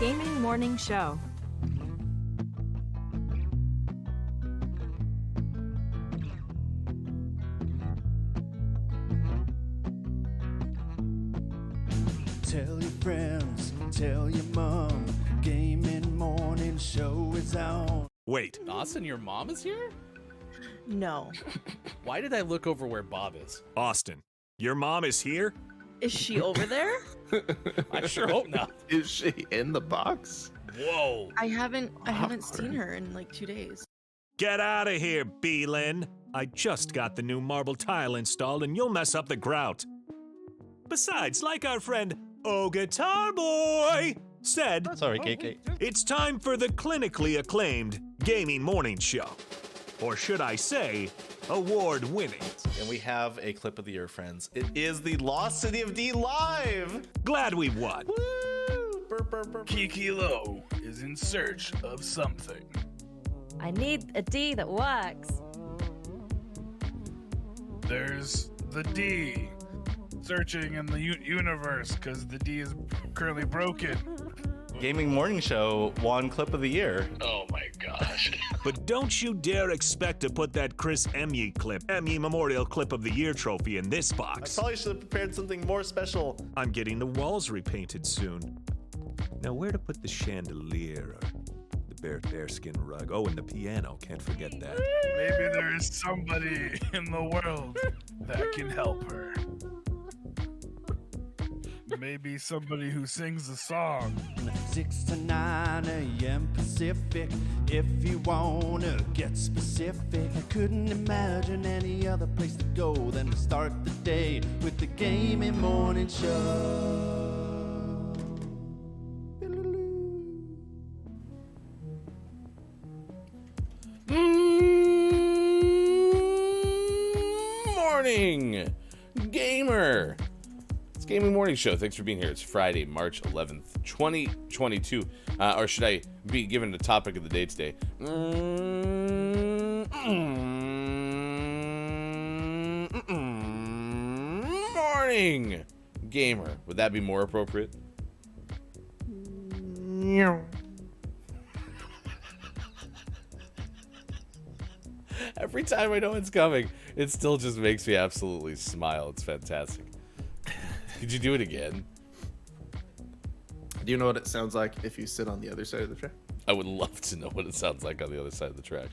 Gaming Morning Show. Tell your friends, tell your mom, Gaming Morning Show is on. Wait. Austin, your mom is here? No. Why did I look over where Bob is? Austin, your mom is here? Is she over there? I sure hope not. Is she in the box? Whoa. I haven't seen her in like 2 days. Get out of here, Beelin. I just got the new marble tile installed and you'll mess up the grout. Besides, like our friend Oh Guitar Boy said, Sorry, KK. it's time for the clinically acclaimed Gaming Morning Show. Or should I say, award-winning. And we have a clip of the year, friends. It is the Lost City of D live. Glad we won. Woo! Burp, burp, burp. Kiki Lo is in search of something. I need a D that works. There's the D. Searching in the universe because the D is currently broken. Gaming Morning Show won clip of the year. Oh my gosh. But don't you dare expect to put that Chris Emmy clip, Emmy Memorial Clip of the Year trophy in this I box. probably should have prepared something more special. I'm getting the walls repainted soon. Now where to put the chandelier or the bearskin rug? Oh, and the piano, can't forget that. Maybe there is somebody in the world that can help her. Maybe somebody who sings a song. 6 to 9 a.m. Pacific. If you wanna get specific, I couldn't imagine any other place to go than to start the day with the Gaming Morning Show. Morning, gamer. It's Gaming Morning Show. Thanks for being here. It's Friday, March 11th, 2022. Or should I be given the topic of the day today? Morning, gamer. Would that be more appropriate? Every time I know it's coming, it still just makes me absolutely smile. It's fantastic. Could you do it again? Do you know what it sounds like if you sit on the other side of the track? I would love to know what it sounds like on the other side of the track.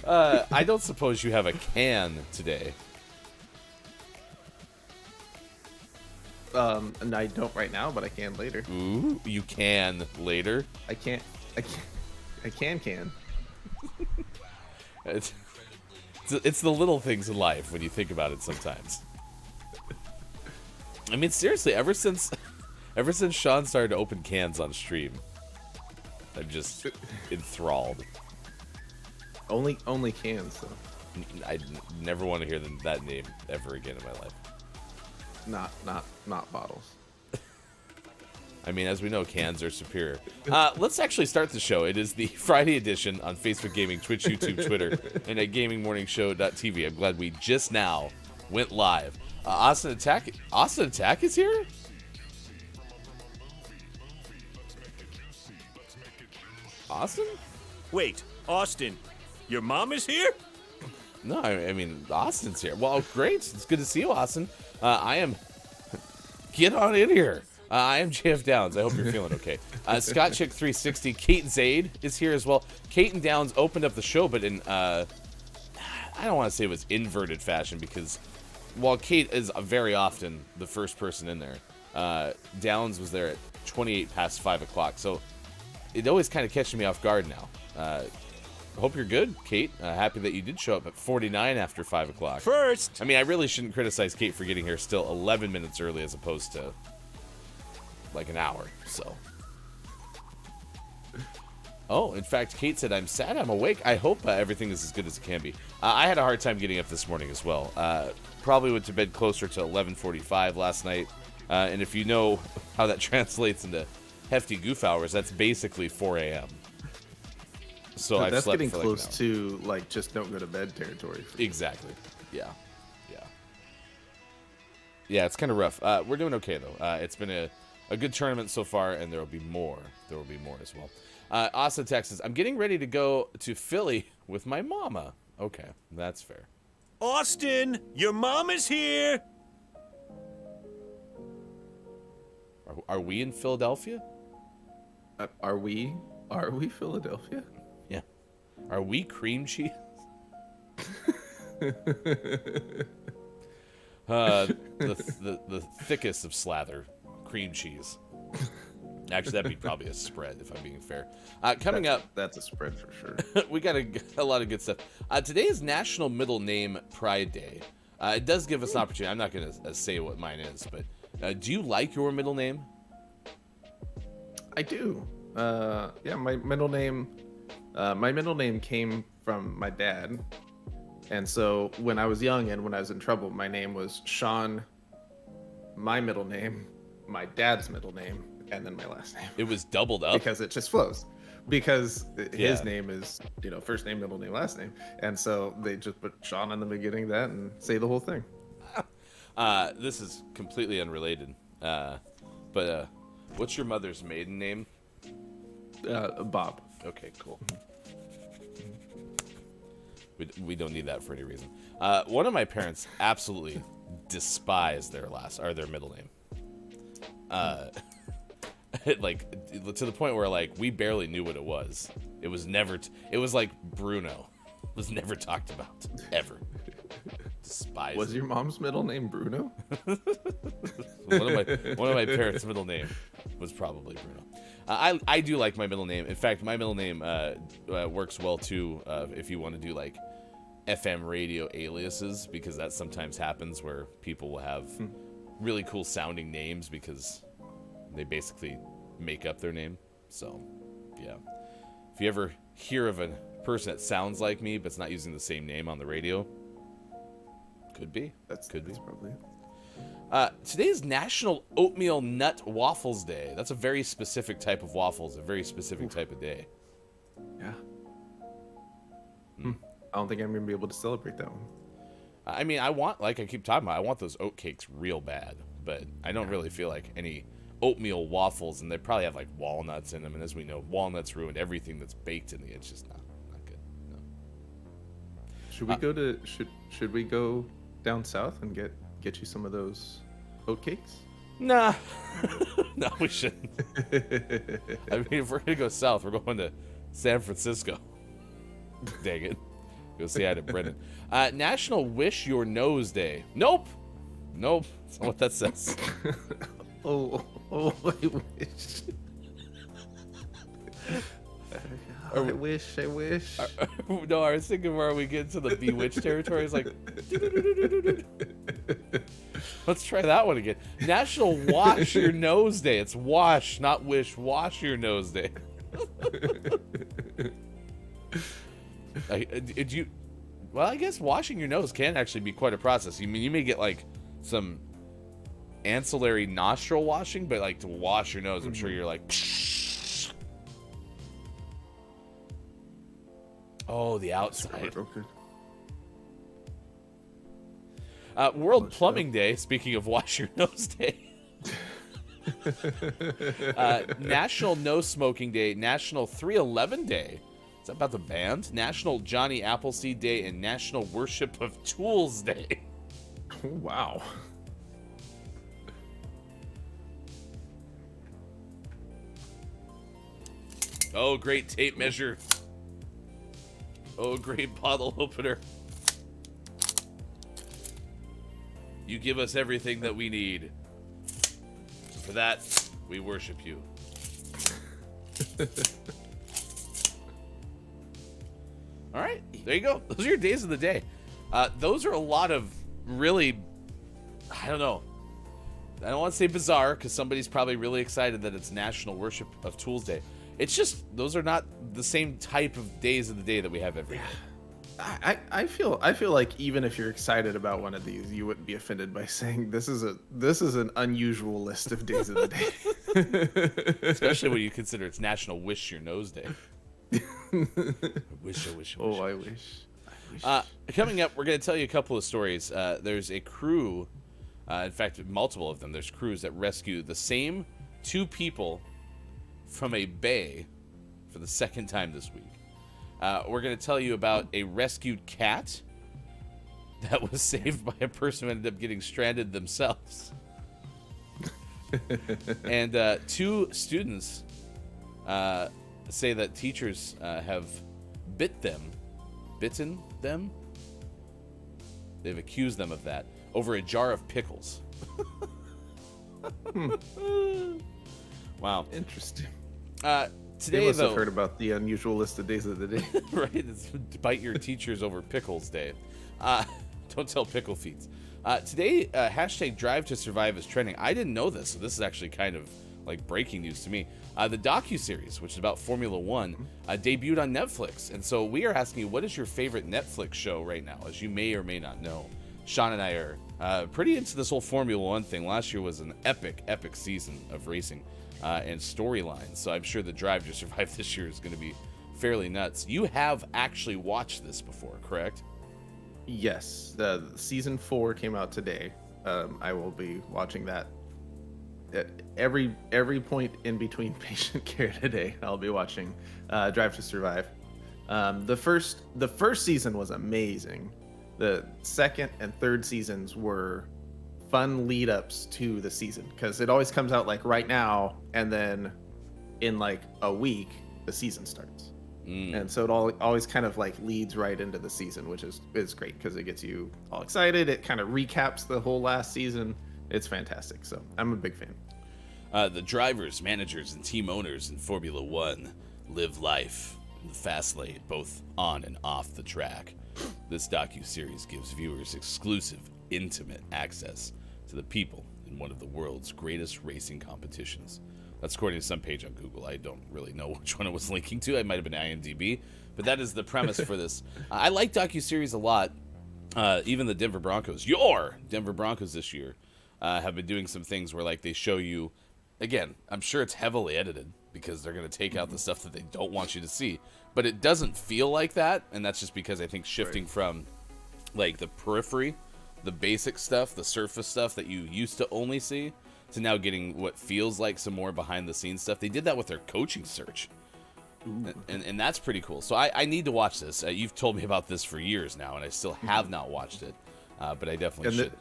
I don't suppose you have a can today. And I don't right now, but I can later. Ooh, you can later. I can. It's the little things in life when you think about it sometimes. I mean, seriously, ever since Sean started to open cans on stream, I'm just enthralled. Only cans though. I never want to hear that name ever again in my life. Not bottles. I mean, as we know, cans are superior. Let's actually start the show. It is the Friday edition on Facebook Gaming, Twitch, YouTube, Twitter, and at GamingMorningShow.tv. I'm glad we just now went live. Austin Attack is here? Austin? Wait, Austin, your mom is here? No, I mean, Austin's here. Well, great. It's good to see you, Austin. Get on in here. I am JF Downs. I hope you're feeling okay. Scott Chick 360, Kate Zaid is here as well. Kate and Downs opened up the show, but in I don't want to say it was inverted fashion, because while Kate is very often the first person in there, Downs was there at 28 past 5 o'clock. So it always kind of catches me off guard now. Hope you're good, Kate. Happy that you did show up at 49 after 5 o'clock. First, I mean, I really shouldn't criticize Kate for getting here still 11 minutes early as opposed to like an hour, so. Oh, in fact, Kate said, I'm sad I'm awake. I hope everything is as good as it can be. I had a hard time getting up this morning as well. Probably went to bed closer to 11:45 last night. And if you know how that translates into hefty goof hours, that's basically 4 a.m. So I've that's slept getting for close like to like just don't go to bed territory. Exactly. Yeah. Yeah, it's kind of rough. We're doing okay, though. It's been a good tournament so far, and there will be more. There will be more as well. Austin, Texas. I'm getting ready to go to Philly with my mama. Okay, that's fair. Austin, your mom is here. Are we in Philadelphia? Are we Philadelphia? Yeah. Are we cream cheese? The thickest of slather, cream cheese. Actually, that'd be probably a spread if I'm being fair. Coming up, That's a spread for sure. we got a lot of good stuff. Today is National Middle Name Pride Day. It does give us an opportunity. I'm not going to say what mine is, but do you like your middle name? I do. Yeah, my middle name came from my dad. And so when I was young and when I was in trouble, my name was Sean, my middle name, my dad's middle name, and then my last name. It was doubled up. Because it just flows. Because his Yeah. name is, first name, middle name, last name. And so they just put Sean in the beginning of that and say the whole thing. This is completely unrelated. But what's your mother's maiden name? Bob. Okay, cool. We don't need that for any reason. One of my parents absolutely despise their middle name. Like to the point where like we barely knew what it was. It was never. It was like Bruno. It was never talked about ever. Despise. Was your mom's middle name Bruno? One of my parents' middle name was probably Bruno. I do like my middle name. In fact, my middle name works well too if you want to do like FM radio aliases, because that sometimes happens where people will have really cool sounding names because they basically make up their name. So, yeah. If you ever hear of a person that sounds like me but's not using the same name on the radio, could be. That's probably it. Today is National Oatmeal Nut Waffles Day. That's a very specific type of waffles, a very specific type of day. Yeah. I don't think I'm gonna be able to celebrate that one. I mean, like I keep talking about, I want those oat cakes real bad, but I don't really feel like any oatmeal waffles, and they probably have like walnuts in them, and as we know, walnuts ruin everything that's baked in the. It's just not good. No. Should we go to should we go down south and get you some of those oat cakes? Nah. No, we shouldn't. I mean, if we're gonna go south, we're going to San Francisco. Dang it. Go say hi to Brendan. National Wish Your Nose Day. Nope. That's not what that says. Oh, I wish. I wish. No, I was thinking where we get to the Bewitched territory. It's like, let's try that one again. National Wash Your Nose Day. It's wash, not wish. Wash Your Nose Day. Well, I guess washing your nose can actually be quite a process. You mean you may get like some ancillary nostril washing, but like to wash your nose, I'm sure you're like, oh, the outside. World Plumbing Day. Speaking of Wash Your Nose Day. National No Smoking Day. National 311 Day. Is that about the band? National Johnny Appleseed Day and National Worship of Tools Day. Oh, wow. Oh, great tape measure. Oh, great bottle opener. You give us everything that we need. For that, we worship you. All right, there you go. Those are your days of the day. Those are a lot of really, I don't know. I don't want to say bizarre because somebody's probably really excited that it's National Worship of Tools Day. It's just those are not the same type of days of the day that we have every day. I feel like even if you're excited about one of these, you wouldn't be offended by saying this is an unusual list of days of the day. Especially when you consider it's National Wish Your Nose Day. I wish. Oh, I wish. Coming up, we're going to tell you a couple of stories. There's a crew, in fact, multiple of them. There's crews that rescue the same two people from a bay for the second time this week. We're going to tell you about a rescued cat that was saved by a person who ended up getting stranded themselves. And two students say that teachers have bitten them. They've accused them of that over a jar of pickles. Wow. Interesting. Today, they must though, have heard about the unusual list of days of the day. right? It's bite your teachers over pickles day. Don't tell pickle feeds. Today, hashtag Drive to Survive is trending. I didn't know this, so this is actually kind of like breaking news to me. The docuseries, which is about Formula One, debuted on Netflix. And so we are asking you, what is your favorite Netflix show right now? As you may or may not know, Sean and I are pretty into this whole Formula One thing. Last year was an epic season of racing and storylines. So I'm sure the Drive to Survive this year is going to be fairly nuts. You have actually watched this before, correct? Yes, the season 4 came out today. I will be watching that at every point in between patient care today. I'll be watching Drive to Survive. The first season was amazing. The second and third seasons were fun lead ups to the season, because it always comes out like right now, and then in like a week the season starts. And so it always kind of like leads right into the season, which is great because it gets you all excited. It kind of recaps the whole last season. It's fantastic. So I'm a big fan. The drivers, managers, and team owners in Formula One live life in the fast lane, both on and off the track. This docuseries gives viewers exclusive, intimate access to the people in one of the world's greatest racing competitions. That's according to some page on Google. I don't really know which one it was linking to. It might have been IMDb, but that is the premise for this. I like docuseries a lot. Even the Denver Broncos, your Denver Broncos this year, have been doing some things where like they show you, again, I'm sure it's heavily edited because they're going to take out the stuff that they don't want you to see, but it doesn't feel like that, and that's just because I think shifting from like the periphery, the basic stuff, the surface stuff that you used to only see, to now getting what feels like some more behind the scenes stuff. They did that with their coaching search. And that's pretty cool. So I need to watch this. You've told me about this for years now, and I still have not watched it, but I definitely should.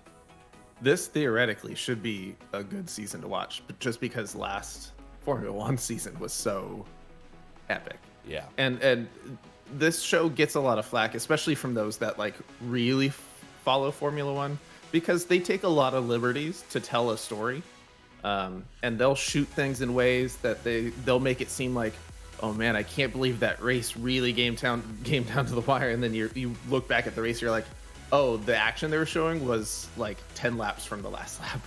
This theoretically should be a good season to watch, but just because last Formula One season was so epic. Yeah. And this show gets a lot of flack, especially from those that like really follow Formula One, because they take a lot of liberties to tell a story. And they'll shoot things in ways that they'll make it seem like, oh man, I can't believe that race really came down to the wire. And then you look back at the race, you're like, oh, the action they were showing was like 10 laps from the last lap.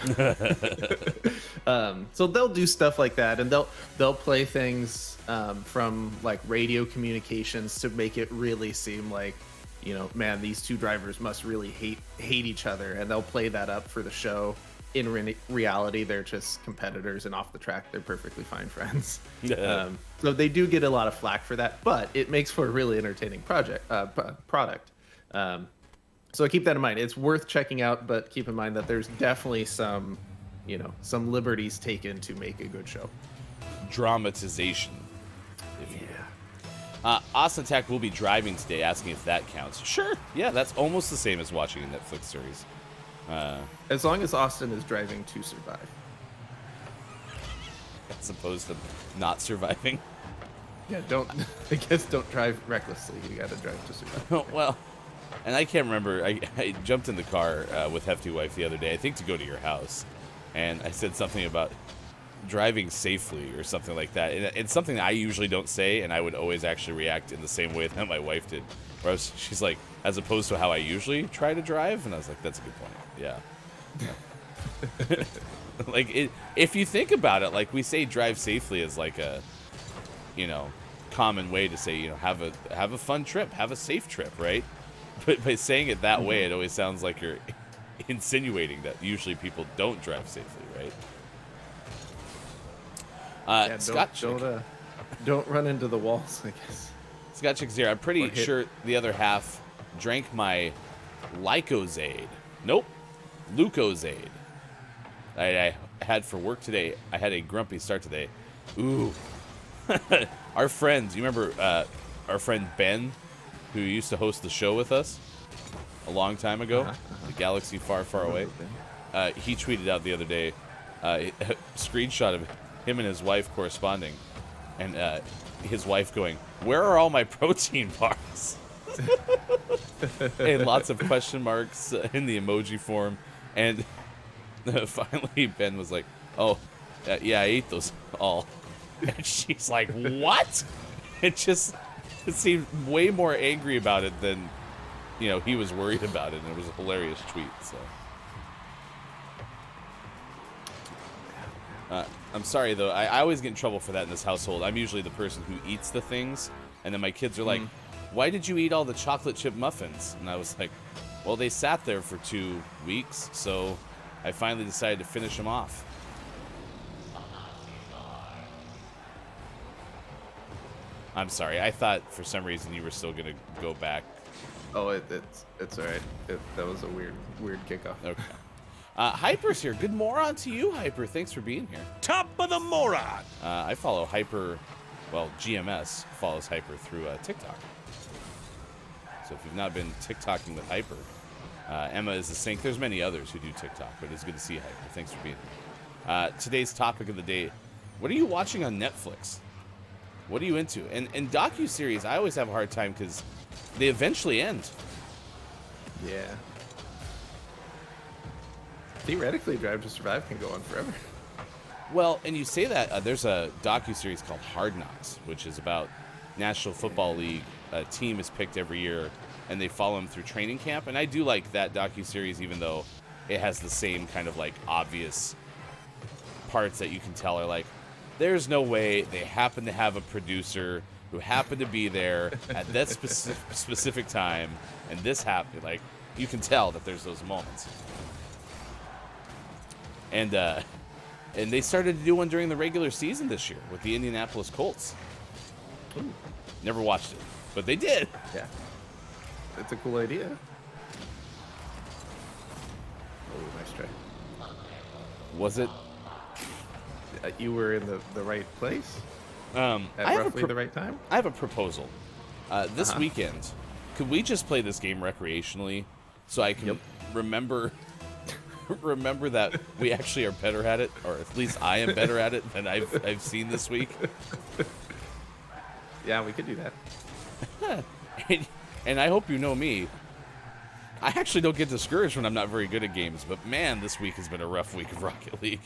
So they'll do stuff like that, and they'll play things from like radio communications to make it really seem like, you know, man, these two drivers must really hate each other, and they'll play that up for the show. In reality, they're just competitors, and off the track, they're perfectly fine friends. So they do get a lot of flack for that, but it makes for a really entertaining product. So keep that in mind. It's worth checking out, but keep in mind that there's definitely some liberties taken to make a good show. Dramatization, if you will. Austin Tech will be driving today, asking if that counts. Sure. Yeah, that's almost the same as watching a Netflix series. As long as Austin is driving to survive. As opposed to not surviving. Yeah, don't drive recklessly. You gotta drive to survive. Well, and I can't remember. I jumped in the car with Hefty Wife the other day, I think to go to your house. And I said something about driving safely or something like that. And it's something that I usually don't say, and I would always actually react in the same way that my wife did. She's like, as opposed to how I usually try to drive. And I was like, that's a good point. Yeah. Like, if you think about it, like we say drive safely is like a, common way to say, have a fun trip, have a safe trip, right? But by saying it that way, it always sounds like you're insinuating that usually people don't drive safely, right? Yeah, Scott don't run into the walls, I guess. Scott Chick's here. I'm pretty sure the other half drank my Lycozade. Nope. Lucozade. I had for work today. I had a grumpy start today. Ooh. Our friends, you remember our friend Ben, who used to host the show with us a long time ago, the galaxy far, far away? He tweeted out the other day a screenshot of him and his wife corresponding, and his wife going, "Where are all my protein bars?" And lots of question marks in the emoji form. And finally Ben was like, "Oh, yeah, I ate those all." And she's like, "What?" It seemed way more angry about it than, he was worried about it. And it was a hilarious tweet. So I'm sorry, though. I always get in trouble for that in this household. I'm usually the person who eats the things, and then my kids are like, why did you eat all the chocolate chip muffins? And I was like, well, they sat there for 2 weeks, so I finally decided to finish them off. I'm sorry. I thought for some reason you were still going to go back. Oh, it's all right. That was a weird kickoff. Okay. Hyper's here. Good moron to you, Hyper. Thanks for being here. Top of the moron. I follow Hyper, well, GMS follows Hyper through TikTok. So if you've not been TikToking with Hyper, Emma is the sink. There's many others who do TikTok, but it's good to see you, Hyper. Thanks for being here. Today's topic of the day, what are you watching on Netflix? What are you into? And docuseries, I always have a hard time because they eventually end. Yeah. Theoretically, Drive to Survive can go on forever. Well, and you say that, there's a docuseries called Hard Knocks, which is about National Football League. A team is picked every year, and they follow them through training camp. And I do like that docuseries, even though it has the same kind of like obvious parts that you can tell are like, there's no way they happen to have a producer who happened to be there at that specific time, and this happened. Like, you can tell that there's those moments. And they started to do one during the regular season this year with the Indianapolis Colts. Ooh. Never watched it, but they did. Yeah. It's a cool idea. Oh, nice try. Was it? You were in the right place? I At have roughly the right time? I have a proposal. This weekend, could we just play this game recreationally so I can remember that we actually are better at it, or at least I am better at it than I've seen this week? Yeah, we could do that. and I hope you know me. I actually don't get discouraged when I'm not very good at games, but man, this week has been a rough week of Rocket League.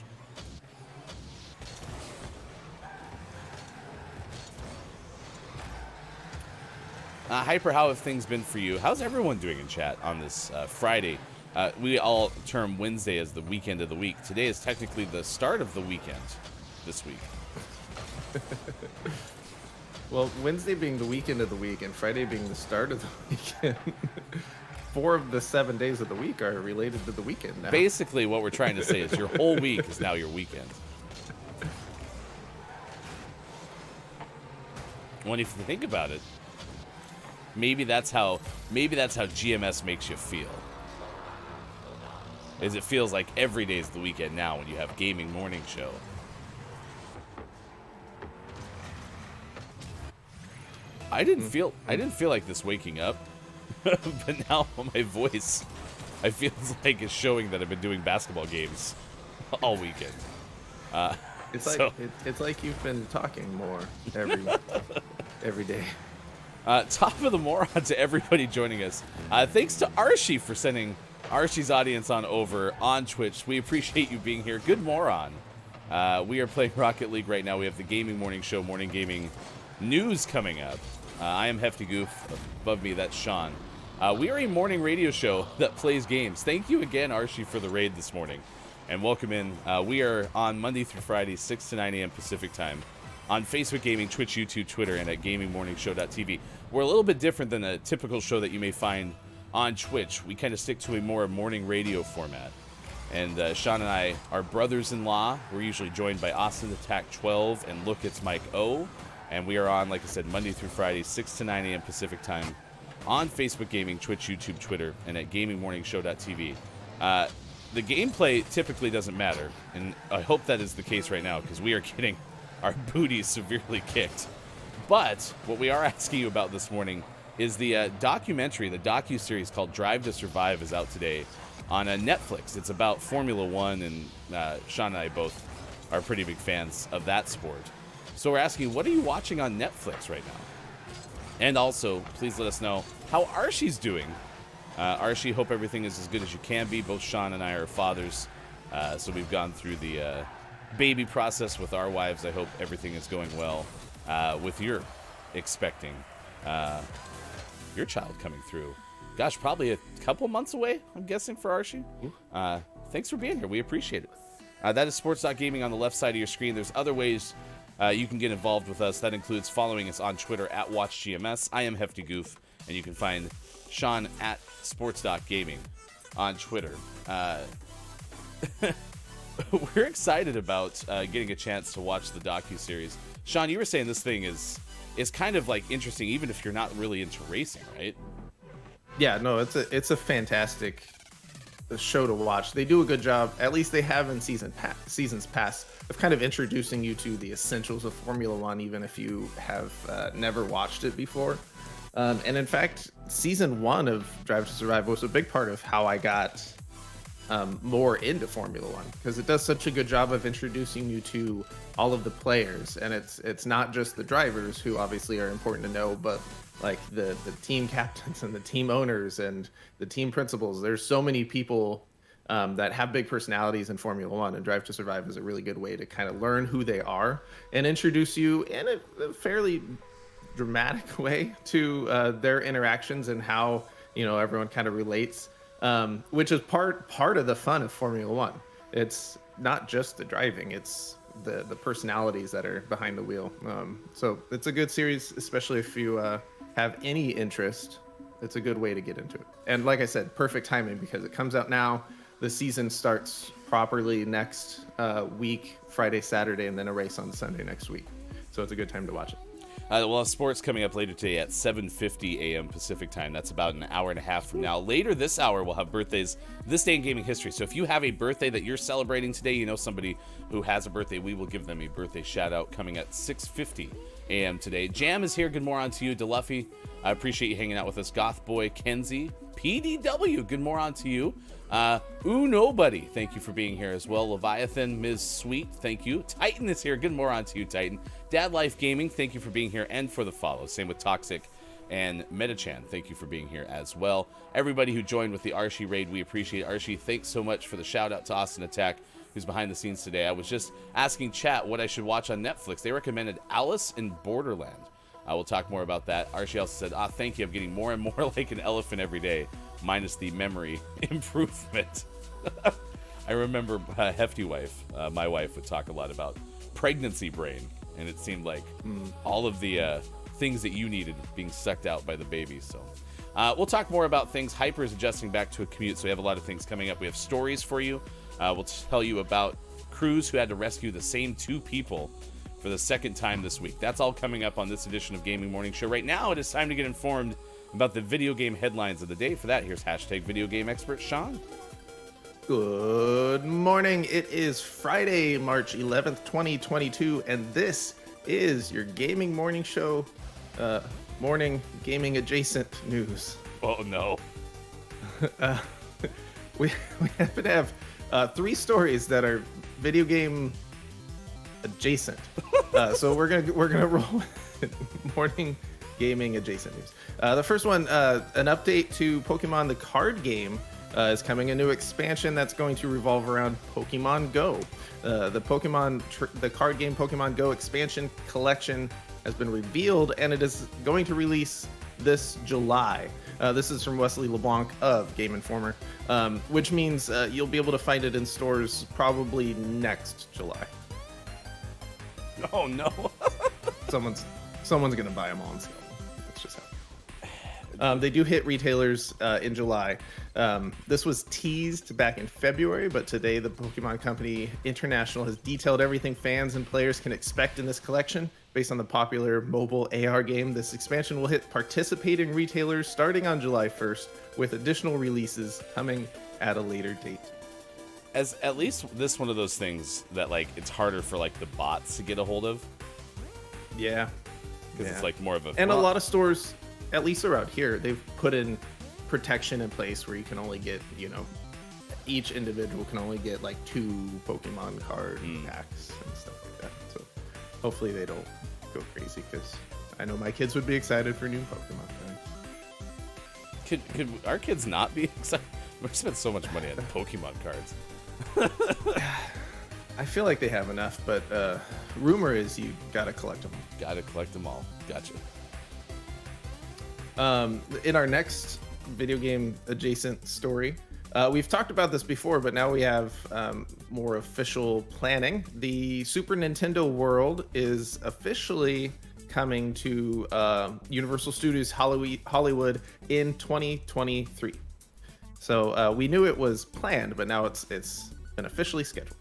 Hyper, how have things been for you? How's everyone doing in chat on this Friday? We all term Wednesday as the weekend of the week. Today is technically the start of the weekend this week. Well, Wednesday being the weekend of the week and Friday being the start of the weekend, 4 of the 7 days of the week are related to the weekend now. Basically, what we're trying to say is your whole week is now your weekend. When if you think about it, maybe that's how GMS makes you feel. Is it feels like every day is the weekend now when you have Gaming Morning Show. I didn't feel like this waking up, but now my voice, I feel like it's showing that I've been doing basketball games all weekend. It's like you've been talking more every day. Top of the moron to everybody joining us. Thanks to Archie for sending Archie's audience on over on Twitch. We appreciate you being here. Good moron. We are playing Rocket League right now. We have the Gaming Morning Show, Morning Gaming News coming up. I am Hefty Goof. Above me, that's Sean. We are a morning radio show that plays games. Thank you again, Archie, for the raid this morning. And welcome in. We are on Monday through Friday, 6 to 9 a.m. Pacific time. On Facebook Gaming, Twitch, YouTube, Twitter, and at GamingMorningShow.tv. We're a little bit different than a typical show that you may find on Twitch. We kind of stick to a more morning radio format. And Sean and I are brothers-in-law. We're usually joined by Austin Attack 12 and Look It's Mike O. And we are on, like I said, Monday through Friday, 6 to 9 a.m. Pacific time on Facebook Gaming, Twitch, YouTube, Twitter, and at GamingMorningShow.tv. The gameplay typically doesn't matter, and I hope that is the case right now because we are getting our booties severely kicked. But what we are asking you about this morning is the documentary, the docuseries called Drive to Survive is out today on Netflix. It's about Formula One, and Sean and I both are pretty big fans of that sport. So we're asking, what are you watching on Netflix right now? And also, please let us know how Archie's doing. Archie, hope everything is as good as you can be. Both Sean and I are fathers, so we've gone through the baby process with our wives. I hope everything is going well with your expecting your child coming through. Gosh, probably a couple months away, I'm guessing, for Archie. Thanks for being here. We appreciate it. That is sports.gaming on the left side of your screen. There's other ways you can get involved with us. That includes following us on Twitter at WatchGMS. I am Hefty Goof, and you can find Sean at sports.gaming on Twitter. We're excited about getting a chance to watch the docuseries. Sean, you were saying this thing is kind of like interesting, even if you're not really into racing, right? Yeah, no, it's a fantastic show to watch. They do a good job, at least they have in seasons past, of kind of introducing you to the essentials of Formula One, even if you have never watched it before. And in fact, season 1 of Drive to Survive was a big part of how I got more into Formula One, because it does such a good job of introducing you to all of the players, and it's not just the drivers, who obviously are important to know, but like the team captains and the team owners and the team principals. There's so many people that have big personalities in Formula One, and Drive to Survive is a really good way to kind of learn who they are and introduce you in a fairly dramatic way to their interactions and how, you know, everyone kind of relates, which is part of the fun of Formula One. It's not just the driving, it's the personalities that are behind the wheel. So it's a good series, especially if you have any interest. It's a good way to get into it. And like I said, perfect timing, because it comes out now. The season starts properly next week, Friday, Saturday, and then a race on Sunday next week. So it's a good time to watch it. We'll have sports coming up later today at 7:50 a.m. Pacific time. That's about an hour and a half from now. Later this hour, we'll have birthdays this day in gaming history. So if you have a birthday that you're celebrating today, you know somebody who has a birthday, we will give them a birthday shout out coming at 6:50 a.m. today. Jam is here. Good morning to you. DeLuffy, I appreciate you hanging out with us. Goth Boy, Kenzie, PDW, good morning to you. Nobody, thank you for being here as well. Leviathan, Ms. Sweet, thank you. Titan is here. Good morning to you, Titan. Dad Life Gaming, thank you for being here and for the follow. Same with Toxic and Metachan, thank you for being here as well. Everybody who joined with the Archie raid, we appreciate it. Archie, thanks so much for the shout out to Austin Attack, who's behind the scenes today. I was just asking chat what I should watch on Netflix. They recommended Alice in Borderland. We'll talk more about that. Archie also said, thank you. I'm getting more and more like an elephant every day, minus the memory improvement. I remember Hefty Wife, my wife, would talk a lot about pregnancy brain, and it seemed like all of the things that you needed being sucked out by the baby. So we'll talk more about things. Hyper is adjusting back to a commute, so we have a lot of things coming up. We have stories for you. We'll tell you about crews who had to rescue the same 2 people for the second time this week. That's all coming up on this edition of Gaming Morning Show. Right now, it is time to get informed about the video game headlines of the day. For that, here's hashtag video game expert Sean. Good morning. It is Friday, March 11th, 2022, and this is your Gaming Morning Show, morning gaming adjacent news. Oh, no. We happen to have 3 stories that are video game adjacent. So we're gonna roll with morning gaming adjacent news. The first one, an update to Pokemon the card game is coming. A new expansion that's going to revolve around Pokemon Go. The card game Pokemon Go expansion collection has been revealed, and it is going to release this July. This is from Wesley LeBlanc of Game Informer, which means you'll be able to find it in stores probably next July. Oh no. Someone's gonna buy them all and sell them. That's just how. They do hit retailers in July. This was teased back in February, but today the Pokemon Company International has detailed everything fans and players can expect in this collection. Based on the popular mobile AR game, this expansion will hit participating retailers starting on July 1st, with additional releases coming at a later date. As at least this one of those things that like it's harder for like the bots to get a hold of. Yeah, because it's like more of a. And a lot of stores, at least around here, they've put in protection in place where you can only get, each individual can only get like 2 Pokemon card packs and stuff like that. So hopefully they don't go crazy, because I know my kids would be excited for new Pokemon cards. Could our kids not be excited? We've spent so much money on Pokemon cards. I feel like they have enough, but rumor is you gotta collect them. Gotta collect them all. Gotcha. In our next video game adjacent story, We've talked about this before, but now we have more official planning. The Super Nintendo World is officially coming to Universal Studios Hollywood in 2023. So we knew it was planned, but now it's been officially scheduled.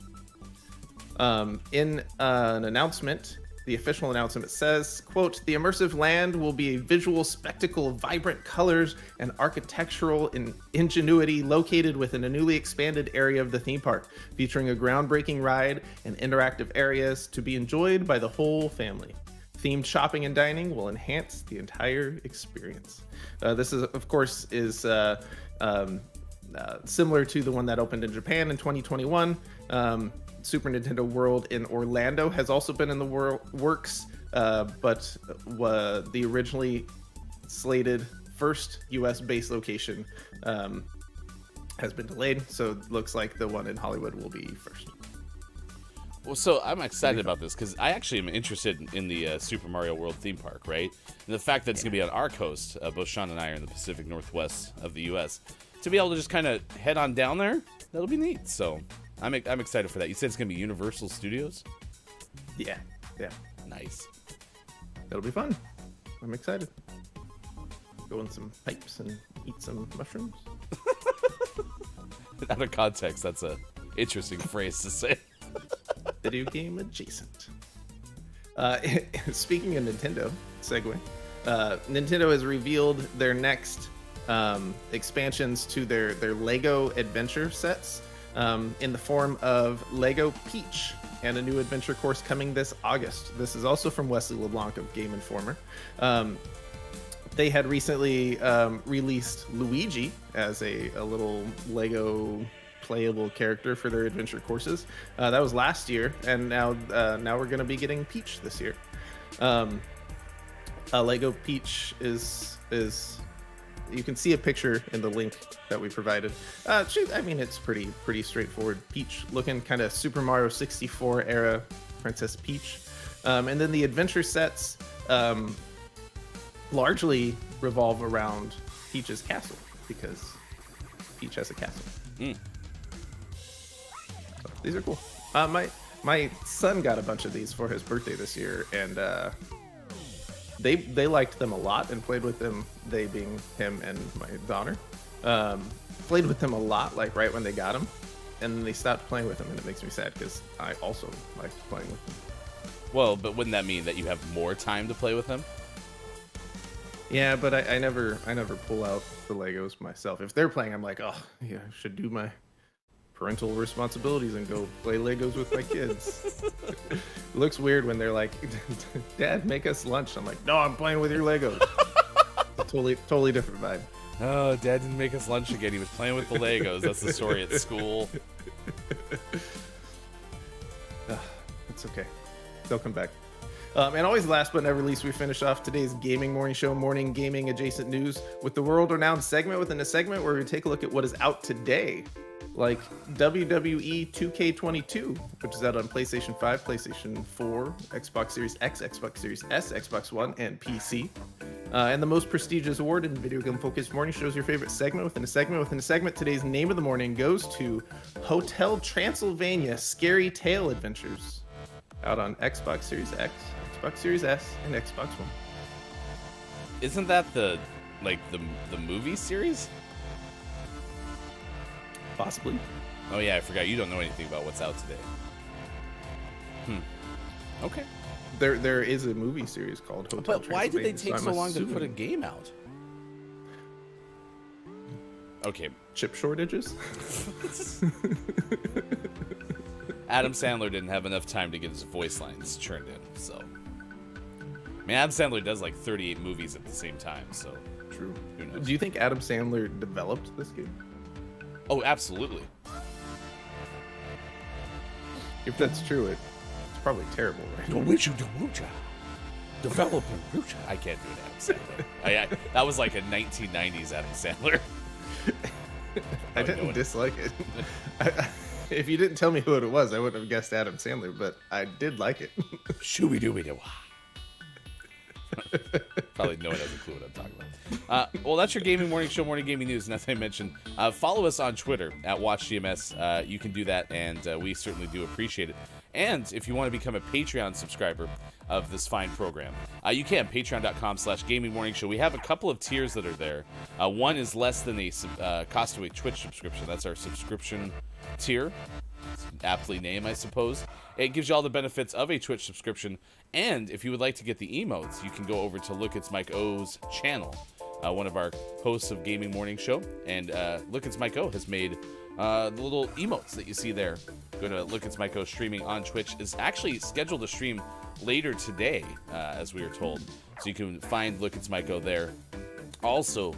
In an announcement, the official announcement says, quote, "The immersive land will be a visual spectacle of vibrant colors and architectural ingenuity located within a newly expanded area of the theme park, featuring a groundbreaking ride and interactive areas to be enjoyed by the whole family. Themed shopping and dining will enhance the entire experience." This is, of course, similar to the one that opened in Japan in 2021. Super Nintendo World in Orlando has also been in the works, but the originally slated first US based location has been delayed, so it looks like the one in Hollywood will be first. Well, so I'm excited about this because I actually am interested in the Super Mario World theme park, right? And the fact that it's going to be on our coast, both Sean and I are in the Pacific Northwest of the U.S., to be able to just kind of head on down there, that'll be neat. So I'm excited for that. You said it's going to be Universal Studios? Yeah. Nice. It'll be fun. I'm excited. Go in some pipes and eat some mushrooms. Out of context, that's a interesting phrase to say. Video game adjacent. Speaking of Nintendo, segue. Nintendo has revealed their next expansions to their Lego adventure sets in the form of Lego Peach and a new adventure course coming this August. This is also from Wesley LeBlanc of Game Informer. They had recently released Luigi as a little Lego playable character for their adventure courses. That was last year, and now we're going to be getting Peach this year. Lego Peach is you can see a picture in the link that we provided. It's pretty straightforward. Peach looking, kind of Super Mario 64 era Princess Peach. And then the adventure sets largely revolve around Peach's castle, because Peach has a castle. So these are cool. My son got a bunch of these for his birthday this year, and they liked them a lot and played with them. They being him and my daughter, played with them a lot, like right when they got them, and then they stopped playing with them, and it makes me sad because I also like playing with them. Well, but wouldn't that mean that you have more time to play with them? Yeah, but I never pull out the Legos myself. If they're playing, I'm like, oh yeah, I should do my parental responsibilities and go play Legos with my kids. It looks weird when they're like, Dad, make us lunch. I'm like, no, I'm playing with your Legos. It's a totally different vibe. Oh, Dad didn't make us lunch again. He was playing with the Legos. That's the story at school. It's okay. They'll come back. And always last but never least, we finish off today's gaming morning show, morning gaming adjacent news, with the world-renowned segment within a segment where we take a look at what is out today, like WWE 2K22, which is out on PlayStation 5, PlayStation 4, Xbox Series X, Xbox Series S, Xbox One, and PC. And the most prestigious award in Video Game Focused Morning Show is your favorite segment within a segment within a segment. Today's name of the morning goes to Hotel Transylvania Scary Tale Adventures, out on Xbox Series X, Xbox Series S, and Xbox One. Isn't that the movie series? Possibly. Oh yeah, I forgot. You don't know anything about what's out today. Okay. There is a movie series called Hotel But why did they Transylvania, take so long to put a game out? Okay. Chip shortages? Adam Sandler didn't have enough time to get his voice lines churned in, so. I mean, Adam Sandler does like 38 movies at the same time, so. True. Who knows? Do you think Adam Sandler developed this game? Oh, absolutely. If that's true, it's probably terrible, right? Developing. I can't do it, Adam Sandler. That was like a 1990s Adam Sandler. I didn't dislike it. If you didn't tell me who it was, I wouldn't have guessed Adam Sandler, but I did like it. Shooby-dooby-doo. Probably no one has a clue what I'm talking about. Well, that's your gaming morning show, Morning Gaming News. And as I mentioned, follow us on Twitter at WatchGMS. You can do that, and we certainly do appreciate it. And if you want to become a Patreon subscriber of this fine program, you can. Patreon.com/Gaming Morning Show. We have a couple of tiers that are there. One is less than the cost of a Twitch subscription. That's our subscription tier. Aptly named, I suppose. It gives you all the benefits of a Twitch subscription, and if you would like to get the emotes, you can go over to Look It's Mike O's channel, one of our hosts of Gaming Morning Show, and Look It's Mike O has made the little emotes that you see there. Go to Look It's Mike O streaming on Twitch. Is actually scheduled to stream later today, as we were told, so you can find Look It's Mike O there. Also,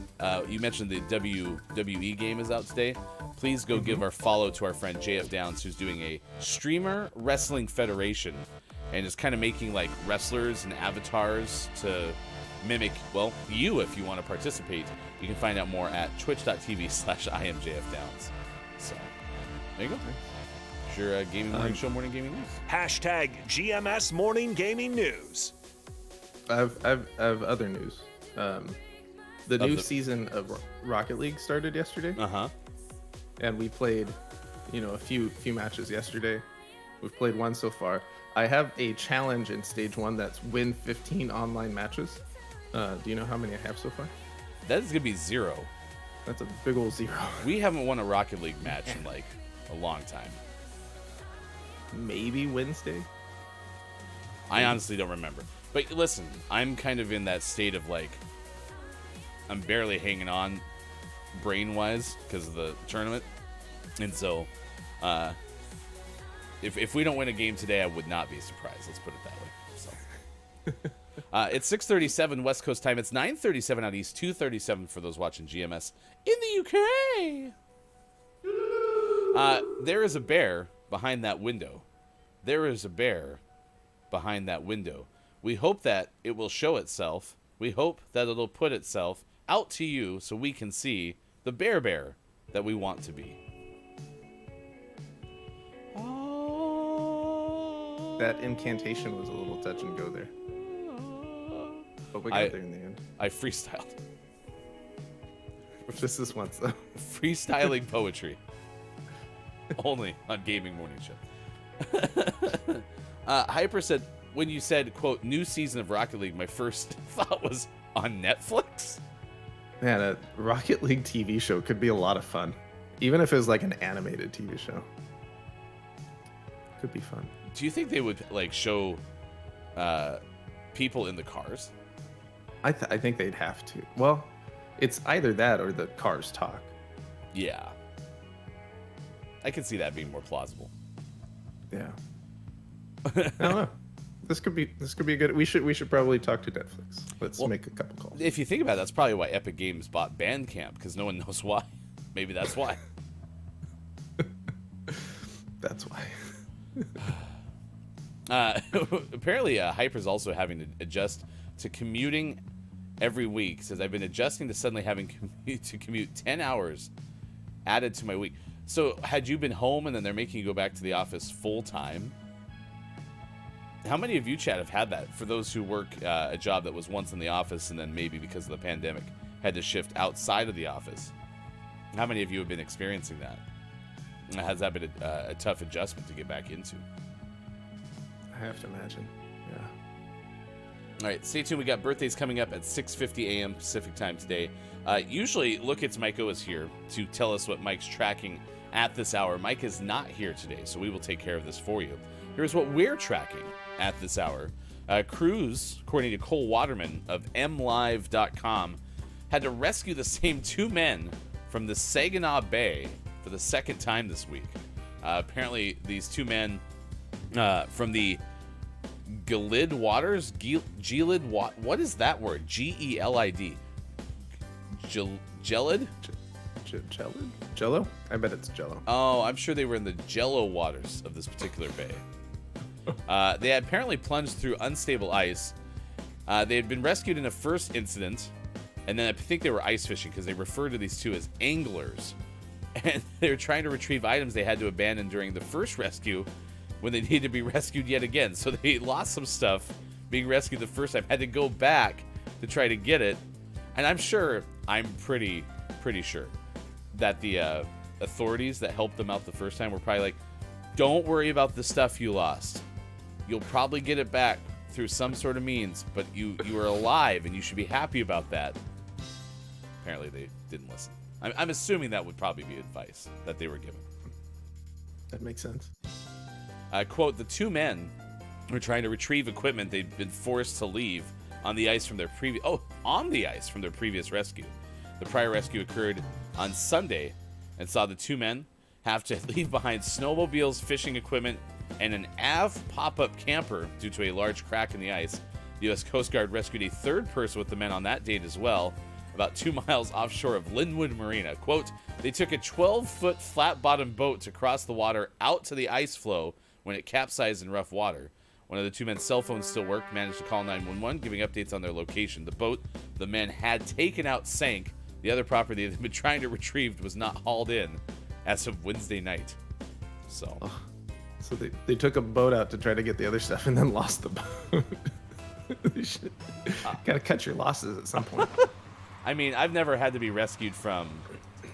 you mentioned the WWE game is out today. Please go give our follow to our friend JF Downs, who's doing a Streamer Wrestling Federation, and is kind of making like wrestlers and avatars to mimic, well, you if you want to participate. You can find out more at twitch.tv/IamJFDowns. So, there you go. It's your Gaming Morning Show, Morning Gaming News. Hashtag GMS Morning Gaming News. I have other news. The new season of Rocket League started yesterday. And we played, a few matches yesterday. We've played one so far. I have a challenge in stage 1 that's win 15 online matches. Do you know how many I have so far? That is going to be 0. That's a big old 0. We haven't won a Rocket League match in like a long time. Maybe Wednesday? I honestly don't remember. But listen, I'm kind of in that state of like, I'm barely hanging on brain-wise because of the tournament. And so, if we don't win a game today, I would not be surprised. Let's put it that way. So. It's 6:37 West Coast time. It's 9:37 out east, 2:37 for those watching GMS in the UK. There is a bear behind that window. There is a bear behind that window. We hope that it will show itself. We hope that it'll put itself out to you so we can see the bear that we want to be. That incantation was a little touch and go there. But we got there in the end. I freestyled. Just this once, though. Freestyling poetry. Only on Gaming Morning Show. Hyper said, when you said, quote, new season of Rocket League, my first thought was on Netflix? Man, a Rocket League TV show could be a lot of fun. Even if it was like an animated TV show. Could be fun. Do you think they would like show people in the cars? I think they'd have to. Well, it's either that or the cars talk. Yeah. I can see that being more plausible. Yeah. I don't know. This could be a good. We should probably talk to Netflix. Let's make a couple calls. If you think about it, that's probably why Epic Games bought Bandcamp, because no one knows why. Maybe that's why. That's why. Apparently, Hyper's also having to adjust to commuting every week. Says, I've been adjusting to suddenly having to commute 10 hours added to my week. So had you been home and then they're making you go back to the office full time? How many of you, chat, have had that? For those who work a job that was once in the office and then maybe because of the pandemic had to shift outside of the office. How many of you have been experiencing that? Has that been a tough adjustment to get back into? I have to imagine. Yeah. All right, stay tuned. We got birthdays coming up at 6:50 a.m. Pacific time today. Usually, Look It's Mike O is here to tell us what Mike's tracking at this hour. Mike is not here today, so we will take care of this for you. Here's what we're tracking at this hour. Crews, according to Cole Waterman of MLive.com, had to rescue the same 2 men from the Saginaw Bay for the second time this week. Apparently, these 2 men from the Gelid Waters, Gelid, what is that word? Gelid. Gelid? Gelid? Jello? I bet it's Jello. Oh, I'm sure they were in the Jello waters of this particular bay. They had apparently plunged through unstable ice. They had been rescued in a first incident, and then I think they were ice fishing because they refer to these 2 as anglers. And they were trying to retrieve items they had to abandon during the first rescue when they needed to be rescued yet again. So they lost some stuff, being rescued the first time, had to go back to try to get it. And I'm pretty sure that the authorities that helped them out the first time were probably like, don't worry about the stuff you lost. You'll probably get it back through some sort of means, but you are alive and you should be happy about that. Apparently they didn't listen. I'm assuming that would probably be advice that they were given. That makes sense. Quote, the two men were trying to retrieve equipment they'd been forced to leave on the ice from their previous rescue. The prior rescue occurred on Sunday and saw the two men have to leave behind snowmobiles, fishing equipment, and an AV pop-up camper due to a large crack in the ice. The U.S. Coast Guard rescued a third person with the men on that date as well, about 2 miles offshore of Linwood Marina. Quote, they took a 12-foot flat-bottomed boat to cross the water out to the ice floe when it capsized in rough water. One of the two men's cell phones still worked, managed to call 911, giving updates on their location. The boat the men had taken out sank. The other property they'd been trying to retrieve was not hauled in as of Wednesday night. So they took a boat out to try to get the other stuff and then lost the boat. Gotta cut your losses at some point. I mean, I've never had to be rescued from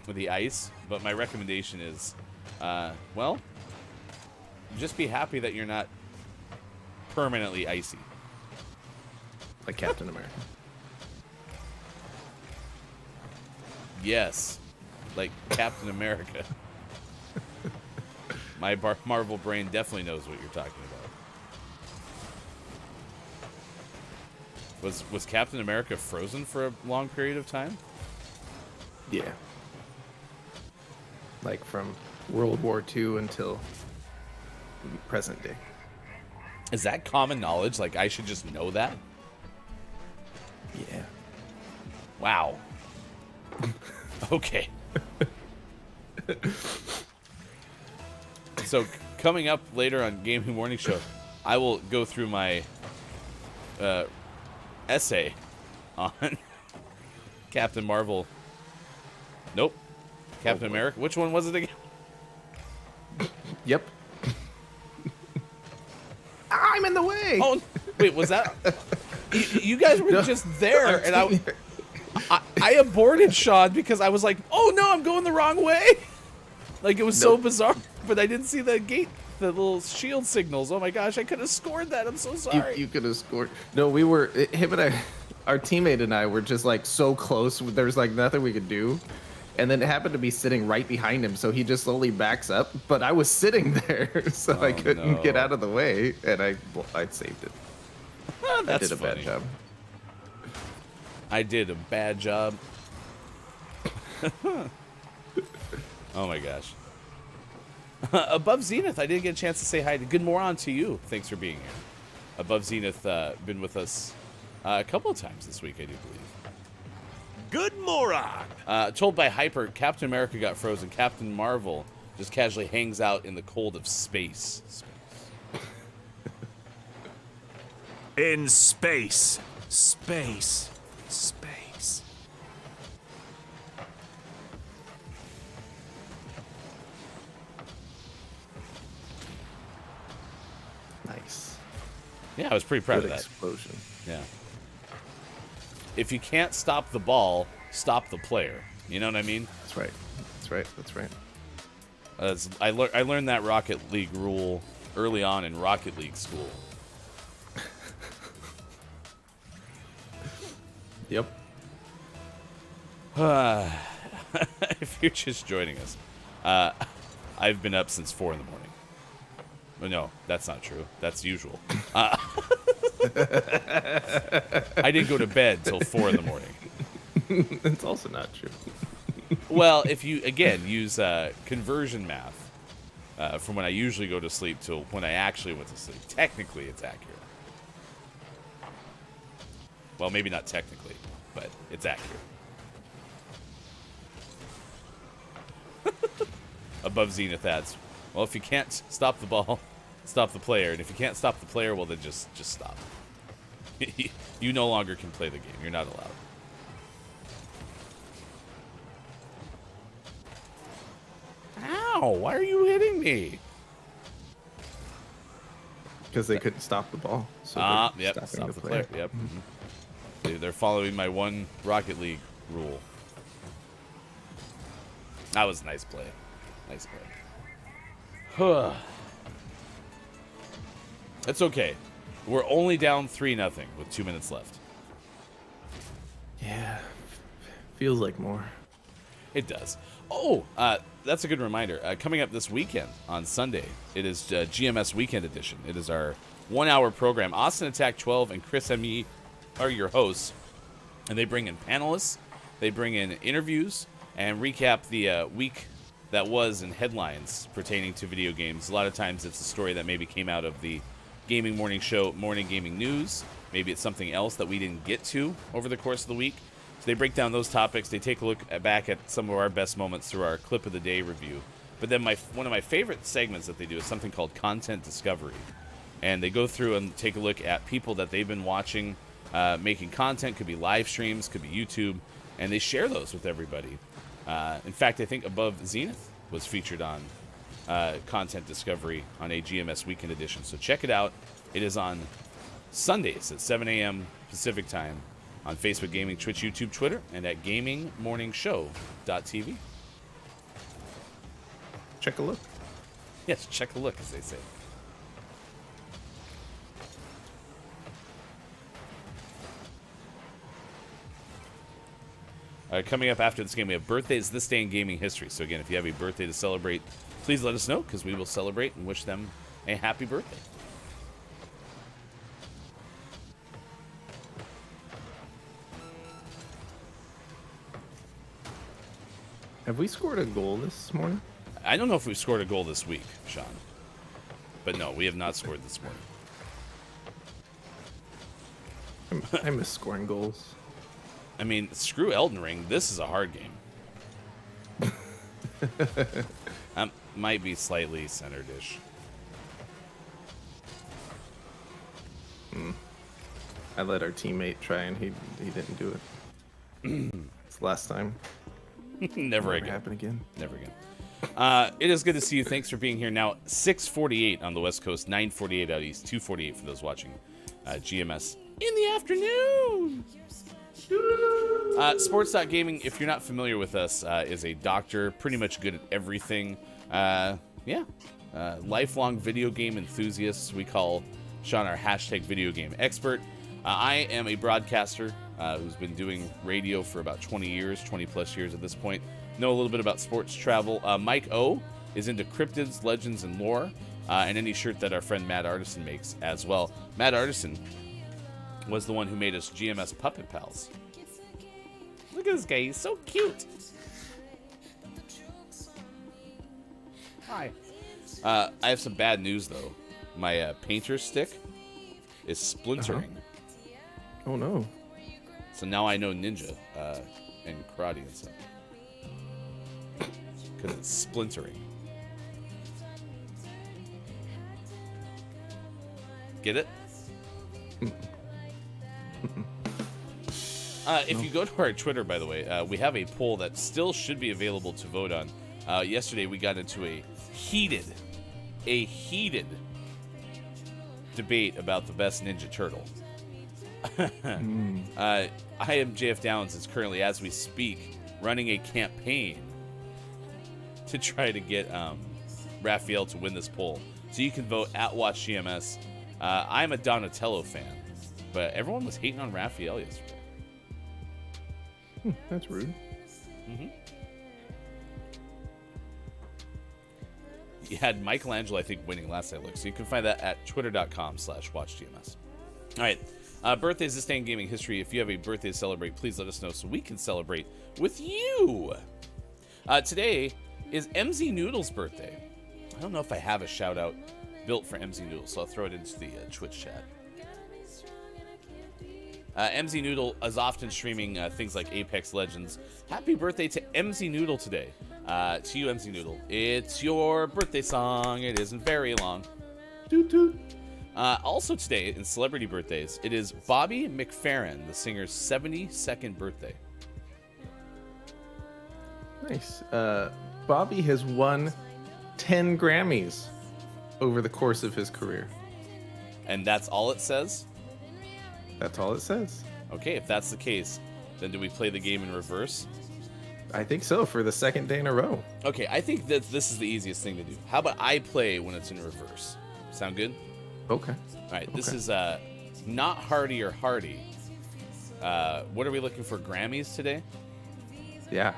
the ice, but my recommendation is, well, just be happy that you're not permanently icy. Like Captain America. Yes, like Captain America. My Marvel brain definitely knows what you're talking about. Was Captain America frozen for a long period of time? Yeah. Like from World War II until present day. Is that common knowledge? Like, I should just know that? Yeah. Wow. Okay. So, coming up later on Gaming Morning Show, I will go through my essay on Captain Marvel. Nope. Captain America. Which one was it again? Yep. I'm in the way. Oh, wait, was that? You guys were just there, and I aborted Sean because I was like, oh no, I'm going the wrong way. Like, it was so bizarre, but I didn't see the gate, the little shield signals. Oh my gosh, I could have scored that. I'm so sorry. You could have scored. No, we were, him and I, our teammate and I were just like so close. There was like nothing we could do. And then it happened to be sitting right behind him, so he just slowly backs up. But I was sitting there, so I couldn't get out of the way, and I saved it. Oh, that's I did a bad job. I did a bad job. Oh my gosh. Above Zenith, I didn't get a chance to say hi. Good morning to you. Thanks for being here. Above Zenith, been with us a couple of times this week, I do believe. Good moron! Told by Hyper, Captain America got frozen. Captain Marvel just casually hangs out in the cold of space. In space. Space. Space. Nice. Yeah, I was pretty proud of that. Explosion. Yeah. If you can't stop the ball, stop the player. You know what I mean? That's right. That's right. That's right. I learned that Rocket League rule early on in Rocket League school. Yep. If you're just joining us, I've been up since 4 in the morning. Well, no, that's not true. That's usual. I didn't go to bed till 4 in the morning. That's also not true. Well, if you, again, use conversion math from when I usually go to sleep to when I actually went to sleep, technically it's accurate. Well, maybe not technically, but it's accurate. Above Zenith adds, well, if you can't stop the ball, stop the player. And if you can't stop the player, well, then just stop. You no longer can play the game. You're not allowed. Ow, why are you hitting me? Because they couldn't stop the ball. So they're Yep. stopping Stop the player. Yep. They're following my one Rocket League rule. That was a nice play. Nice play. It's okay. We're only down 3-0 with 2 minutes left. Yeah. Feels like more. It does. Oh, that's a good reminder. Coming up this weekend on Sunday, it is GMS Weekend Edition. It is our 1-hour program. Austin Attack 12 and Chris M.E. are your hosts, and they bring in panelists, they bring in interviews, and recap the week that was in headlines pertaining to video games. A lot of times it's a story that maybe came out of the gaming morning show, Morning Gaming News. Maybe it's something else that we didn't get to over the course of the week. So they break down those topics. They take a look back at some of our best moments through our Clip of the Day review. But then one of my favorite segments that they do is something called Content Discovery. And they go through and take a look at people that they've been watching, making content. Could be live streams, could be YouTube. And they share those with everybody. In fact, I think Above Zenith was featured on Content Discovery on a GMS Weekend Edition. So check it out. It is on Sundays at 7 a.m. Pacific Time on Facebook Gaming, Twitch, YouTube, Twitter, and at gamingmorningshow.tv. Check a look. Yes, check a look, as they say. Coming up after this game, we have birthdays this day in gaming history. So again, if you have a birthday to celebrate, please let us know, because we will celebrate and wish them a happy birthday. Have we scored a goal this morning? I don't know if we've scored a goal this week, Sean. But no, we have not scored this morning. I miss scoring goals. I mean, screw Elden Ring. This is a hard game. Might be slightly centered-ish. I let our teammate try and he didn't do it. It's the last time. Never again. Happen again. Never again. It is good to see you. Thanks for being here. Now, 6:48 on the West Coast, 9:48 out east, 2:48 for those watching GMS in the afternoon. Sports.gaming, if you're not familiar with us, is a doctor, pretty much good at everything. Lifelong video game enthusiasts. We call Sean our hashtag video game expert. I am a broadcaster who's been doing radio for about 20 years, 20 plus years at this point. Know a little bit about sports travel. Mike O is into cryptids, legends, and lore, and any shirt that our friend Matt Artisan makes as well. Matt Artisan was the one who made us GMS Puppet Pals. Look at this guy, he's so cute. Hi. I have some bad news, though. My painter stick is splintering. Oh, no. So now I know ninja and karate and stuff. Because it's splintering. Get it? If you go to our Twitter, by the way, we have a poll that still should be available to vote on. Yesterday, we got into a heated debate about the best Ninja Turtle. I am JF Downs is currently, as we speak, running a campaign to try to get Raphael to win this poll. So you can vote at WatchGMS. I'm a Donatello fan, but everyone was hating on Raphael yesterday. That's rude. You had Michelangelo, I think, winning last I looked. So you can find that at twitter.com/watchgms. All right. Birthdays this day in gaming history. If you have a birthday to celebrate, please let us know so we can celebrate with you. Today is emzynoodle's birthday. I don't know if I have a shout out built for emzynoodle, so I'll throw it into the Twitch chat. emzynoodle is often streaming things like Apex Legends. Happy birthday to emzynoodle today. To you, emzynoodle. It's your birthday song. It isn't very long. Toot toot. Also today, in celebrity birthdays, it is Bobby McFerrin, the singer's 72nd birthday. Nice. Bobby has won 10 Grammys over the course of his career. And that's all it says? That's all it says. Okay, if that's the case, then do we play the game in reverse? I think so, for the second day in a row. Okay, I think that this is the easiest thing to do. How about I play when it's in reverse? Sound good? Okay. All right, this Okay. is not Hardy or Hardy. What are we looking for, Grammys today? Yeah.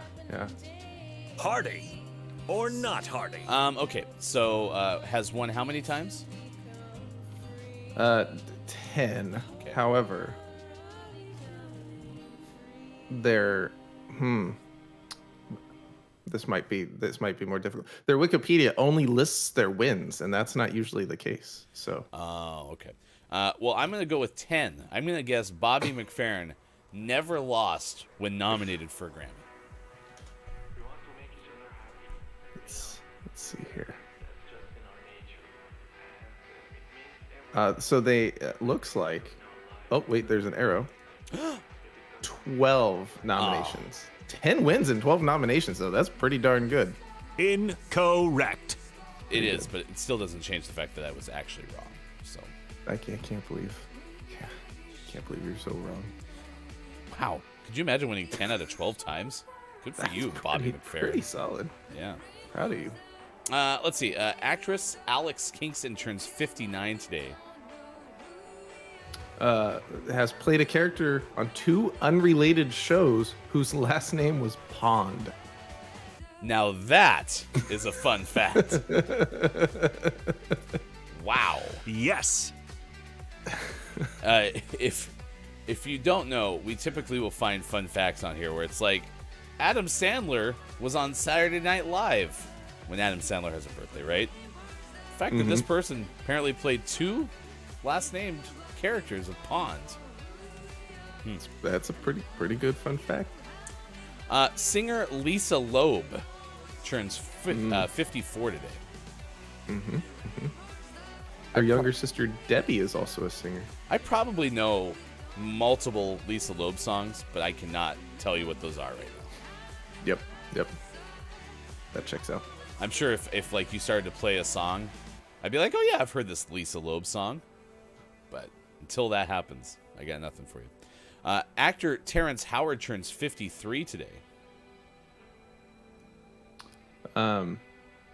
Hardy or not Hardy? Okay, so has won how many times? 10. Okay. However, they're this might be more difficult. Their Wikipedia only lists their wins, and that's not usually the case. So Oh, okay. Well, I'm going to go with 10. I'm going to guess Bobby McFerrin never lost when nominated for a Grammy. let's see here. So they looks like. Oh wait, there's an arrow. 12 nominations. 10 wins and 12 nominations, though. That's pretty darn good. Incorrect. It is, but it still doesn't change the fact that I was actually wrong. So, I can't believe. Yeah, can't believe you're so wrong. wow. Could you imagine winning 10 out of 12 times? Good for you, Bobby McFerrin. Pretty solid. Yeah. Proud of you. Let's see. Actress Alex Kingston turns 59 today. Has played a character on 2 unrelated shows whose last name was Pond. Now that is a fun fact. Wow. Yes. If you don't know, we typically will find fun facts on here where it's like Adam Sandler was on Saturday Night Live when Adam Sandler has a birthday, right? The fact that this person apparently played 2 last-named characters of Pond. That's a pretty good fun fact. Singer Lisa Loeb turns 54 today. Her younger sister Debbie is also a singer. I probably know multiple Lisa Loeb songs, but I cannot tell you what those are right now. Yep. That checks out. I'm sure if like you started to play a song, I'd be like, oh yeah, I've heard this Lisa Loeb song. But until that happens, I got nothing for you. Actor Terrence Howard turns 53 today.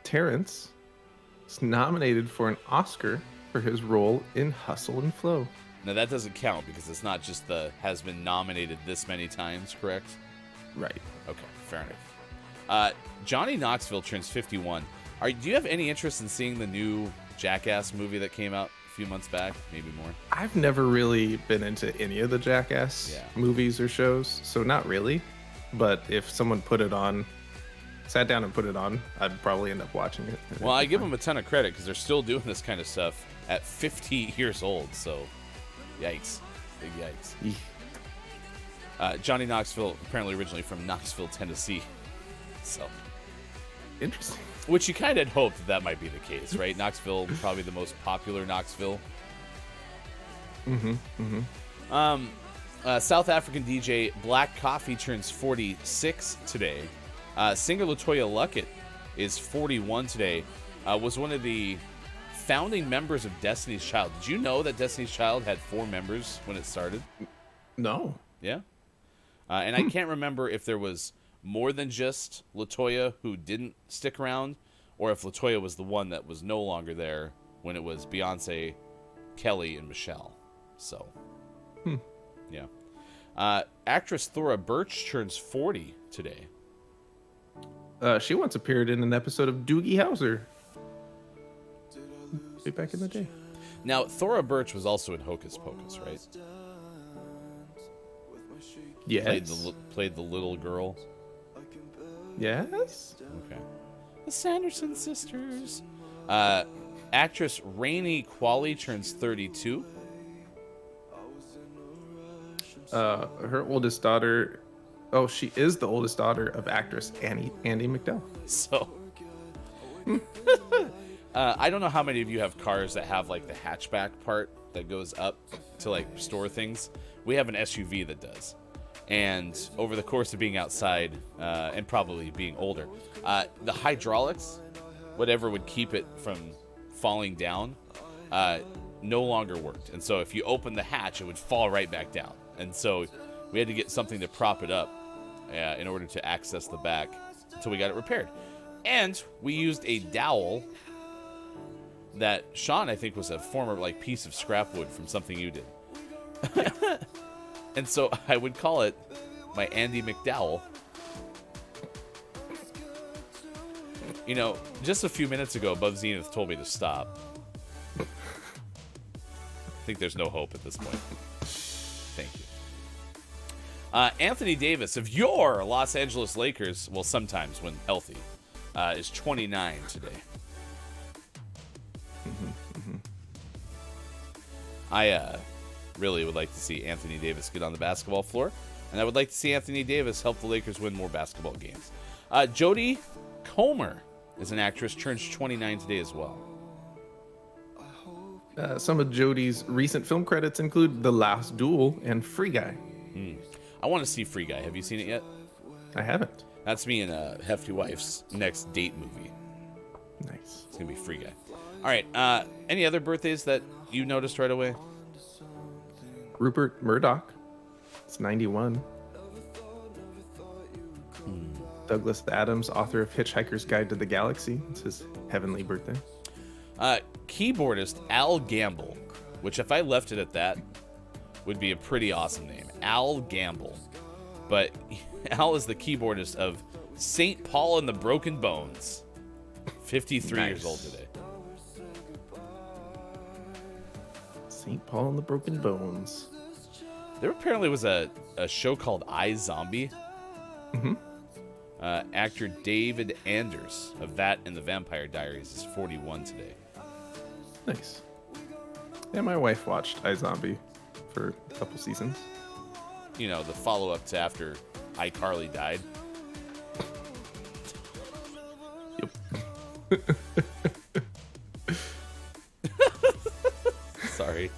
Terrence is nominated for an Oscar for his role in Hustle and Flow. Now that doesn't count because it's not just the has been nominated this many times, correct? Right. Okay, fair enough. Johnny Knoxville turns 51. Do you have any interest in seeing the new Jackass movie that came out a few months back, maybe more? I've never really been into any of the Jackass movies or shows, so not really. But if someone sat down and put it on, I'd probably end up watching it. Well, I give them a ton of credit because they're still doing this kind of stuff at 50 years old. So, yikes, big yikes. Johnny Knoxville, apparently originally from Knoxville, Tennessee. So Interesting. Which you kind of hoped that might be the case, right? Knoxville, probably the most popular Knoxville. South African DJ Black Coffee turns 46 today. Singer LaToya Luckett is 41 today. Was one of the founding members of Destiny's Child. Did you know that Destiny's Child had 4 members when it started? No. Yeah. And I can't remember if there was more than just LaToya who didn't stick around, or if LaToya was the one that was no longer there when it was Beyonce, Kelly, and Michelle. So, yeah. Actress Thora Birch turns 40 today. She once appeared in an episode of Doogie Howser. Way back in the day. Now, Thora Birch was also in Hocus Pocus, right? Yes. Played the little girl. Yes. Okay. The Sanderson sisters. Actress Rainey Qualley turns 32. Her oldest daughter. Oh, she is the oldest daughter of actress Andy McDowell. So, I don't know how many of you have cars that have like the hatchback part that goes up to like store things. We have an SUV that does. And over the course of being outside and probably being older, the hydraulics, whatever would keep it from falling down, no longer worked. And so if you open the hatch, it would fall right back down. And so we had to get something to prop it up in order to access the back until we got it repaired. And we used a dowel that Sean, I think, was a former like piece of scrap wood from something you did. And so I would call it my Andy McDowell. You know, just a few minutes ago, Above Zenith told me to stop. I think there's no hope at this point. Thank you. Anthony Davis of your Los Angeles Lakers, well, sometimes when healthy, is 29 today. I really would like to see Anthony Davis get on the basketball floor, and I would like to see Anthony Davis help the Lakers win more basketball games. Jodie Comer is an actress, turns 29 today as well. Some of Jodie's recent film credits include The Last Duel and Free Guy. I want to see Free Guy. Have you seen it yet? I haven't. That's me and Hefty Wife's next date movie. Nice. It's going to be Free Guy. All right. Any other birthdays that you noticed right away? Rupert Murdoch. It's 91. Douglas Adams, author of Hitchhiker's Guide to the Galaxy. It's his heavenly birthday. Keyboardist Al Gamble, which if I left it at that, would be a pretty awesome name. Al Gamble. But Al is the keyboardist of St. Paul and the Broken Bones. 53 years old today. St. Paul and the Broken Bones. There apparently was a show called iZombie. Actor David Anders of that and The Vampire Diaries is 41 today. Nice. Yeah, my wife watched iZombie for a couple seasons. You know, the follow-up to after iCarly died. Yep. Sorry.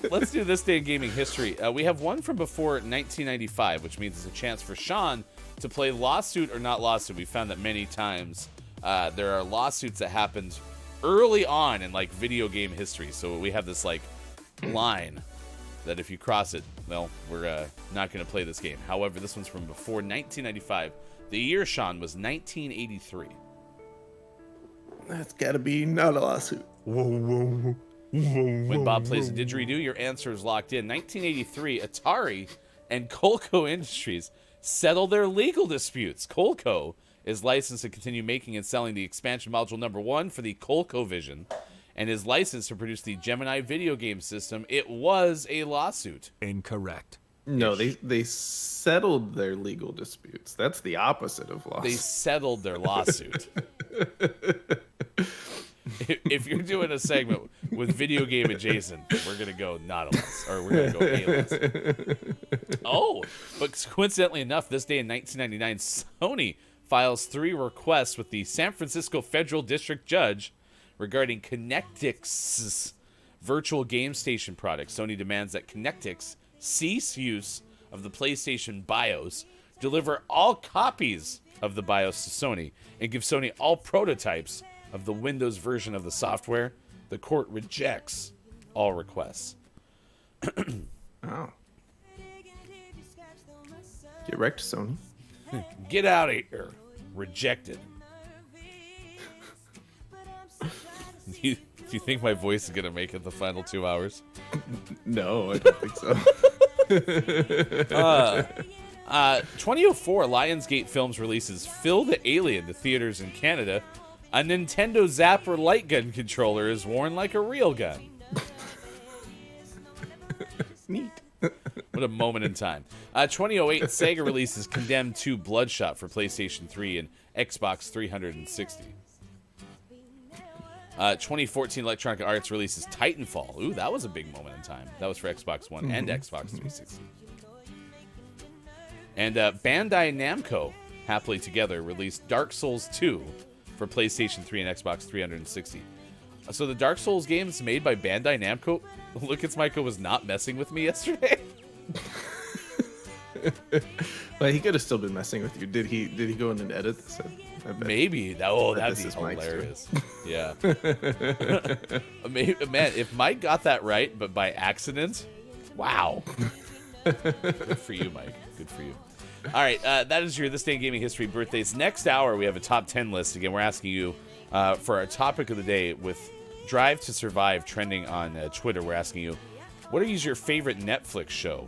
Let's do this day in gaming history. We have one from before 1995, which means it's a chance for Sean to play lawsuit or not lawsuit. We found that many times there are lawsuits that happened early on in like video game history. So we have this like line that if you cross it, well, we're not going to play this game. However, this one's from before 1995. The year, Sean, was 1983. That's gotta be not a lawsuit. When Bob plays a didgeridoo, your answer is locked in. 1983, Atari and Coleco Industries settle their legal disputes. Coleco is licensed to continue making and selling the expansion module number 1 for the ColecoVision and is licensed to produce the Gemini video game system. It was a lawsuit. Incorrect. No, they settled their legal disputes. That's the opposite of lawsuit. They settled their lawsuit. If you're doing a segment with video game adjacent, we're going to go not a lawsuit, or we're going to go a lawsuit. Oh, but coincidentally enough, this day in 1999, Sony files 3 requests with the San Francisco Federal District Judge regarding Connectix's virtual game station product. Sony demands that Connectix cease use of the PlayStation BIOS, deliver all copies of the BIOS to Sony, and give Sony all prototypes of the Windows version of the software. The court rejects all requests. Oh. Get wrecked, Sony. Get out of here. Rejected. Do you think my voice is going to make it the final 2 hours? No, I don't think so. 2004, Lionsgate Films releases Phil the Alien to theaters in Canada. A Nintendo Zapper light gun controller is worn like a real gun. Neat. What a moment in time. 2008, Sega releases Condemned 2 Bloodshot for PlayStation 3 and Xbox 360. 2014, Electronic Arts releases Titanfall. Ooh, that was a big moment in time. That was for Xbox One and Xbox 360. And Bandai Namco, happily together, released Dark Souls 2 for PlayStation 3 and Xbox 360. So the Dark Souls games made by Bandai Namco. Lucas Michael was not messing with me yesterday. Well, he could have still been messing with you. Did he go in and edit this? I bet. Maybe. That'd this be is Mike's doing. hilarious. Yeah. Man, if Mike got that right, but by accident, wow. Good for you, Mike. Good for you. All right, that is your This Day in Gaming History birthdays. Next hour, we have a top 10 list. Again, we're asking you for our topic of the day with Drive to Survive trending on Twitter. We're asking you, what is your favorite Netflix show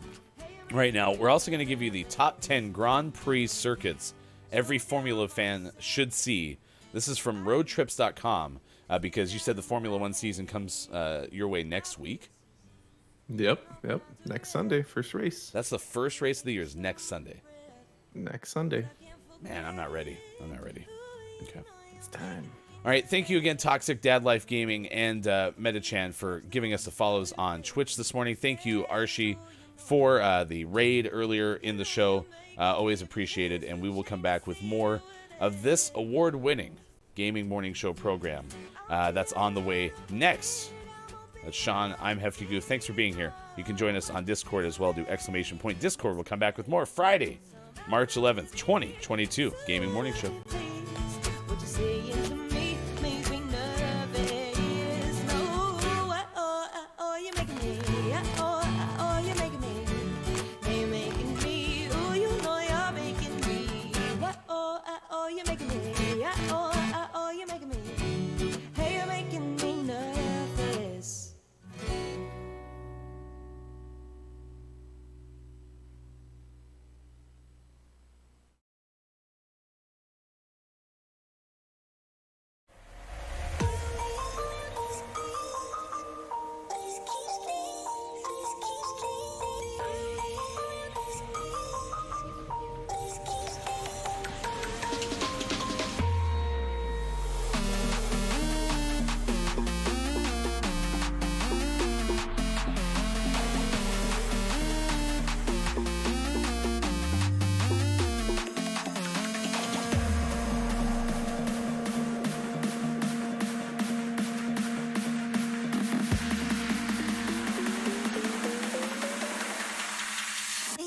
right now? We're also going to give you the top 10 Grand Prix circuits every Formula fan should see. This is from roadtrips.com because you said the Formula One season comes your way next week. Yep. Next Sunday, first race. That's the first race of the year is next Sunday. Next Sunday. Man, I'm not ready. Okay. It's time. All right, thank you again, Toxic Dad Life Gaming and Metachan for giving us the follows on Twitch this morning. Thank you, Archie, for the raid earlier in the show. Always appreciated, and we will come back with more of this award-winning gaming morning show program that's on the way next. That's Sean. I'm Hefty Goof. Thanks for being here. You can join us on Discord as well. Do ! Discord. We'll come back with more Friday, March 11th, 2022 Gaming Morning Show. What you saying to me makes me nervous. No, you're making me. You're making me. You're making me. Ooh, you know you're making me. You're making me. You're making me. Hey, you're making me nervous.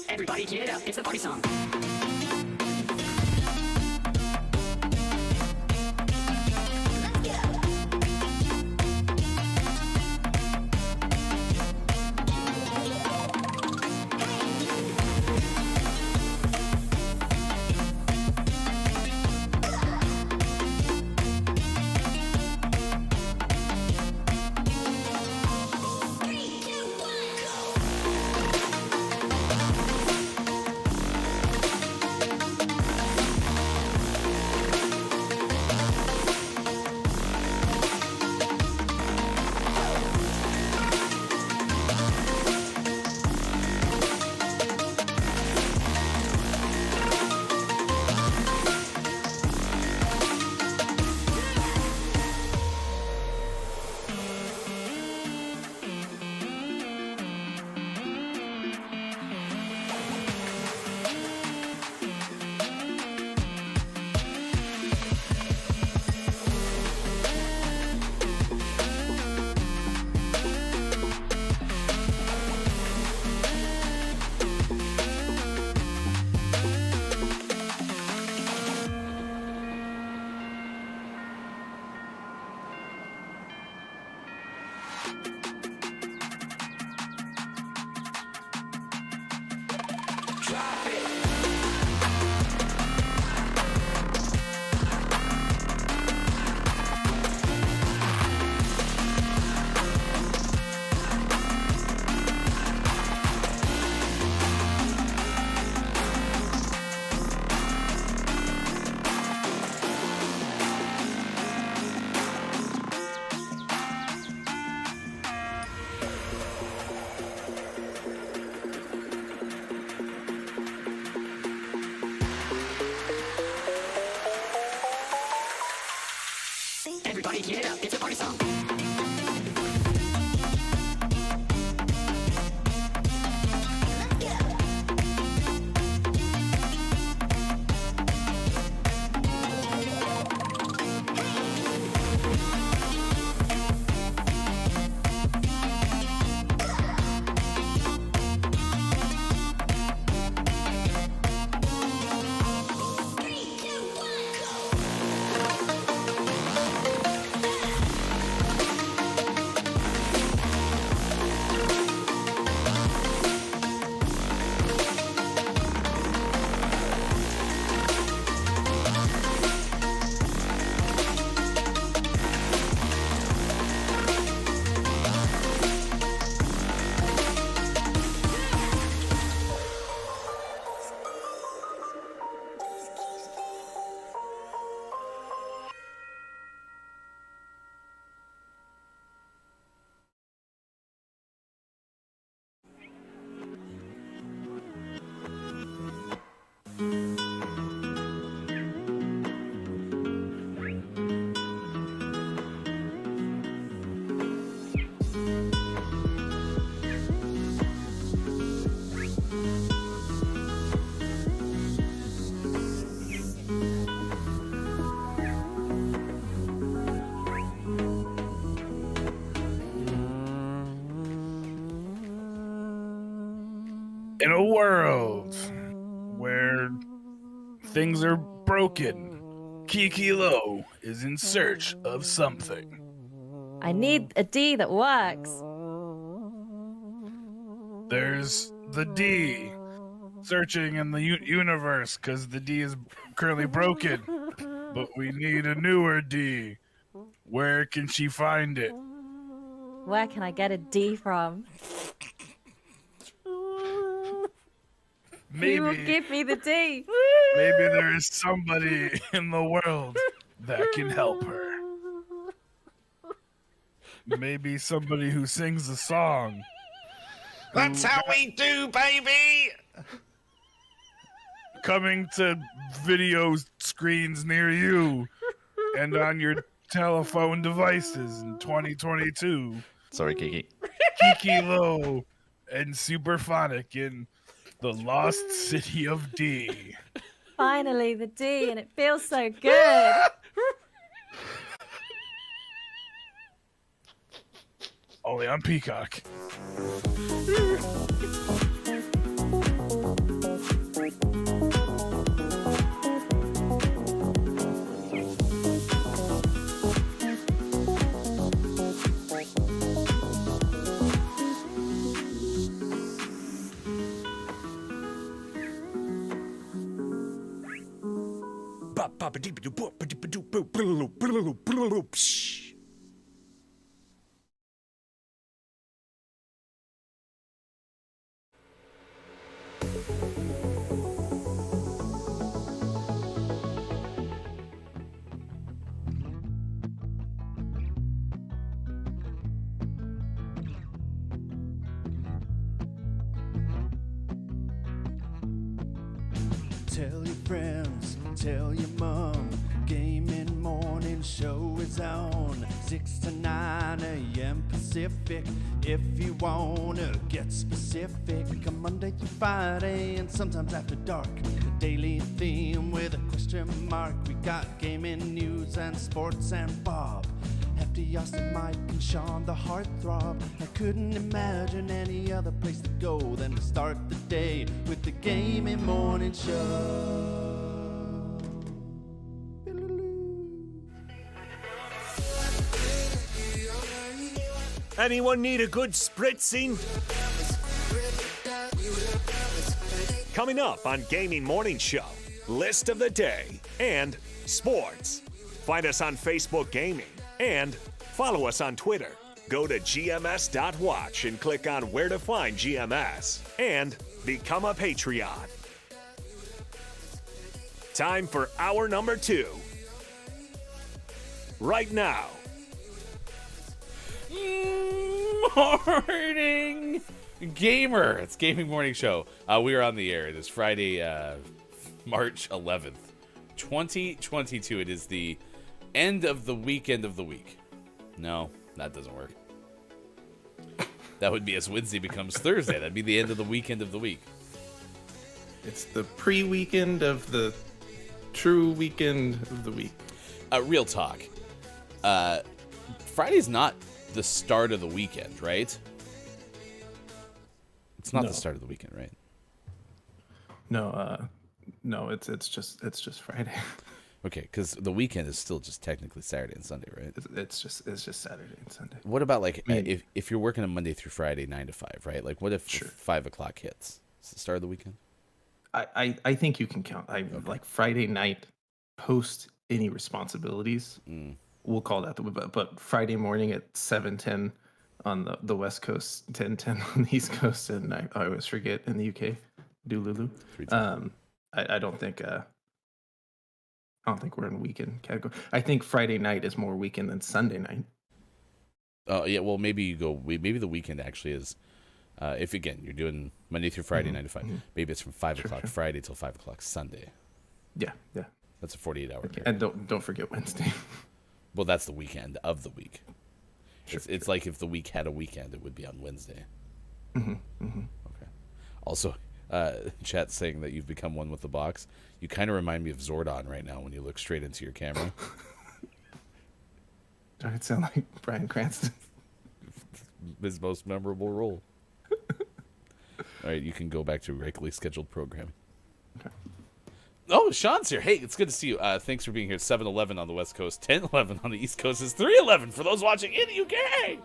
Everybody get up, it's the party song. In a world where things are broken, Kiki Lowe is in search of something. I need a D that works. There's the D searching in the universe because the D is currently broken. But we need a newer D. Where can she find it? Where can I get a D from? Maybe, Who will give me the D? maybe there is somebody in the world that can help her. Maybe somebody who sings a song. That's how we do, baby. Coming to video screens near you and on your telephone devices in 2022. Sorry, Kiki. Kiki Lowe and Superphonic in the Lost City of D. Finally, the D, and it feels so good. Only on Peacock. Tell your friends, tell your mom, Gaming Morning Show is on 6 to 9 a.m. Pacific. If you wanna get specific, come Monday through Friday and sometimes after dark. A daily theme with a question mark. We got gaming news and sports and Bob. Hefty, Austin, Mike, and Sean, the heartthrob. I couldn't imagine any other place to go than to start the day with the Gaming Morning Show. Anyone need a good spritzing? Coming up on Gaming Morning Show, list of the day and sports. Find us on Facebook Gaming and follow us on Twitter. Go to gms.watch and click on where to find GMS and become a Patreon. Time for hour number 2. Right now. Morning Gamer. It's Gaming Morning Show. We are on the air. It is Friday, March 11th, 2022. It is the end of the weekend of the week. No, that doesn't work. That would be as Wednesday becomes Thursday. That'd be the end of the weekend of the week. It's the pre-weekend of the true weekend of the week. Real talk. Friday's not the start of the weekend, right? It's not the start of the weekend, right? No, it's just Friday. Okay, because the weekend is still just technically Saturday and Sunday, right? It's just Saturday and Sunday. What about like if you're working on Monday through Friday 9 to 5, right? Like what if 5 o'clock hits? It's the start of the weekend. I think you can count. Like Friday night post any responsibilities. We'll call that but Friday morning at 7:10 on the West Coast, 10:10 on the East Coast, and I always forget in the UK, Doolulu. I don't think we're in weekend category. I think Friday night is more weekend than Sunday night. Oh yeah, well maybe maybe the weekend actually is. If again you're doing Monday through Friday 9 to 5, maybe it's from 5 o'clock Friday till 5 o'clock Sunday. Yeah. That's a 48-hour period. And don't forget Wednesday. Well, that's the weekend of the week. It's like if the week had a weekend, it would be on Wednesday. Okay. Also, chat saying that you've become one with the box. You kind of remind me of Zordon right now when you look straight into your camera. Do I sound like Bryan Cranston? His most memorable role. All right, you can go back to regularly scheduled programming. Okay. Oh, Sean's here. Hey, it's good to see you. Thanks for being here. 7-11 on the West Coast, 10-11 on the East Coast. Is 3-11 for those watching in the UK.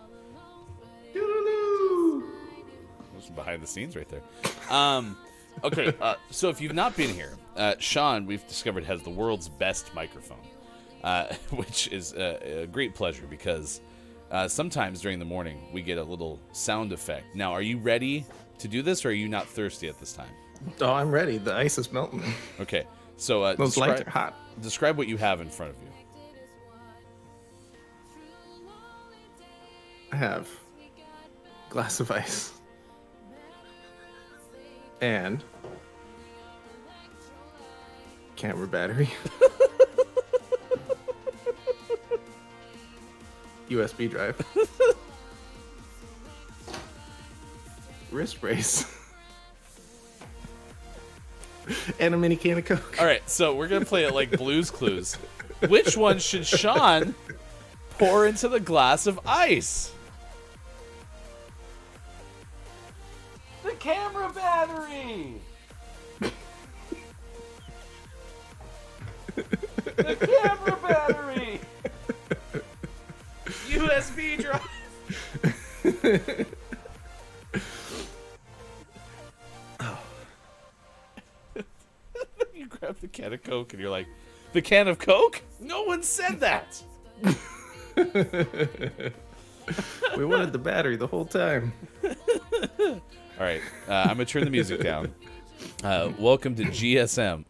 Those are behind the scenes right there. Okay, so if you've not been here, Sean, we've discovered, has the world's best microphone, which is a great pleasure because sometimes during the morning we get a little sound effect. Now, are you ready to do this, or are you not thirsty at this time? Oh, I'm ready. The ice is melting. Okay, so Those lights are hot. Describe what you have in front of you. I have a glass of ice and camera battery, USB drive, wrist brace, and a mini can of Coke. All right, so we're going to play it like Blue's Clues. Which one should Sean pour into the glass of ice? The camera battery! The camera battery! USB drive! You grab the can of Coke and you're like, the can of Coke? No one said that! We wanted the battery the whole time. All right, I'm going to turn the music down. Welcome to GSM.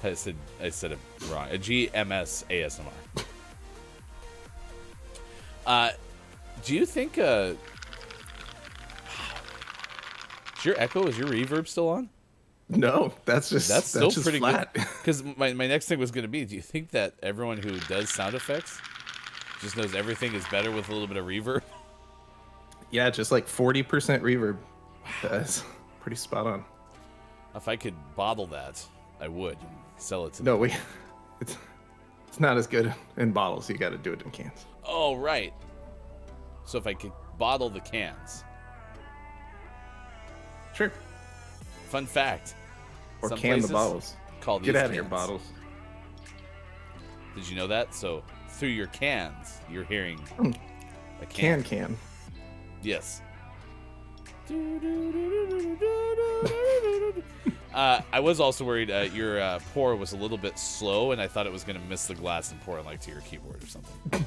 I said it wrong. A GMS ASMR. Do you think is your echo, is your reverb still on? No, that's still just pretty flat. good. Because my next thing was going to be, do you think that everyone who does sound effects just knows everything is better with a little bit of reverb? Yeah, just like 40% reverb. That's pretty spot on. If I could bottle that, I would and sell it to No, them. it's not as good in bottles. You got to do it in cans. Oh, right. So if I could bottle the cans. Sure. Fun fact. Or some can the places bottles. call Get these out of here, cans. bottles. Did you know that? So through your cans, you're hearing a Can. Yes. I was also worried your pour was a little bit slow, and I thought it was going to miss the glass and pour it like to your keyboard or something.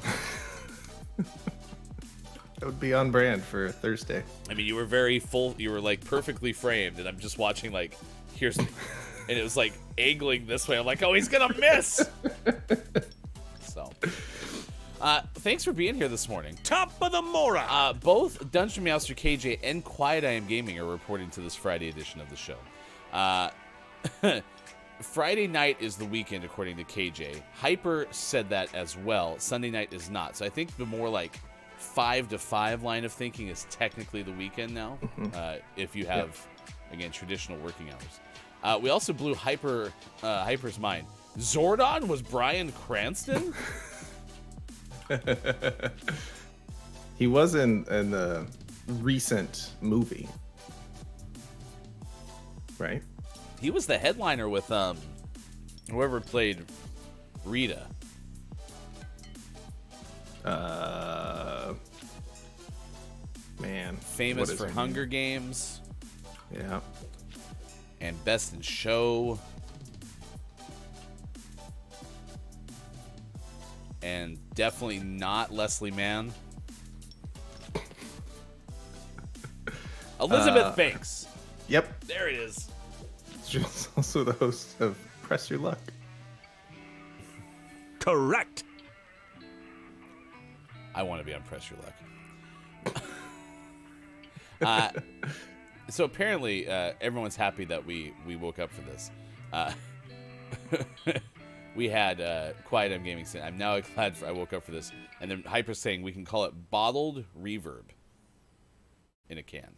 That would be on brand for Thursday. I mean, you were very full. You were like perfectly framed, and I'm just watching like, here's, and it was like angling this way. I'm like, oh, he's gonna miss. So, thanks for being here this morning. Top of the morning. Both Dungeon Master KJ and Quiet I Am Gaming are reporting to this Friday edition of the show. Friday night is the weekend, according to KJ. Hyper said that as well. Sunday night is not. So I think the more like 5 to 5 line of thinking is technically the weekend now. If you have, again, traditional working hours. We also blew Hyper's mind. Zordon was Bryan Cranston? He was in the recent movie, right? He was the headliner with whoever played Rita. Man, Famous what is for her Hunger name? Games Yeah. and Best in Show and definitely not Leslie Mann. Elizabeth Banks. Yep. There it is. She's also the host of Press Your Luck. Correct. I want to be on Press Your Luck. So apparently, everyone's happy that we woke up for this. We had Quiet M Gaming saying, I'm now glad I woke up for this. And then Hyper saying we can call it bottled reverb in a can.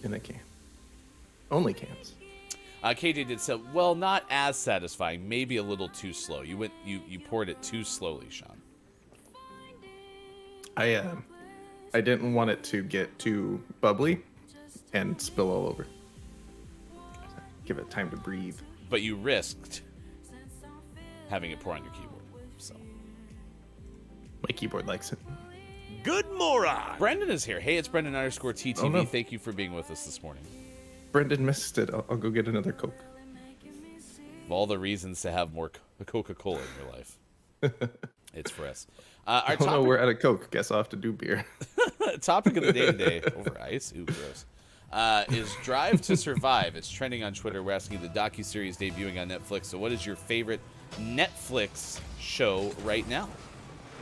In a can. Only cans. KJ did say, well, not as satisfying, maybe a little too slow. You poured it too slowly, Sean. I didn't want it to get too bubbly and spill all over. Give it time to breathe. But you risked having it pour on your keyboard. So my keyboard likes it. Good moron. Brendan is here. Hey, it's Brendan_TTV. Oh, no. Thank you for being with us this morning. Brendan missed it. I'll go get another Coke. Of all the reasons to have more Coca-Cola in your life, it's for us. Our Oh no, we're out of Coke. Guess I'll have to do beer. topic of the day today, over ice, ooh, gross, is Drive to Survive. It's trending on Twitter. We're asking the docuseries debuting on Netflix. So what is your favorite Netflix show right now?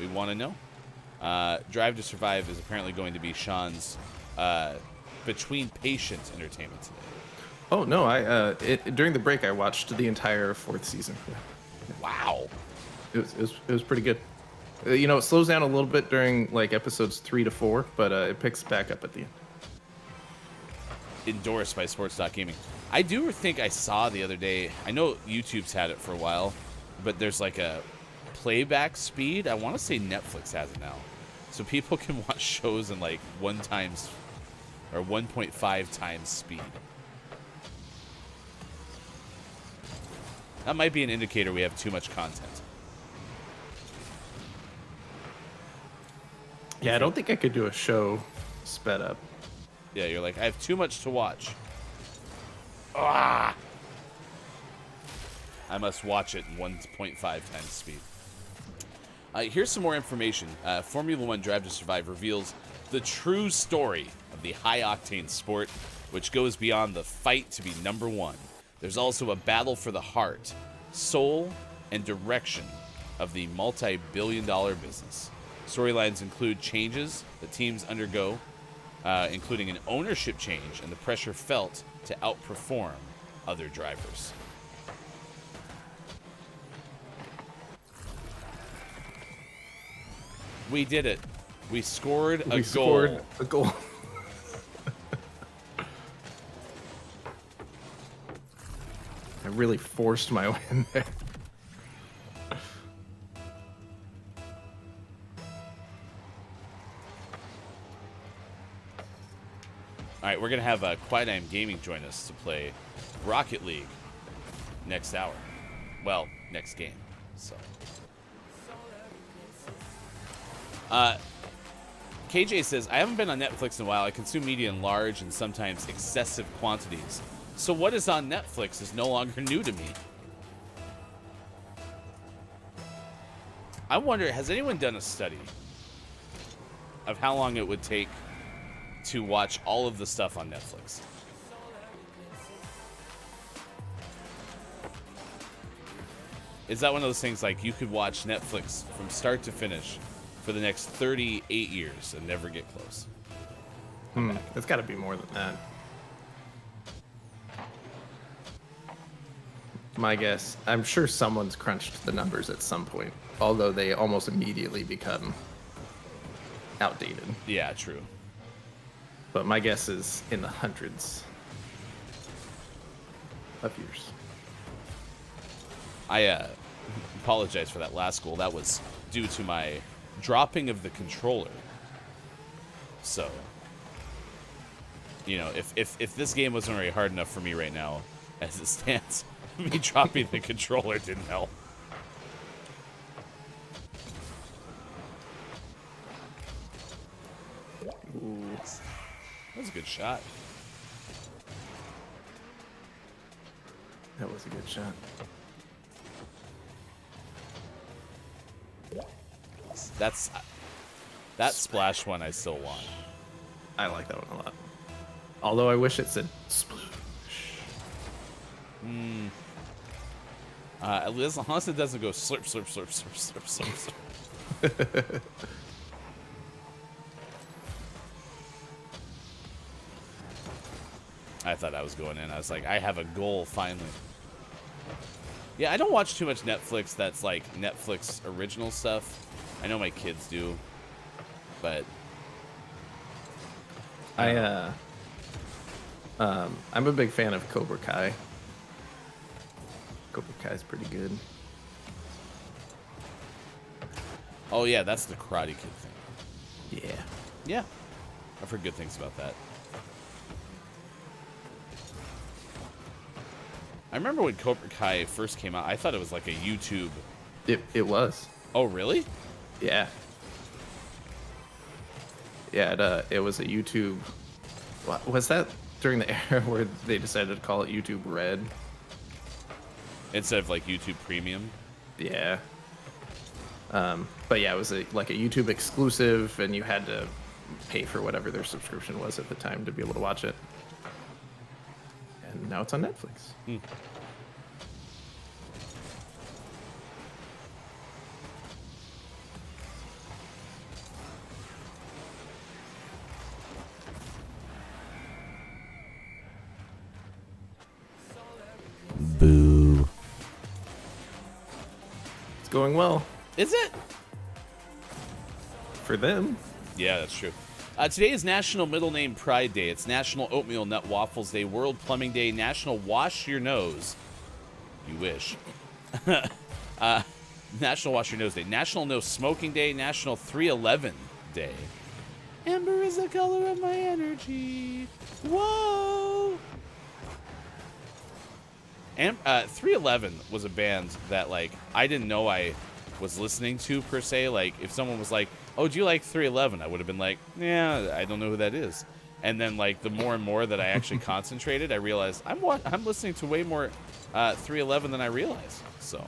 We want to know. Drive to Survive is apparently going to be Sean's between patient entertainment today. Oh no, during the break I watched the entire 4th season. Wow. It was pretty good. You know, it slows down a little bit during like episodes 3 to 4, but it picks back up at the end. Endorsed by Sports.Gaming. I do think I saw the other day, I know YouTube's had it for a while, but there's like a playback speed. I want to say Netflix has it now. So people can watch shows in like 1.5 times speed. That might be an indicator we have too much content. Yeah, I don't think I could do a show sped up. Yeah, you're like, I have too much to watch. Ah! I must watch it in 1.5 times speed. Here's some more information. Formula One Drive to Survive reveals the true story of the high-octane sport, which goes beyond the fight to be number one. There's also a battle for the heart, soul, and direction of the multi-billion-dollar business. Storylines include changes that teams undergo, including an ownership change and the pressure felt to outperform other drivers. We did it. We scored a goal. I really forced my way in there. All right, we're going to have Quiet Time Gaming join us to play Rocket League next hour. Well, next game. So, KJ says, I haven't been on Netflix in a while. I consume media in large and sometimes excessive quantities. So what is on Netflix is no longer new to me. I wonder, has anyone done a study of how long it would take to watch all of the stuff on Netflix? Is that one of those things like you could watch Netflix from start to finish for the next 38 years and never get close? It's got to be more than that. My guess, I'm sure someone's crunched the numbers at some point, although they almost immediately become outdated. Yeah, true. But my guess is in the hundreds of years. I apologize for that last goal. That was due to my dropping of the controller. So, you know, if this game wasn't already hard enough for me right now, as it stands, me dropping the controller didn't help. Ooh. That was a good shot. That was a good shot. That's that splash one I still want. I like that one a lot. Although I wish it said sploosh. As long as it doesn't go slurp, slurp, slurp, slurp, slurp, slurp, slurp. I thought I was going in. I was like, I have a goal finally. Yeah, I don't watch too much Netflix that's like Netflix original stuff. I know my kids do, but I'm a big fan of Cobra Kai. Cobra Kai is pretty good. oh yeah, that's the Karate Kid thing. Yeah. Yeah, I've heard good things about that. I remember when Cobra Kai first came out, I thought it was like a YouTube. It was. Oh, really? Yeah. Yeah, it was a YouTube. Was that during the era where they decided to call it YouTube Red? Instead of like YouTube Premium? Yeah. But yeah, it was like a YouTube exclusive, and you had to pay for whatever their subscription was at the time to be able to watch it. And now it's on Netflix. Boo. It's going well Is it? for them. Yeah, that's true. Today is National Middle Name Pride Day. It's National Oatmeal Nut Waffles Day, World Plumbing Day, National Wash Your Nose. You wish. National Wash Your Nose Day, National No Smoking Day, National 311 Day. Amber is the color of my energy. Whoa! 311 was a band that, like, I didn't know I was listening to, per se. Like, if someone was like, oh, do you like 311? I would have been like, yeah, I don't know who that is. And then, like, the more and more that I actually concentrated, I realized I'm listening to way more 311 than I realized. So,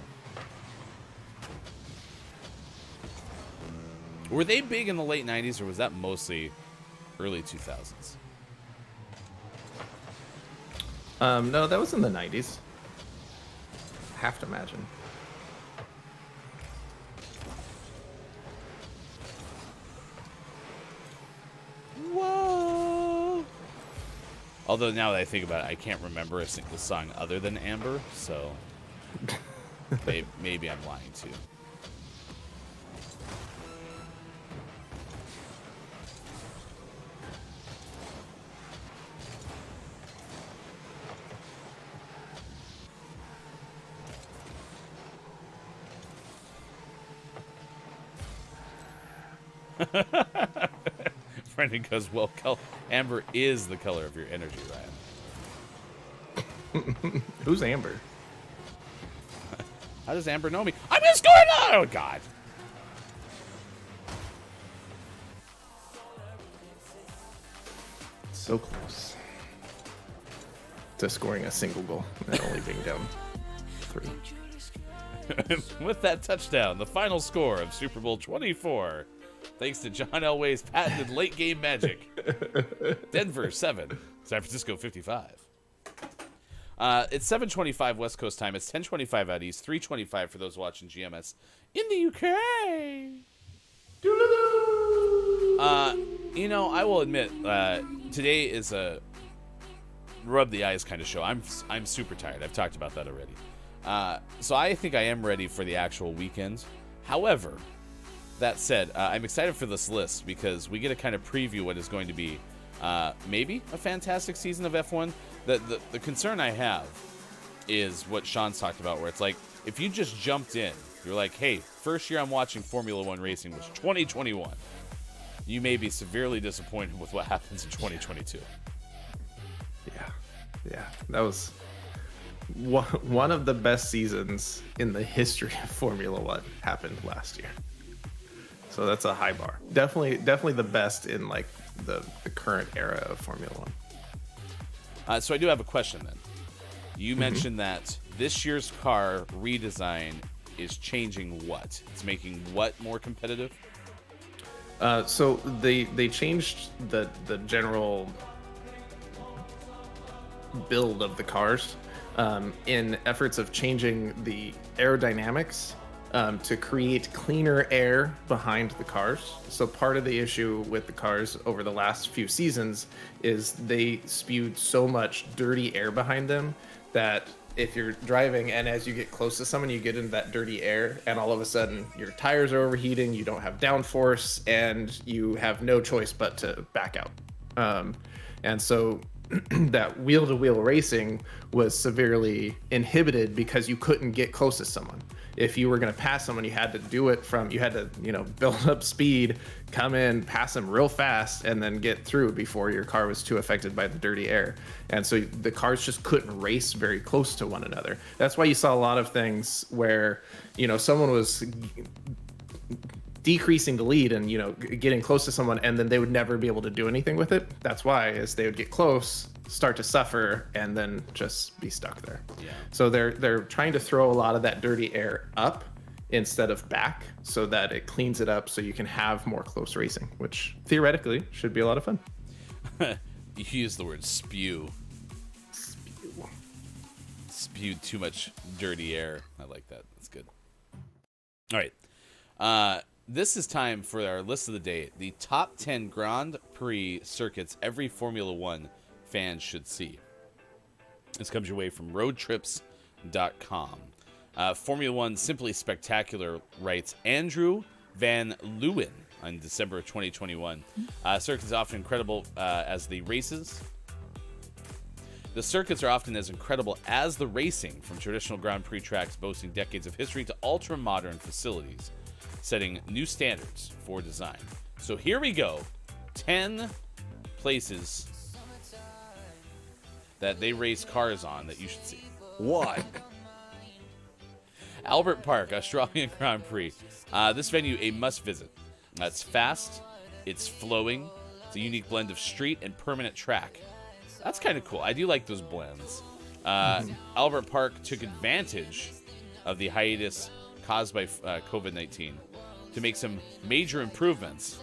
were they big in the late 90s, or was that mostly early 2000s? No, that was in the 90s. Have to imagine. Whoa! Although now that I think about it, I can't remember a single song other than Amber, so maybe I'm lying too. Brendan goes, well, Amber is the color of your energy, Ryan. Who's Amber? How does Amber know me? I'm Miss Gordon! Oh, God. So close to scoring a single goal and only being down 3. With that touchdown, the final score of Super Bowl 24, thanks to John Elway's patented late-game magic. Denver 7, San Francisco 55. It's 7:25 West Coast time. It's 10:25 out east, 3:25 for those watching GMS in the UK. You know, I will admit, today is a rub the eyes kind of show. I'm super tired. I've talked about that already. So I think I am ready for the actual weekend. However, that said, I'm excited for this list because we get to kind of preview what is going to be maybe a fantastic season of F1. The concern I have is what Sean's talked about, where it's like, if you just jumped in, you're like, hey, first year I'm watching Formula One racing was 2021. You may be severely disappointed with what happens in 2022. Yeah, that was one of the best seasons in the history of Formula One happened last year. So that's a high bar. Definitely the best in like the current era of Formula One. So I do have a question then. You mentioned that this year's car redesign is changing what? It's making what more competitive? So they changed the general build of the cars in efforts of changing the aerodynamics to create cleaner air behind the cars. So part of the issue with the cars over the last few seasons is they spewed so much dirty air behind them that if you're driving and as you get close to someone, you get into that dirty air and all of a sudden your tires are overheating, you don't have downforce, and you have no choice but to back out. And so that wheel-to-wheel racing was severely inhibited because you couldn't get close to someone. If you were going to pass someone, you had to do it you had to, build up speed, come in, pass them real fast, and then get through before your car was too affected by the dirty air. And so the cars just couldn't race very close to one another. That's why you saw a lot of things where, someone was decreasing the lead and getting close to someone, and then they would never be able to do anything with it. That's why, as they would get close, start to suffer, and then just be stuck there. Yeah. So they're trying to throw a lot of that dirty air up instead of back, so that it cleans it up, so you can have more close racing, which theoretically should be a lot of fun. You use the word spew. Spewed too much dirty air. I like that. That's good. All right. This is time for our list of the day. The top 10 Grand Prix circuits every Formula One fan should see. This comes your way from roadtrips.com. Formula One Simply Spectacular writes Andrew Van Leeuwen on December of 2021. Circuits are often incredible as the races. The circuits are often as incredible as the racing, from traditional Grand Prix tracks boasting decades of history to ultra-modern facilities, setting new standards for design. So here we go. 10 places that they race cars on that you should see. 1. Albert Park, Australian Grand Prix. This venue, a must visit. It's fast, it's flowing, it's a unique blend of street and permanent track. That's kind of cool. I do like those blends. Albert Park took advantage of the hiatus caused by COVID-19 to make some major improvements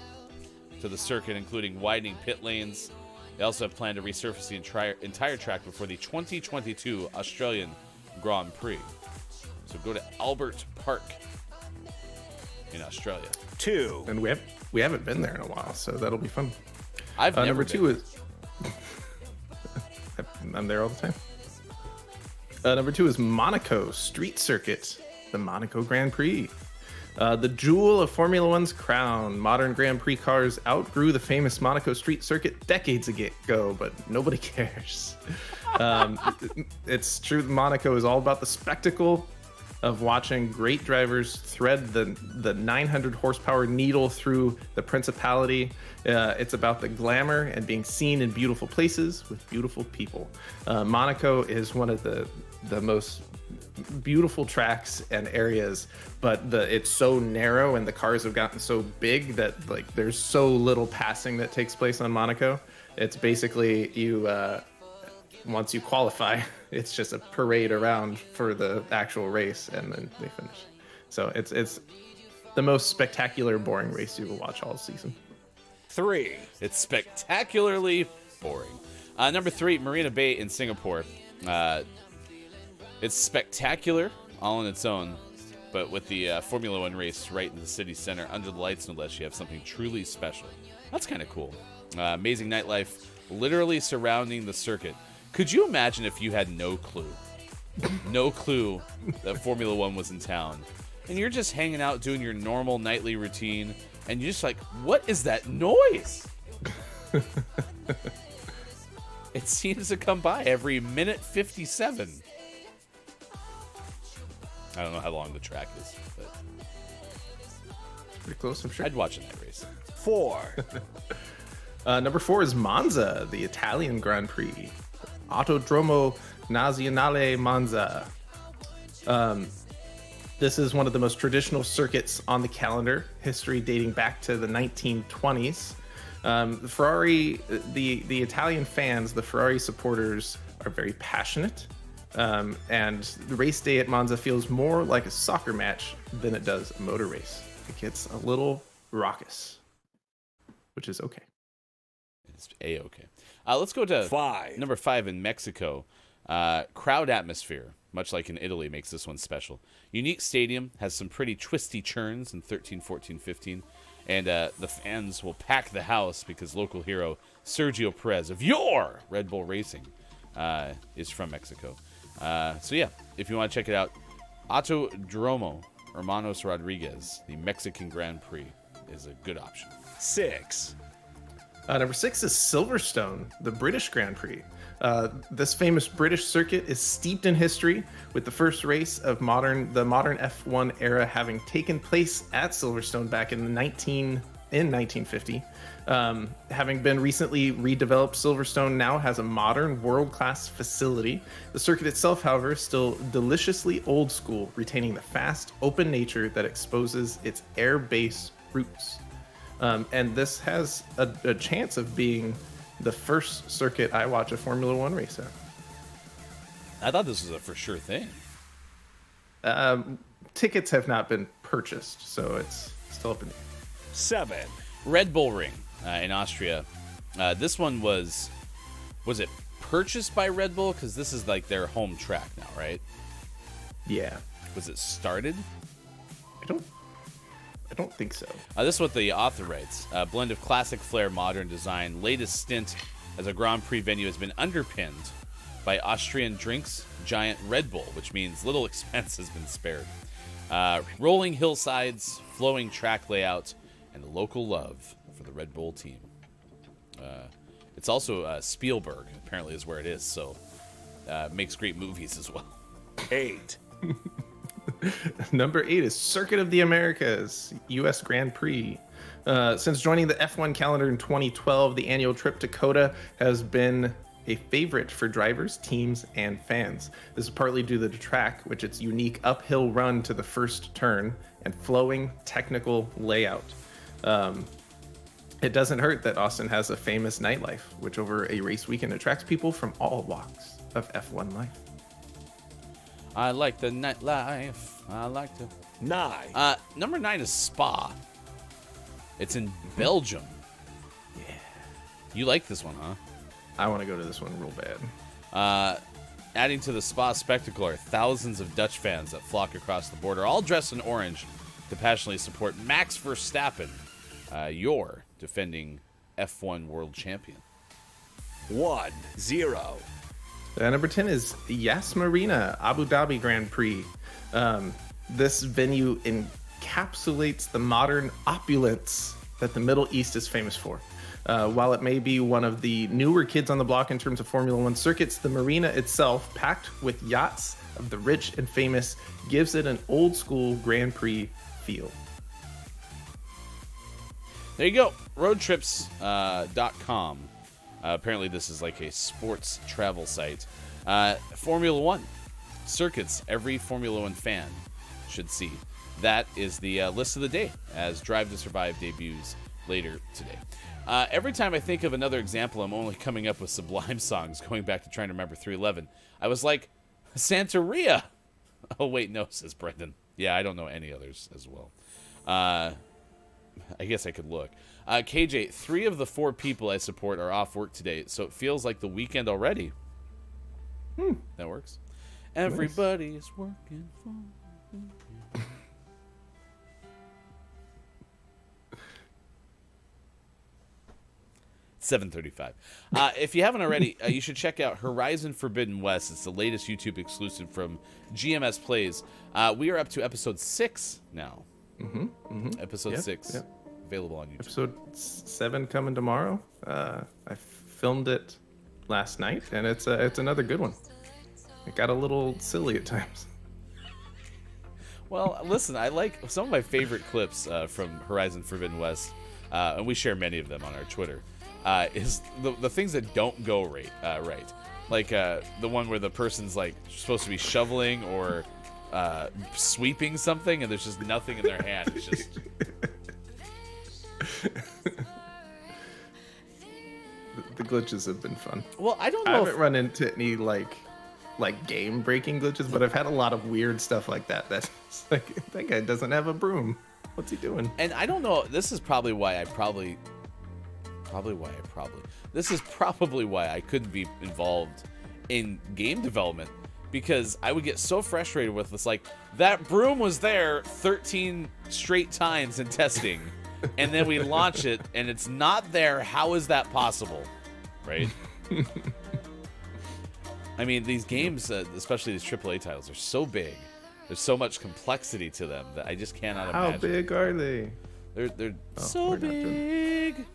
to the circuit, including widening pit lanes. They also have planned to resurface the entire track before the 2022 Australian Grand Prix. So go to Albert Park in Australia. 2. And we haven't been there in a while, so that'll be fun. I've never number been. 2 is I'm there all the time. Number 2 is Monaco Street Circuit, the Monaco Grand Prix. The jewel of Formula One's crown. Modern Grand Prix cars outgrew the famous Monaco Street Circuit decades ago, but nobody cares. It's true that Monaco is all about the spectacle of watching great drivers thread the 900 horsepower needle through the Principality. It's about the glamour and being seen in beautiful places with beautiful people. Monaco is one of the most beautiful tracks and areas, but it's so narrow and the cars have gotten so big that there's so little passing that takes place on Monaco. It's basically once you qualify, it's just a parade around for the actual race, and then they finish. So it's the most spectacular, boring race you will watch all season. 3. It's spectacularly boring. Number 3, Marina Bay in Singapore. It's spectacular all on its own, but with the Formula One race right in the city center, under the lights no less, you have something truly special. That's kind of cool. Amazing nightlife literally surrounding the circuit. Could you imagine if you had no clue that Formula One was in town, and you're just hanging out doing your normal nightly routine, and you're just like, what is that noise? It seems to come by every minute 57. I don't know how long the track is, but Pretty close, I'm sure. I'd watch a night race. 4. Number 4 is Monza, the Italian Grand Prix. Autodromo Nazionale Monza. This is one of the most traditional circuits on the calendar, history dating back to the 1920s. The Ferrari, the Italian fans, the Ferrari supporters are very passionate, And the race day at Monza feels more like a soccer match than it does a motor race. It gets a little raucous, which is okay. It's A-okay. Let's go to number 5 in Mexico. Crowd atmosphere, much like in Italy, makes this one special. Unique stadium, has some pretty twisty churns in 13, 14, 15. And the fans will pack the house because local hero Sergio Perez of your Red Bull Racing is from Mexico. So yeah, if you want to check it out, Autodromo Hermanos Rodriguez, the Mexican Grand Prix, is a good option. 6. Number 6 is Silverstone, the British Grand Prix. This famous British circuit is steeped in history, with the first race of the modern F1 era having taken place at Silverstone back in 1950. Having been recently redeveloped, Silverstone now has a modern, world-class facility. The circuit itself, however, is still deliciously old school, retaining the fast, open nature that exposes its air-based roots. And this has a chance of being the first circuit I watch a Formula One race at. I thought this was a for sure thing. Tickets have not been purchased, so it's still up in the air. 7. Red Bull Ring in Austria. This one was it purchased by Red Bull? Because this is like their home track now, right? Yeah. Was it started? I don't think so. This is what the author writes. A blend of classic flair, modern design. Latest stint as a Grand Prix venue has been underpinned by Austrian drinks giant Red Bull, which means little expense has been spared. Rolling hillsides, flowing track layout, and local love for the Red Bull team. It's also Spielberg, apparently, is where it is, so makes great movies as well. 8. Number 8 is Circuit of the Americas, U.S. Grand Prix. Since joining the F1 calendar in 2012, the annual trip to COTA has been a favorite for drivers, teams, and fans. This is partly due to the track, which its unique uphill run to the first turn and flowing technical layout. It doesn't hurt that Austin has a famous nightlife, which over a race weekend attracts people from all walks of F1 life. I like the nightlife. I like to. 9. Number 9 is Spa. It's in Belgium. Yeah. You like this one, huh? I want to go to this one real bad. Adding to the Spa spectacle are thousands of Dutch fans that flock across the border, all dressed in orange, to passionately support Max Verstappen, your defending F1 world champion. 1. 0. Number 10 is Yas Marina, Abu Dhabi Grand Prix. This venue encapsulates the modern opulence that the Middle East is famous for. While it may be one of the newer kids on the block in terms of Formula One circuits, the marina itself, packed with yachts of the rich and famous, gives it an old school Grand Prix feel. There you go. Roadtrips.com. Apparently, this is like a sports travel site. Formula One circuits every Formula One fan should see. That is the list of the day as Drive to Survive debuts later today. Every time I think of another example, I'm only coming up with Sublime songs, going back to trying to remember 311. I was like, Santeria. Oh, wait, no, says Brendan. Yeah, I don't know any others as well. I guess I could look. KJ, 3 of the 4 people I support are off work today, so it feels like the weekend already. That works. Everybody's working for me. 7:35. If you haven't already, you should check out Horizon Forbidden West. It's the latest YouTube exclusive from GMS Plays. We are up to episode 6 now. Episode 6 available on YouTube. Episode 7 coming tomorrow. I filmed it last night, and it's another good one. It got a little silly at times. Well, listen, I like some of my favorite clips from Horizon Forbidden West, and we share many of them on our Twitter. Is the things that don't go right. Like the one where the person's like supposed to be shoveling or sweeping something, and there's just nothing in their hand. It's just the glitches have been fun. Well, I don't know. I haven't run into any like like game breaking glitches, but I've had a lot of weird stuff like that. That's like, that guy doesn't have a broom. What's he doing? And I don't know. This is probably why I This is probably why I couldn't be involved in game development, because I would get so frustrated with this. Like, that broom was there 13 straight times in testing, and then we launch it and it's not there. How is that possible? Right? I mean, these games, especially these AAA titles, are so big. There's so much complexity to them that I just cannot imagine. How big are they? They're so big.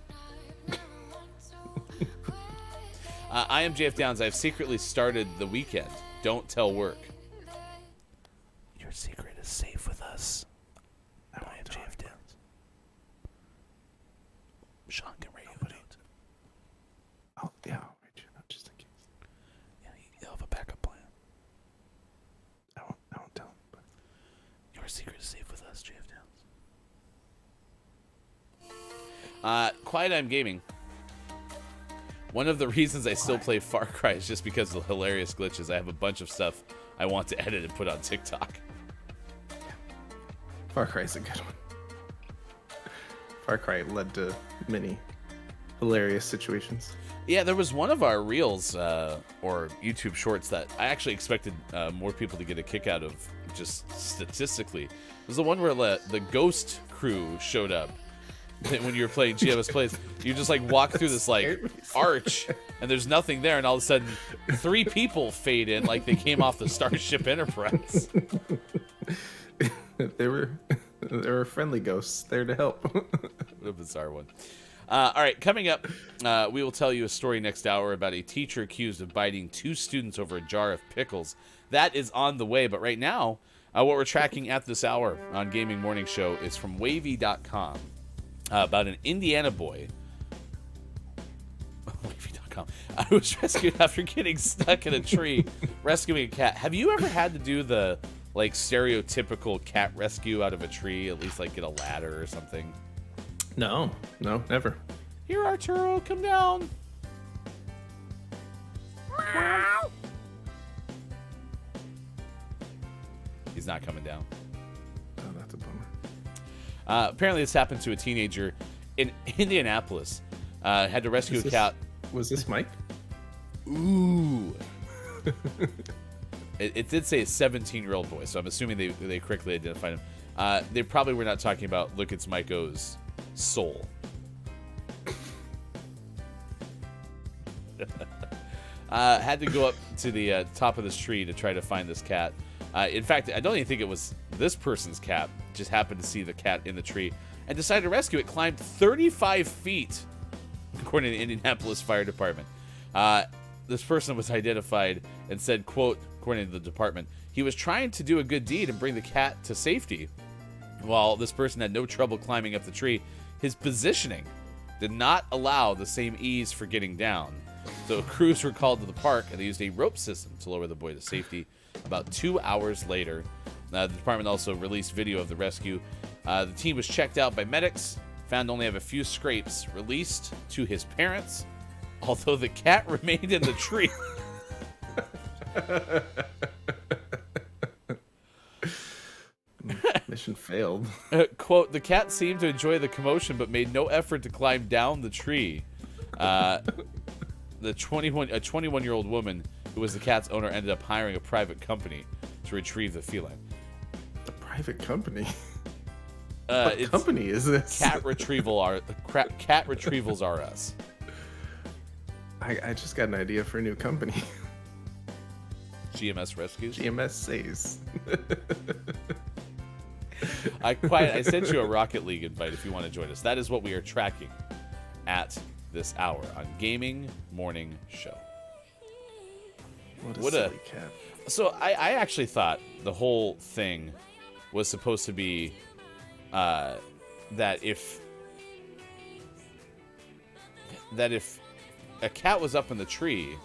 I am JF Downs. I've secretly started the weekend. Don't tell work. Your secret is safe with us. I am JF Downs. Sean can rate you out. Oh, yeah. I'll rate you out just in case. Yeah, you'll have a backup plan. I won't tell him. But... Your secret is safe with us, JF Downs. Quiet I'm Gaming. One of the reasons I still play Far Cry is just because of the hilarious glitches. I have a bunch of stuff I want to edit and put on TikTok. Far Cry's a good one. Far Cry led to many hilarious situations. Yeah, there was one of our reels or YouTube shorts that I actually expected more people to get a kick out of, just statistically. It was the one where the Ghost crew showed up. When you were playing GMS Plays, you just like walk through this like arch and there's nothing there, and all of a sudden 3 people fade in like they came off the Starship Enterprise. They were friendly ghosts there to help. What a bizarre one. All right, coming up, we will tell you a story next hour about a teacher accused of biting 2 students over a jar of pickles. That is on the way, but right now, what we're tracking at this hour on Gaming Morning Show is from wavy.com. About an Indiana boy. Wavy.com. I was rescued after getting stuck in a tree rescuing a cat. Have you ever had to do the like stereotypical cat rescue out of a tree? At least like get a ladder or something? No, never. Here, Arturo, come down. He's not coming down. Oh, that's a bummer. Apparently, this happened to a teenager in Indianapolis. Had to rescue a cat. Was this Mike? Ooh. It did say a 17-year-old boy, so I'm assuming they correctly identified him. They probably were not talking about Look It's Mike O's soul. Had to go up to the top of this tree to try to find this cat. In fact, I don't even think it was this person's cat. Just happened to see the cat in the tree and decided to rescue it. Climbed 35 feet, according to the Indianapolis Fire Department. This person was identified and said, quote, according to the department, he was trying to do a good deed and bring the cat to safety. While this person had no trouble climbing up the tree, his positioning did not allow the same ease for getting down. So crews were called to the park, and they used a rope system to lower the boy to safety. About 2 hours later, the department also released video of the rescue. The team was checked out by medics, found only have a few scrapes, released to his parents, although the cat remained in the tree. Mission failed. Quote, the cat seemed to enjoy the commotion but made no effort to climb down the tree. The 21-year-old woman who was the cat's owner ended up hiring a private company to retrieve the feline. A private company? What company is this? Cat Retrieval Cat Retrievals R Us. I just got an idea for a new company. GMS Rescues? GMS says. I sent you a Rocket League invite if you want to join us. That is what we are tracking at this hour on Gaming Morning Show. What a silly cat. So I actually thought the whole thing was supposed to be that if a cat was up in the tree,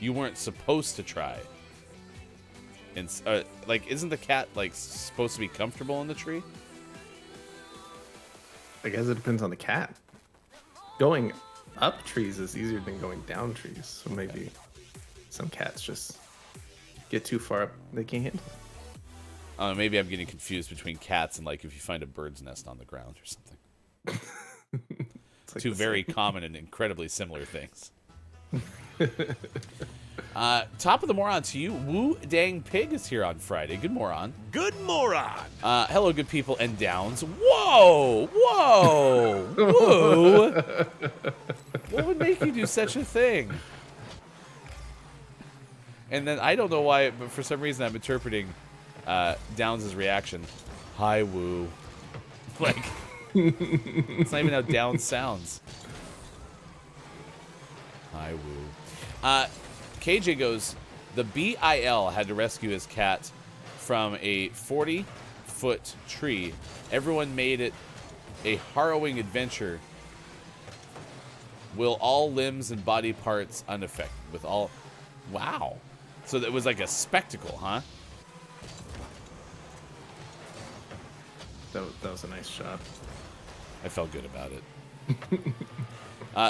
you weren't supposed to try. And like, isn't the cat like supposed to be comfortable in the tree? I guess it depends on the cat. Going up trees is easier than going down trees, so maybe some cats just get too far up, they can't handle it. Maybe I'm getting confused between cats and like if you find a bird's nest on the ground or something. It's like Two the very same. common and incredibly similar things. Top of the moron to you. Woo Dang Pig is here on Friday. Good moron. Good moron. Hello, good people and downs. Whoa! Whoa! Woo! What would make you do such a thing? And then I don't know why, but for some reason I'm interpreting Downs' reaction. Hi, Woo. Like, it's not even how Downs sounds. Hi, Woo. KJ goes, the BIL had to rescue his cat from a 40-foot tree. Everyone made it a harrowing adventure. Will all limbs and body parts unaffected with all... Wow. So it was like a spectacle, huh? That was a nice shot. I felt good about it.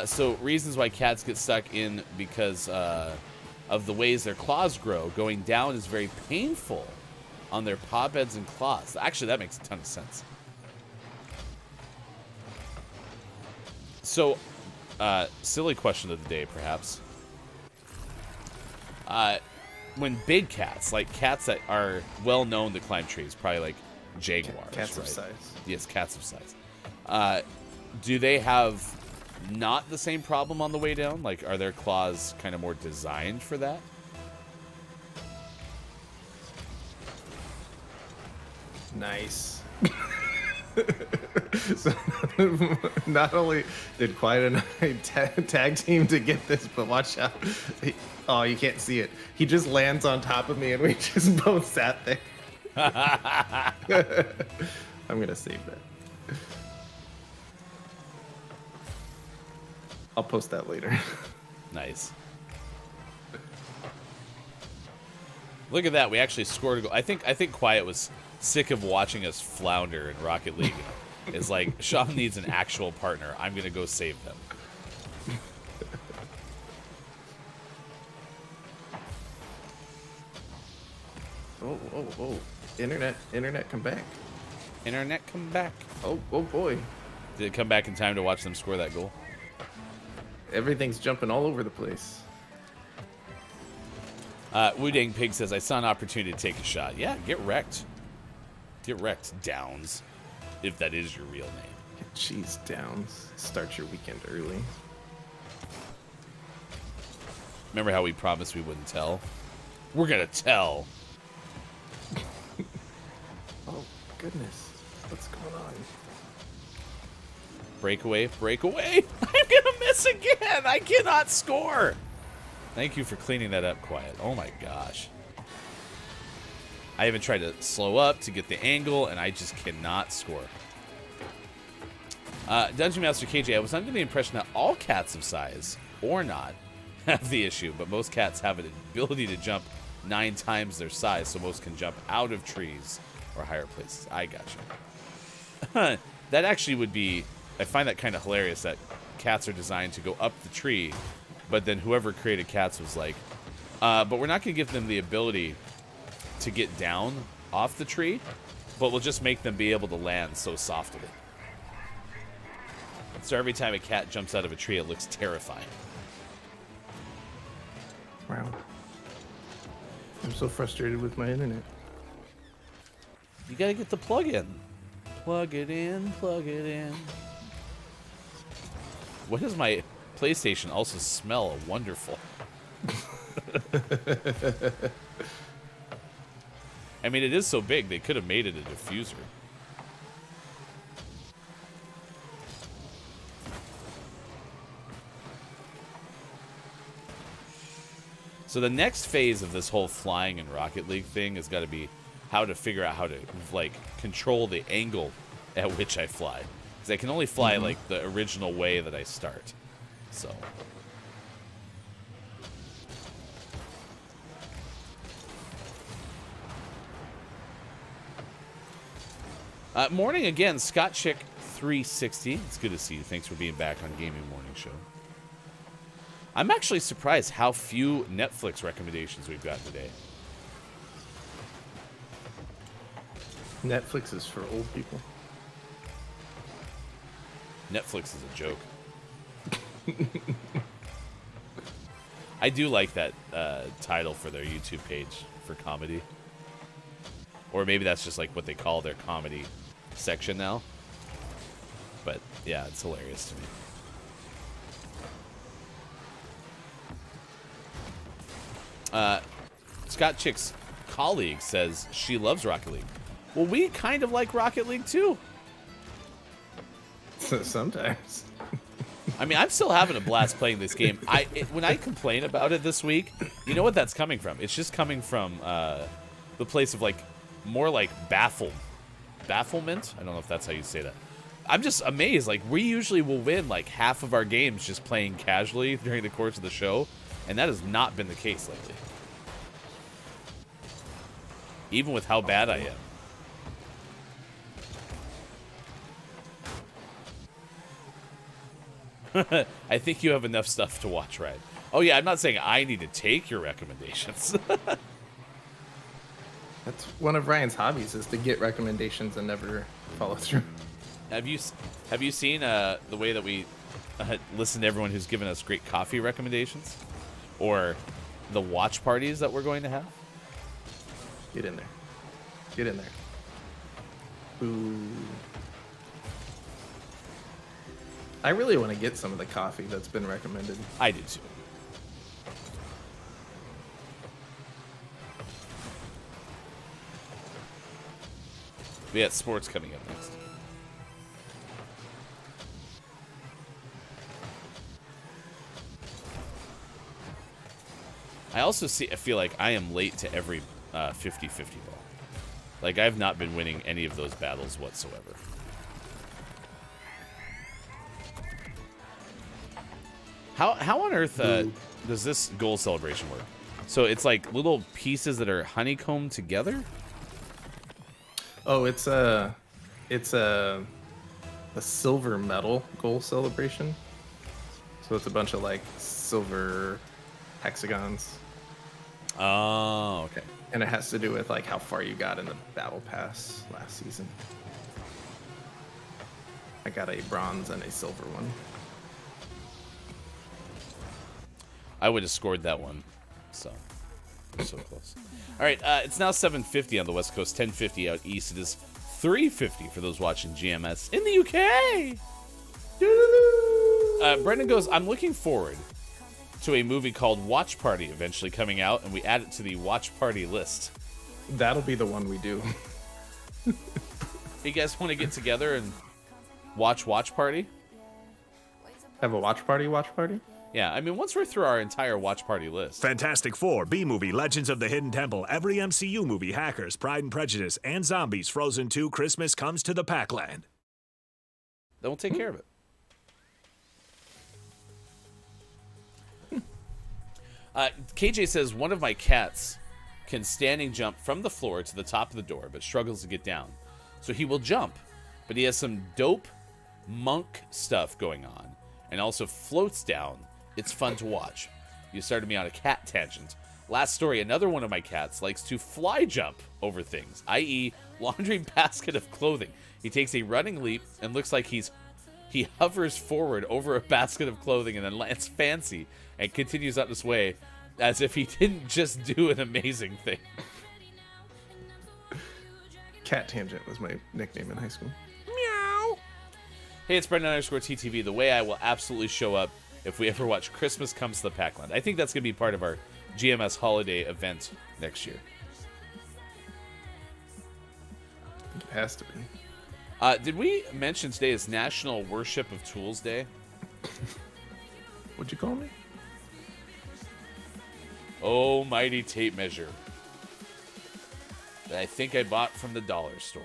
So reasons why cats get stuck in because of the ways their claws grow. Going down is very painful on their paw beds and claws. Actually, that makes a ton of sense. So, silly question of the day, perhaps. When big cats, like cats that are well known to climb trees, probably like jaguars, Cats right? of size. Yes, cats of size. Do they have not the same problem on the way down? Like, are their claws kind of more designed for that? Nice. So, not only did Quiet and I tag team to get this, but watch out. Oh, you can't see it. He just lands on top of me and we just both sat there. I'm going to save that. I'll post that later. Nice. Look at that. We actually scored a goal. I think Quiet was sick of watching us flounder in Rocket League. It's like, Sean needs an actual partner. I'm going to go save them. Oh. Internet, come back. Internet, come back. Oh boy. Did it come back in time to watch them score that goal? Everything's jumping all over the place. Wu Dang Pig says, I saw an opportunity to take a shot. Yeah, get wrecked. Get wrecked, Downs. If that is your real name. Jeez, Downs. Start your weekend early. Remember how we promised we wouldn't tell? We're going to tell. Oh, goodness. What's going on? Breakaway, breakaway. I'm going to miss again. I cannot score. Thank you for cleaning that up, Quiet. Oh, my gosh. I even tried to slow up to get the angle, and I just cannot score. Dungeon Master KJ, I was under the impression that all cats of size, or not, have the issue, but most cats have an ability to jump 9 times their size, so most can jump out of trees or higher places. I gotcha. That actually would be... I find that kind of hilarious that cats are designed to go up the tree, but then whoever created cats was like, but we're not going to give them the ability to get down off the tree, but we'll just make them be able to land so softly. So every time a cat jumps out of a tree, it looks terrifying. Wow. I'm so frustrated with my internet. You gotta get the plug in. Plug it in, plug it in. What does my PlayStation also smell wonderful? I mean, it is so big, they could have made it a diffuser. So the next phase of this whole flying and Rocket League thing has got to be how to figure out how to, like, control the angle at which I fly. Because I can only fly, like, the original way that I start. So... morning again, Scott Chick 360. It's good to see you. Thanks for being back on Gaming Morning Show. I'm actually surprised how few Netflix recommendations we've got today. Netflix is for old people. Netflix is a joke. I do like that title for their YouTube page for comedy. Or maybe that's just like what they call their comedy section now. But yeah, it's hilarious to me. Scott Chick's colleague says she loves Rocket League. Well, we kind of like Rocket League too. Sometimes. I mean, I'm still having a blast playing this game. When I complain about it this week, you know what that's coming from? It's just coming from the place of like more like bafflement. I don't know if that's how you say that. I'm just amazed. Like, we usually will win like half of our games just playing casually during the course of the show, and that has not been the case lately. Even with how bad I am. I think you have enough stuff to watch, right? Oh yeah, I'm not saying I need to take your recommendations. That's one of Ryan's hobbies, is to get recommendations and never follow through. Have you seen the way that we listen to everyone who's given us great coffee recommendations, or the watch parties that we're going to have? Get in there. Get in there. Ooh. I really want to get some of the coffee that's been recommended. I do too. We got sports coming up next. I also feel like I am late to every 50-50 ball. Like, I've not been winning any of those battles whatsoever. How on earth does this goal celebration work? So it's like little pieces that are honeycombed together? Oh, it's a silver medal goal celebration. So it's a bunch of like silver hexagons. Oh, okay. And it has to do with like how far you got in the battle pass last season. I got a bronze and a silver one. I would have scored that one. So close. All right, it's now 7:50 on the West Coast, 10:50 out east. It is 3:50 for those watching GMS in the UK. Brendan goes, I'm looking forward to a movie called Watch Party eventually coming out, and we add it to the Watch Party list. That'll be the one we do. You guys want to get together and watch Party? Have a watch party? Yeah, I mean, once we're through our entire Watch Party list. Fantastic Four, B-Movie, Legends of the Hidden Temple, every MCU movie, Hackers, Pride and Prejudice, and Zombies, Frozen 2, Christmas Comes to the Packland. Then we'll take care of it. KJ says, one of my cats can standing jump from the floor to the top of the door, but struggles to get down. So he will jump, but he has some dope monk stuff going on, and also floats down. It's fun to watch. You started me on a cat tangent. Last story, another one of my cats likes to fly jump over things, i.e. laundry basket of clothing. He takes a running leap and looks like he hovers forward over a basket of clothing and then lands fancy and continues on his way as if he didn't just do an amazing thing. Cat Tangent was my nickname in high school. Meow. Hey, it's Brendan_TTV. The way I will absolutely show up if we ever watch Christmas Comes to the Packland. I think that's going to be part of our GMS holiday event next year. It has to be. Did we mention today is National Worship of Tools Day? What'd you call me? Oh, mighty tape measure that I think I bought from the dollar store.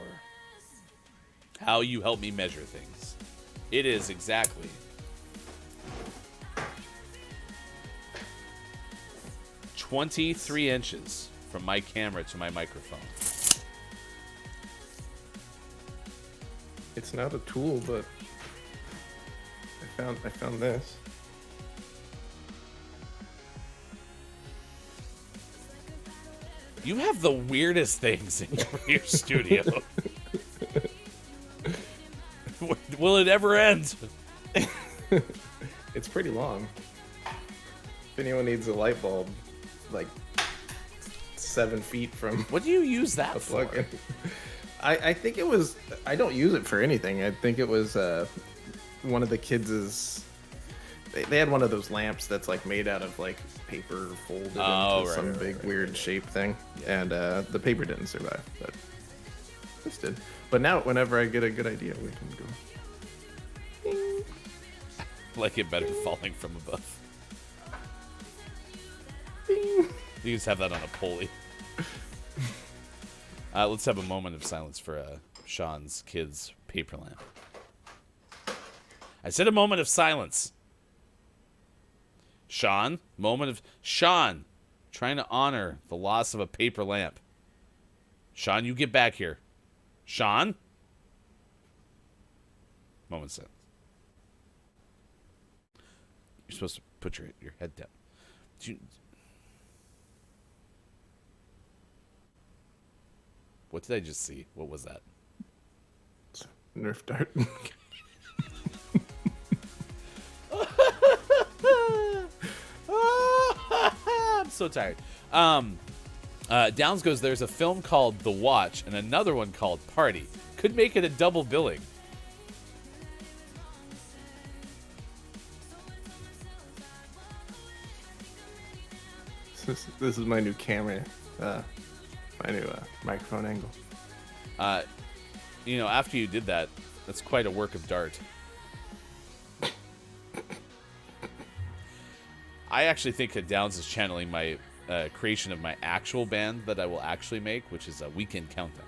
How you help me measure things. It is exactly 23 inches from my camera to my microphone. It's not a tool, but I found this. You have the weirdest things in your studio. Will it ever end? It's pretty long. If anyone needs a light bulb, like 7 feet from What do you use that the for? plug-in. I think it was. I don't use it for anything. I think it was one of the kids'. They had one of those lamps that's like made out of like paper folded into some big weird shape thing, and the paper didn't survive, but this did. But now, whenever I get a good idea, we can go. Ding. Like it better falling from above. Ding. You just have that on a pulley. Let's have a moment of silence for Sean's kid's paper lamp. I said a moment of silence. Sean, Sean, trying to honor the loss of a paper lamp. Sean, you get back here. Sean? Moment of silence. You're supposed to put your head down. What did I just see? What was that? Nerf dart. I'm so tired. Downs goes, there's a film called The Watch and another one called Party. Could make it a double billing. This is my new camera. My new microphone angle. After you did that, that's quite a work of dart. I actually think that Downs is channeling my creation of my actual band that I will actually make, which is a Weekend Countdown.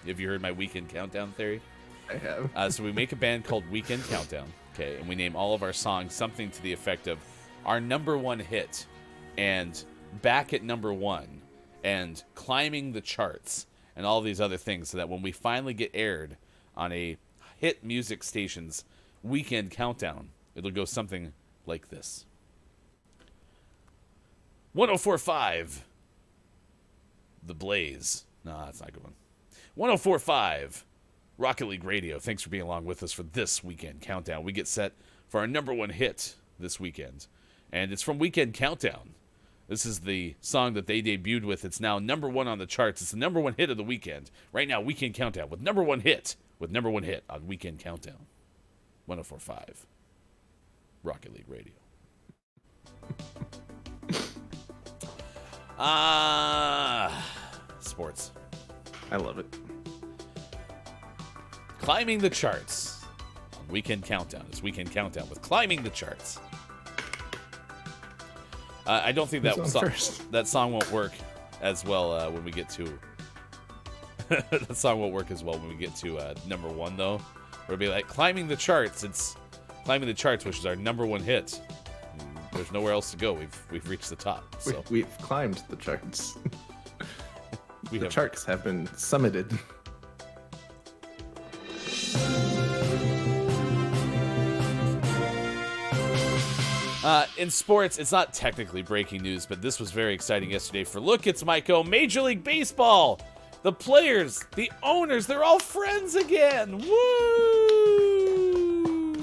Have you heard my Weekend Countdown theory? I have. So we make a band called Weekend Countdown, okay, and we name all of our songs something to the effect of our number one hit, and back at number one, and climbing the charts, and all these other things, so that when we finally get aired on a hit music station's Weekend Countdown, it'll go something like this. 104.5 The Blaze. No, that's not a good one. 104.5 Rocket League Radio. Thanks for being along with us for this Weekend Countdown. We get set for our number one hit this weekend, and it's from Weekend Countdown. This is the song that they debuted with. It's now number one on the charts. It's the number one hit of the weekend. Right now, Weekend Countdown with number one hit on Weekend Countdown. 104.5 Rocket League Radio. Sports. I love it. Climbing the charts on Weekend Countdown. It's Weekend Countdown with Climbing the Charts. I don't think that song won't work as well when we get to that song won't work as well when we get to number one, though. Where it'll be like Climbing the Charts. It's Climbing the Charts, which is our number one hit. There's nowhere else to go. We've reached the top. So. We've climbed the charts. The charts have been summited. In sports, it's not technically breaking news, but this was very exciting yesterday for Look, It's Myco. Major League Baseball. The players, the owners, they're all friends again. Woo!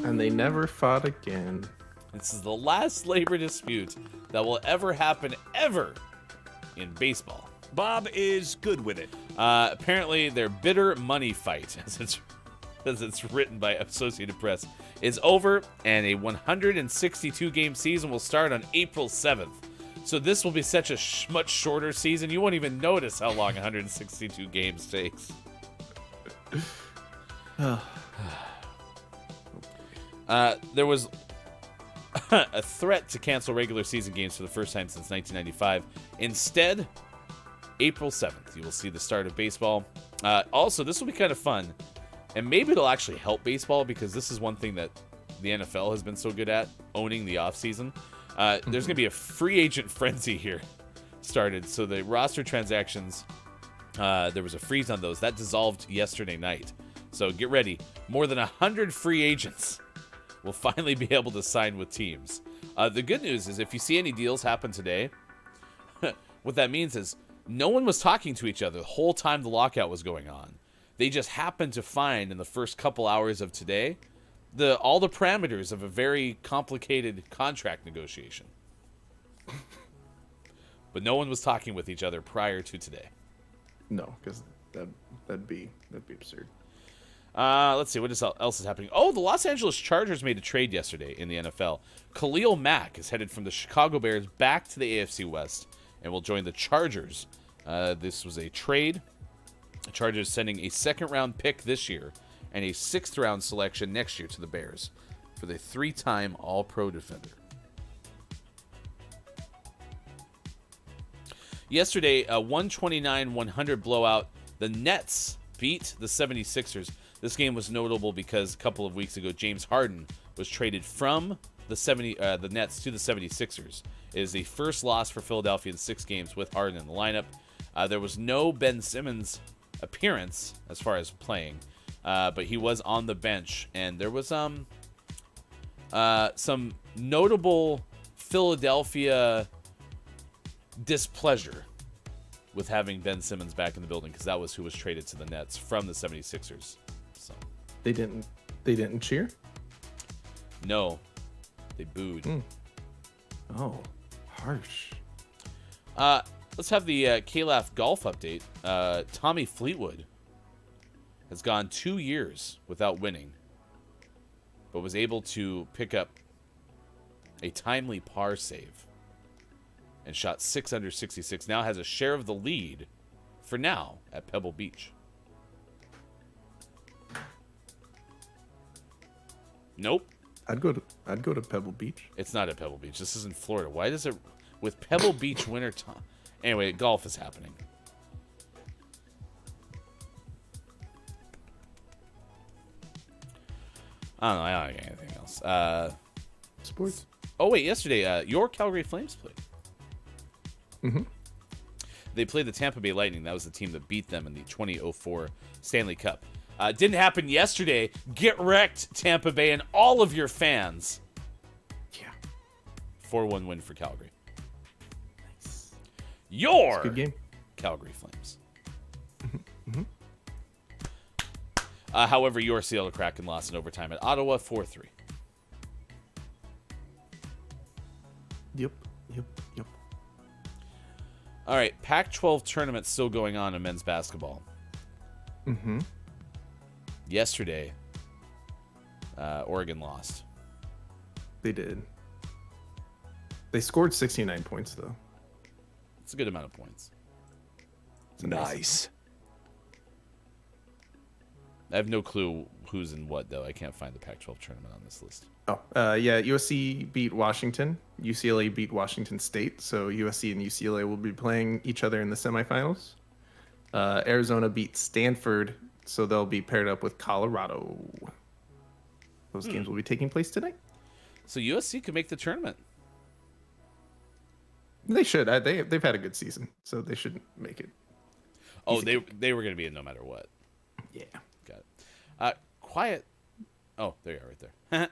And they never fought again. This is the last labor dispute that will ever happen ever in baseball. Bob is good with it. Apparently, their bitter money fight, as it's written by Associated Press, is over, and a 162-game season will start on April 7th. So this will be such a much shorter season, you won't even notice how long 162 games takes. There was a threat to cancel regular season games for the first time since 1995. Instead, April 7th, you will see the start of baseball. Also, this will be kind of fun, and maybe it'll actually help baseball, because this is one thing that the NFL has been so good at, owning the offseason. There's going to be a free agent frenzy here started. So the roster transactions, there was a freeze on those. That dissolved yesterday night. So get ready. More than 100 free agents will finally be able to sign with teams. The good news is if you see any deals happen today, what that means is no one was talking to each other the whole time the lockout was going on. They just happened to find in the first couple hours of today all the parameters of a very complicated contract negotiation. But no one was talking with each other prior to today. No, because that'd be absurd. Let's see, what else is happening? Oh, the Los Angeles Chargers made a trade yesterday in the NFL. Khalil Mack is headed from the Chicago Bears back to the AFC West and will join the Chargers. This was a trade. The Chargers sending a second-round pick this year and a sixth-round selection next year to the Bears for the three-time All-Pro defender. Yesterday, a 129-100 blowout. The Nets beat the 76ers. This game was notable because a couple of weeks ago, James Harden was traded from the Nets to the 76ers. It is the first loss for Philadelphia in 6 games with Harden in the lineup. There was no Ben Simmons appearance as far as playing, but he was on the bench, and there was some notable Philadelphia displeasure with having Ben Simmons back in the building, because that was who was traded to the Nets from the 76ers. So They didn't cheer? no, they booed. Oh, harsh. Let's have the K-Laugh golf update. Tommy Fleetwood has gone 2 years without winning, but was able to pick up a timely par save and shot 6 under 66. Now has a share of the lead for now at Pebble Beach. Nope. I'd go to Pebble Beach. It's not at Pebble Beach. This is in Florida. Why does it... With Pebble Beach winter time... Anyway, golf is happening. I don't know. I don't get anything else. Sports. Oh, wait. Yesterday, your Calgary Flames played. Mm-hmm. They played the Tampa Bay Lightning. That was the team that beat them in the 2004 Stanley Cup. Didn't happen yesterday. Get wrecked, Tampa Bay, and all of your fans. Yeah. 4-1 win for Calgary. Nice. Your Good game. Calgary Flames. However, your Seattle Kraken lost in overtime at Ottawa 4-3. Yep. All right, Pac-12 tournament still going on in men's basketball. Mm-hmm. Yesterday, Oregon lost. They did. They scored 69 points, though. It's a good amount of points. Nice. I have no clue who's in what, though. I can't find the Pac-12 tournament on this list. Oh, yeah. USC beat Washington. UCLA beat Washington State. So USC and UCLA will be playing each other in the semifinals. Arizona beat Stanford, so they'll be paired up with Colorado. Those games will be taking place tonight. So USC could make the tournament. They should. They've had a good season, so they should make it. Oh, they were going to be in no matter what. Yeah. Got it. Quiet. Oh, there you are right there.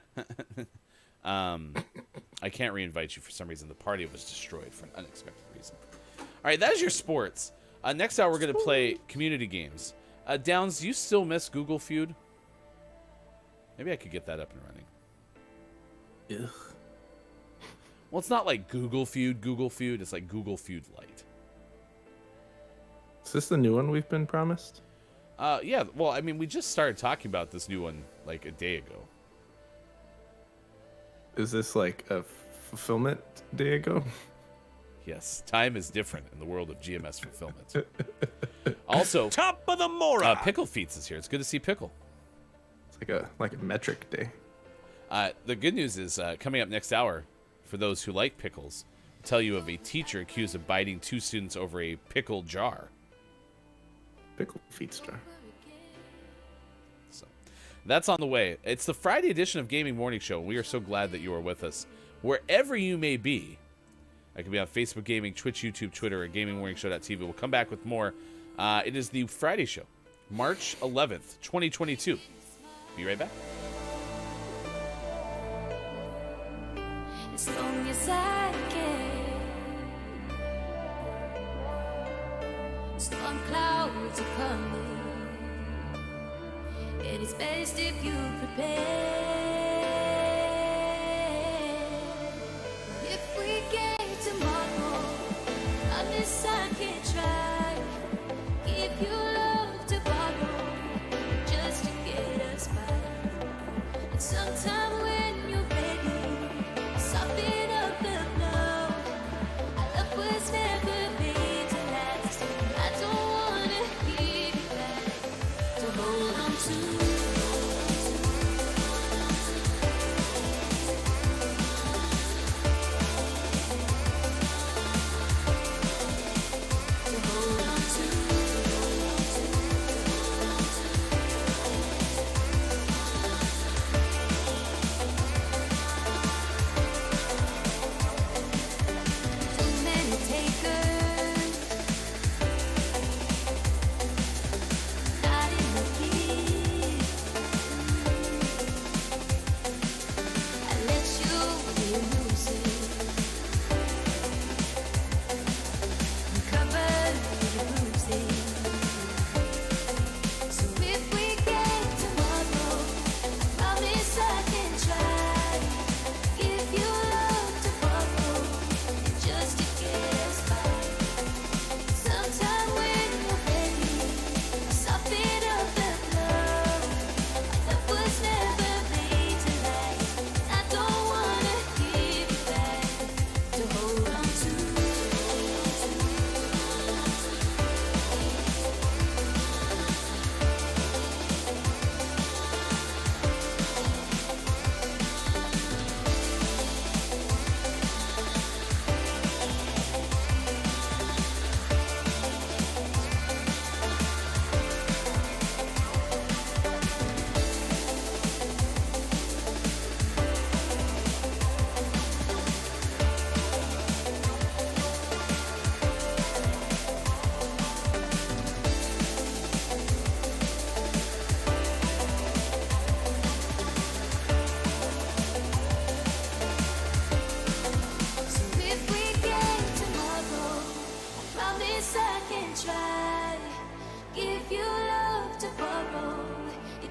I can't re-invite you for some reason. The party was destroyed for an unexpected reason. All right, that is your sports. Next hour, we're going to play community games. Downs, do you still miss Google Feud? Maybe I could get that up and running. Ugh. Well, it's not like Google Feud. It's like Google Feud Lite. Is this the new one we've been promised? Yeah, well, I mean, we just started talking about this new one like a day ago. Is this like a fulfillment day ago? Yes, time is different in the world of GMS fulfillment. Also, Top of the Mora. Pickle Feats is here. It's good to see Pickle. It's like a metric day. The good news is coming up next hour, for those who like pickles, I'll tell you of a teacher accused of biting 2 students over a pickle jar. Pickle feet star. So that's on the way. It's the Friday edition of Gaming Morning Show. We are so glad that you are with us wherever you may be. I can be on Facebook Gaming, Twitch, YouTube, Twitter, or GamingMorningShow.tv. We'll come back with more. It is the Friday show, March 11th, 2022. Be right back. As long as I can. Storm clouds are coming. it's best if you prepare. If we get tomorrow, promise I can try. Give you love to borrow, just to get us by. And sometime when you're ready, soften up the blow. Our love was never made to last. I don't wanna give you back to hold on to.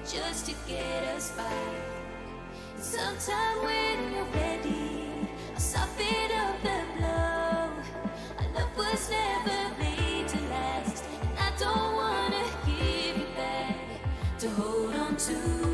Just to get us by. Sometime when you're ready, I'll soften up the blow. Our love was never made to last, and I don't wanna give you back to hold on to.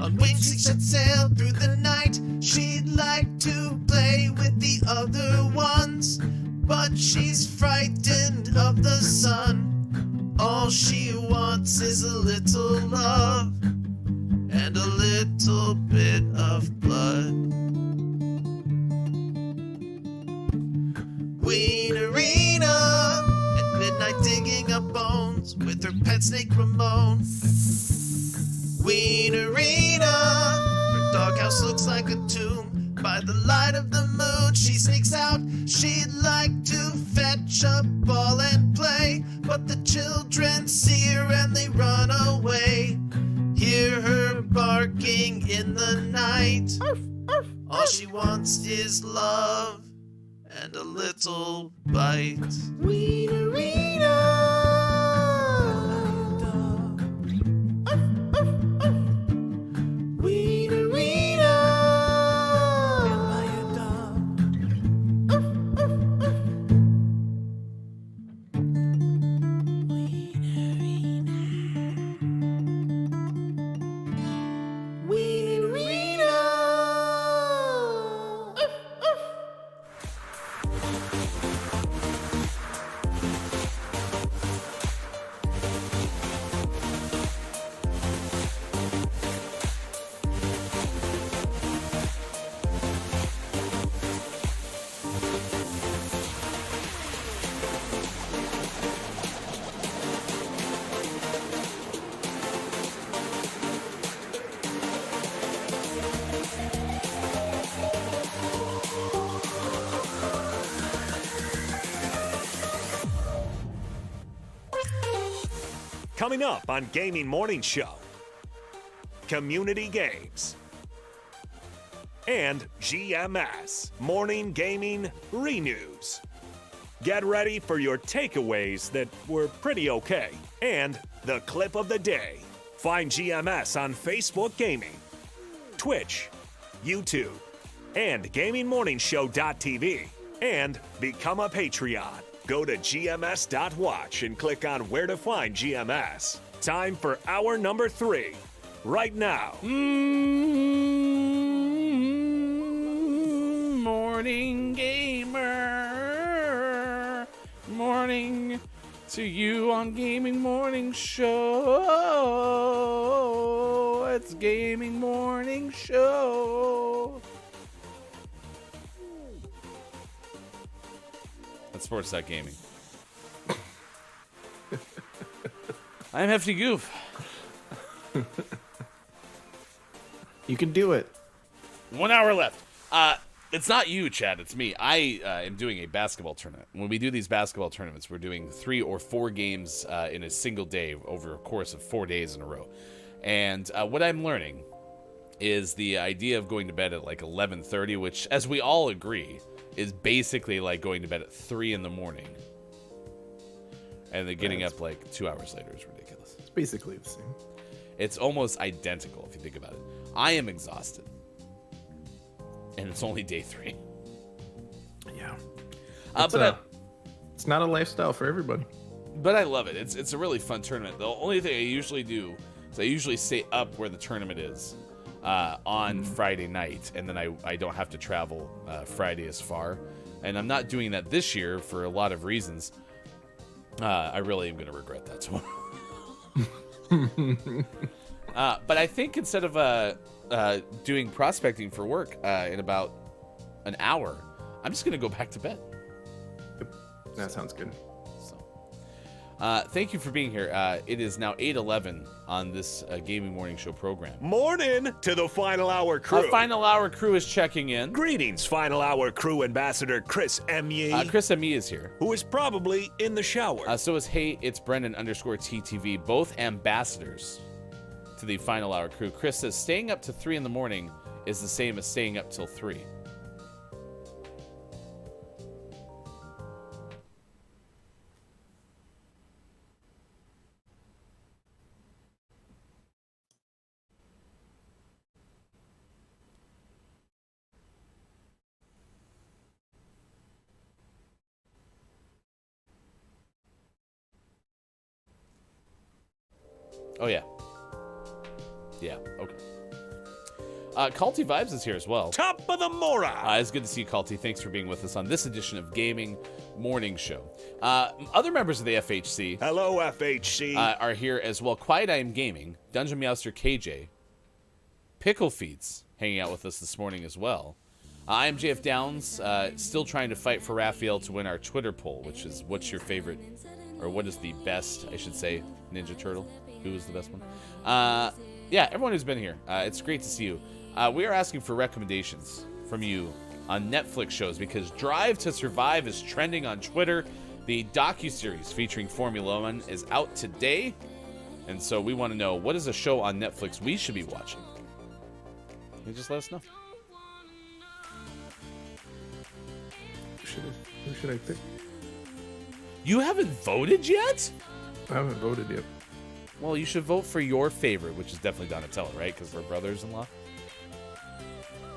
On wings she set sail through the night. She'd like to play with the other ones, but she's frightened of the sun. All she wants is a little love and a little bit of blood. Wienerina at midnight digging up bones with her pet snake Ramon. Wienerina, her doghouse looks like a tomb. By the light of the moon she sneaks out. She'd like to fetch a ball and play, but the children see her and they run away. Hear her barking in the night. All she wants is love and a little bite. Wienerina. Coming up on Gaming Morning Show, community games, and GMS Morning Gaming Renews. Get ready for your takeaways that were pretty okay, and the clip of the day. Find GMS on Facebook Gaming, Twitch, YouTube, and GamingMorningshow.tv, and become a Patreon. Go to gms.watch and click on where to find GMS. Time for hour number 3, right now. Morning gamer. Morning to you on Gaming Morning Show. It's Gaming Morning Show. Sports Gaming. I'm Hefty Goof. You can do it. 1 hour left. It's not you, Chad. It's me. I am doing a basketball tournament. When we do these basketball tournaments, we're doing 3 or 4 games in a single day over a course of 4 days in a row. And what I'm learning is the idea of going to bed at like 11:30, which, as we all agree, is basically like going to bed at 3 in the morning. And then getting up like 2 hours later is ridiculous. It's basically the same. It's almost identical if you think about it. I am exhausted. And it's only day 3. Yeah. It's not a lifestyle for everybody. But I love it. It's a really fun tournament. The only thing I usually do is I usually stay up where the tournament is on Friday night, and then I don't have to travel Friday as far. And I'm not doing that this year for a lot of reasons. I really am going to regret that tomorrow. But I think instead of doing prospecting for work in about an hour, I'm just going to go back to bed. That sounds good. Thank you for being here. It is now 8:11 on this Gaming Morning Show program. Morning to the Final Hour crew. Our Final Hour crew is checking in. Greetings, Final Hour crew ambassador Chris M.E. Chris M.E. is here. Who is probably in the shower. So is Hey, it's Brendan _TTV, both ambassadors to the Final Hour crew. Chris says staying up to 3 in the morning is the same as staying up till 3. Oh, yeah. Yeah, okay. Culty Vibes is here as well. Top of the Mora. It's good to see you, Culty. Thanks for being with us on this edition of Gaming Morning Show. Other members of the FHC Hello, FHC. are here as well. Quiet I Am Gaming, Dungeon Meowster KJ, Pickle Feets hanging out with us this morning as well. I am JF Downs, still trying to fight for Raphael to win our Twitter poll, which is what's your favorite, or what is the best, I should say, Ninja Turtle? Who is the best one? Yeah, everyone who's been here, it's great to see you. We are asking for recommendations from you on Netflix shows because Drive to Survive is trending on Twitter. The docuseries featuring Formula One is out today, and so we want to know what is a show on Netflix we should be watching. You just let us know. Who should I pick? You haven't voted yet? I haven't voted yet. Well, you should vote for your favorite, which is definitely Donatello, right? Because we're brothers-in-law.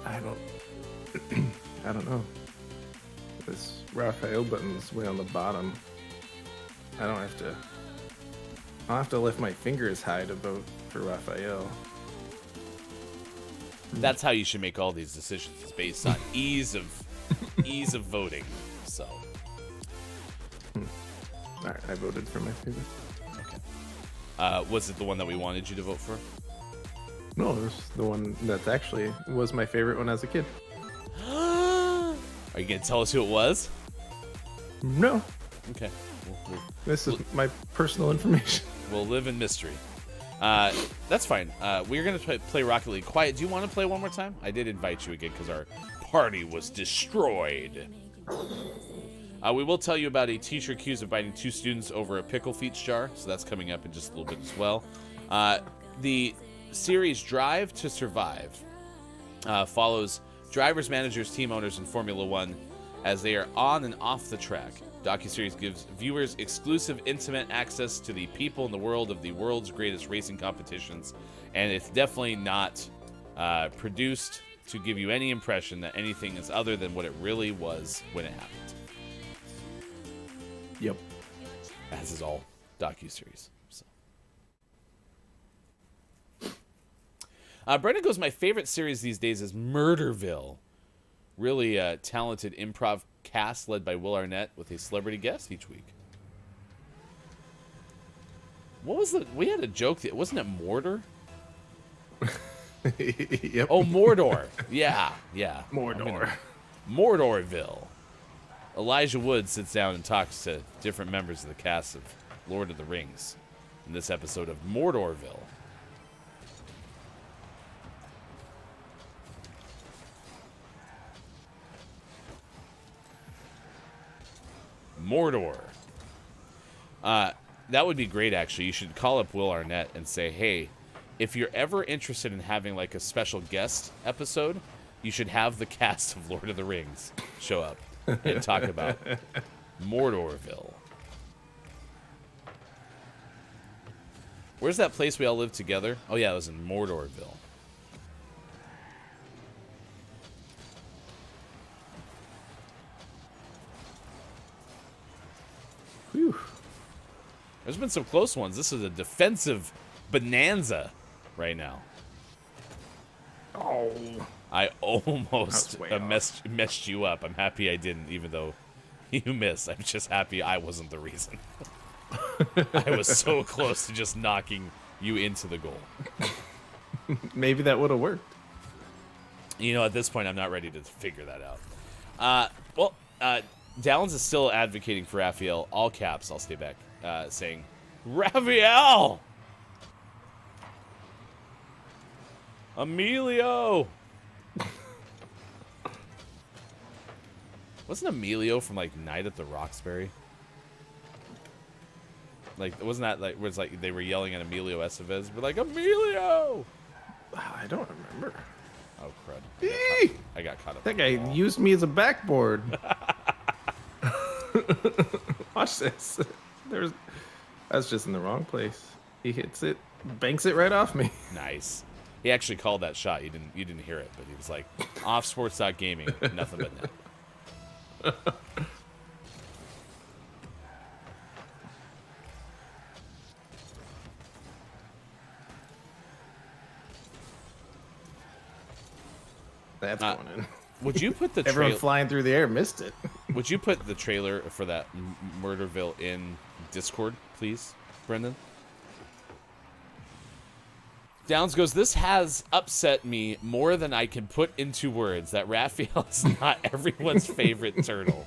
I don't know. This Raphael button's way on the bottom. I'll have to lift my fingers high to vote for Raphael. That's how you should make all these decisions. It's based on ease of voting. So. All right, I voted for my favorite. Was it the one that we wanted you to vote for? No, it was the one that actually was my favorite one as a kid. Are you gonna tell us who it was? No, Okay. this is my personal information. We'll live in mystery. That's fine. We're going to play Rocket League. Quiet, do you want to play one more time? I did invite you again because our party was destroyed. We will tell you about a teacher accused of biting 2 students over a Pickle Feets jar, so that's coming up in just a little bit as well. The series Drive to Survive follows drivers, managers, team owners, and Formula One as they are on and off the track. Docuseries gives viewers exclusive, intimate access to the people in the world of the world's greatest racing competitions, and it's definitely not produced to give you any impression that anything is other than what it really was when it happened. Yep. As is all docuseries. So. Brendan goes, my favorite series these days is Murderville. Really talented improv cast led by Will Arnett with a celebrity guest each week. What was the... We had a joke. Wasn't it Mordor? Yep. Oh, Mordor. Yeah. Mordor. Mordorville. Elijah Wood sits down and talks to different members of the cast of Lord of the Rings in this episode of Mordorville. Mordor. That would be great, actually. You should call up Will Arnett and say, hey, if you're ever interested in having like a special guest episode, you should have the cast of Lord of the Rings show up and talk about Mordorville. Where's that place we all lived together? Oh, yeah, it was in Mordorville. Whew. There's been some close ones. This is a defensive bonanza right now. Oh. I almost way off. messed you up. I'm happy I didn't, even though you missed. I'm just happy I wasn't the reason. I was so close to just knocking you into the goal. Maybe that would have worked. You know, at this point, I'm not ready to figure that out. Downs is still advocating for Raphael. All caps, I'll stay back, saying, Raphael! Emilio! Wasn't Emilio from, like, Night at the Roxbury? Like, wasn't that, like, where it's like they were yelling at Emilio Estevez? We're like, Emilio! I don't remember. Oh, crud. Eee! I got caught up. That on guy the ball. used me as a backboard. Watch this. I was just in the wrong place. He hits it, banks it right off me. Nice. He actually called that shot. You didn't hear it, but he was like, off sports.gaming, nothing but net. That's going in. Would you put the Everyone flying through the air missed it. Would you put the trailer for that Murderville in Discord, please, Brendan? Downs goes, this has upset me more than I can put into words that Raphael is not everyone's favorite turtle.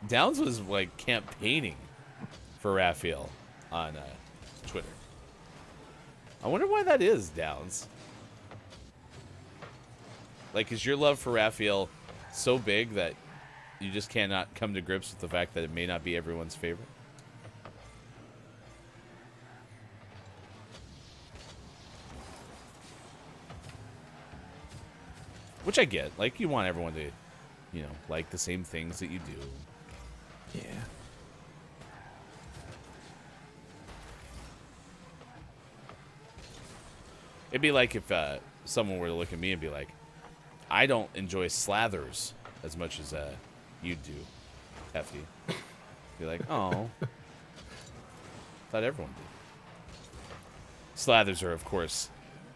Downs was like campaigning for Raphael on Twitter. I wonder why that is, Downs. Like, is your love for Raphael so big that you just cannot come to grips with the fact that it may not be everyone's favorite? Which I get. Like, you want everyone to, you know, like the same things that you do. Yeah. It'd be like if someone were to look at me and be like, I don't enjoy Slathers as much as you do, Hefty. Be like, oh. Thought everyone did. Slathers are, of course,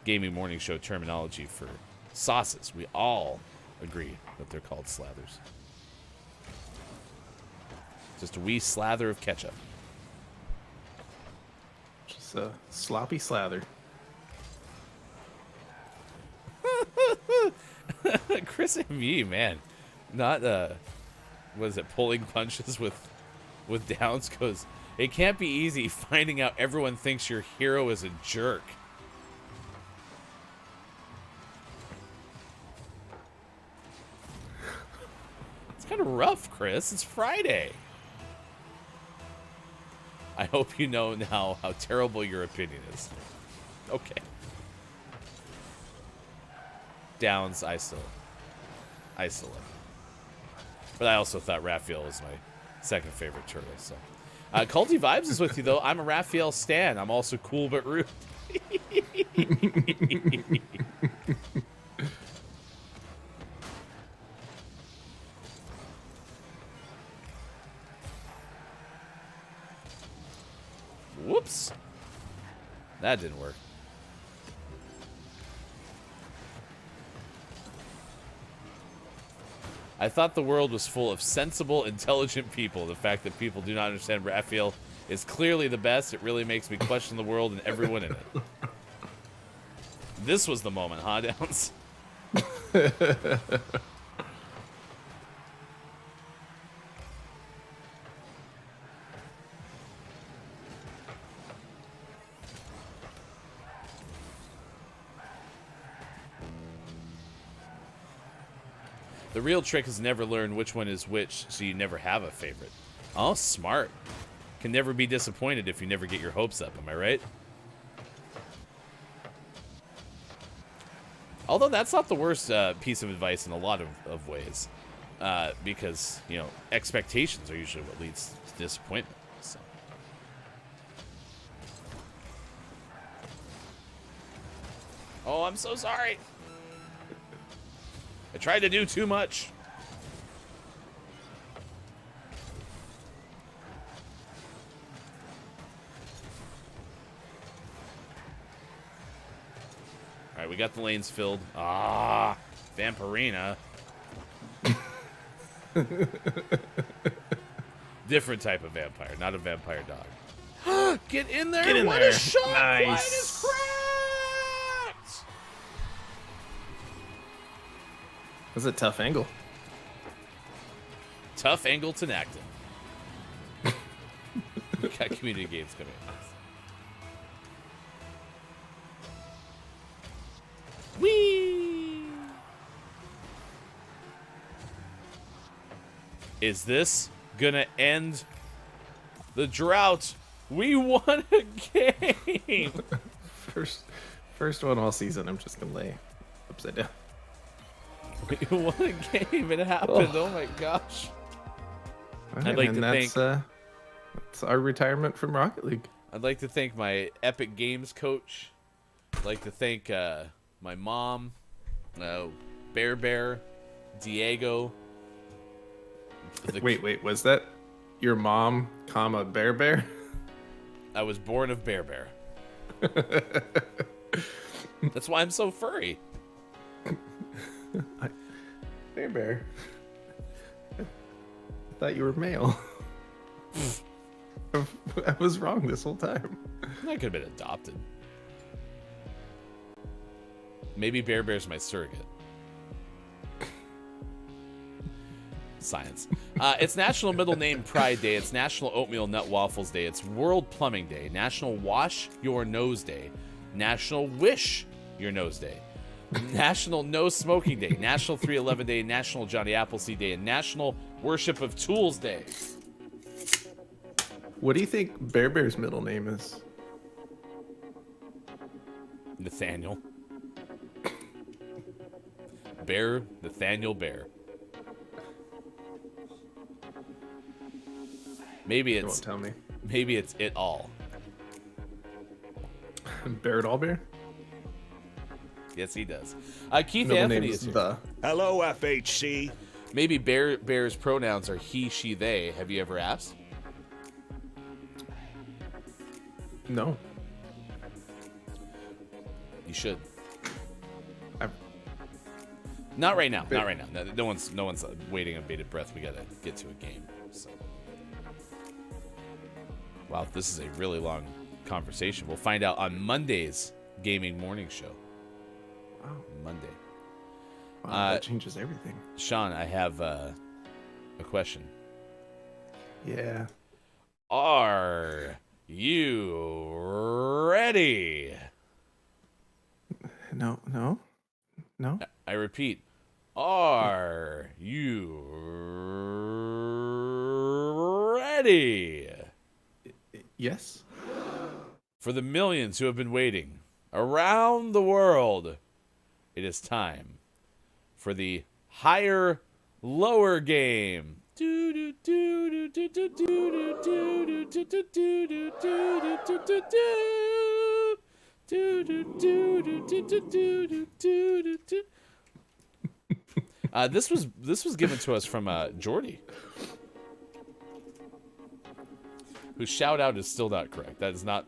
gaming morning show terminology for sauces. We all agree that they're called slathers. Just a wee slather of ketchup. Just a sloppy slather. Chris ME, man. Not, what is it, pulling punches with Downs goes, it can't be easy finding out everyone thinks your hero is a jerk. It's kind of rough, Chris. It's Friday. I hope you know now how terrible your opinion is. Okay. Downs, I still love it. But I also thought Raphael was my second favorite turtle. So, Culty Vibes is with you though. I'm a Raphael stan. I'm also cool but rude. Whoops. That didn't work. I thought the world was full of sensible, intelligent people. The fact that people do not understand Raphael is clearly the best. It really makes me question the world and everyone in it. This was the moment, huh, Downs? The real trick is never learn which one is which, so you never have a favorite. Oh, smart. Can never be disappointed if you never get your hopes up, am I right? Although that's not the worst piece of advice in a lot of ways. Because, you know, expectations are usually what leads to disappointment. So. Oh, I'm so sorry. I tried to do too much. All right, we got the lanes filled. Ah, Vampirina. Different type of vampire, not a vampire dog. Get in there! Get in What there. a shot! Nice. Line is cracked! That's a tough angle. Tough angle to Nacton. We got community games coming up. Whee! Is this gonna end the drought? We won a game! First one all season. I'm just gonna lay upside down. We won a game. It happened. Oh my gosh. All right, I'd like and to thank. that's our retirement from Rocket League. I'd like to thank my Epic Games coach. I'd like to thank my mom, Bear, Diego. Wait, was that your mom, comma Bear? I was born of Bear. That's why I'm so furry. Hey, Bear. I thought you were male. I was wrong this whole time. I could have been adopted. Maybe Bear Bear's my surrogate. Science. It's National Middle Name Pride Day. It's National Oatmeal Nut Waffles Day. It's World Plumbing Day. National Wash Your Nose Day. National Wish Your Nose Day. National No Smoking Day. National 311 Day. National Johnny Appleseed Day. And National Worship of Tools Day. What do you think Bear Bear's middle name is? Nathaniel. Bear. Nathaniel Bear. Maybe You won't it's tell me. maybe it's it all. Bear it all bear? Yes, he does. Keith Middle Anthony name's is here. the. Hello, FHC. Maybe Bear's pronouns are he, she, they. Have you ever asked? No. You should. I've- Not right now. Not right now. No one's waiting on bated breath. We gotta get to a game. So. Wow, this is a really long conversation. We'll find out on Monday's Gaming Morning Show. Wow. Monday. Wow, that changes everything. Sean, I have a question. Yeah. Are you ready? No. I repeat, are you ready? Yes. For the millions who have been waiting around the world, it is time for the higher lower game. This was given to us from Jordy, whose shout out is still not correct. That is not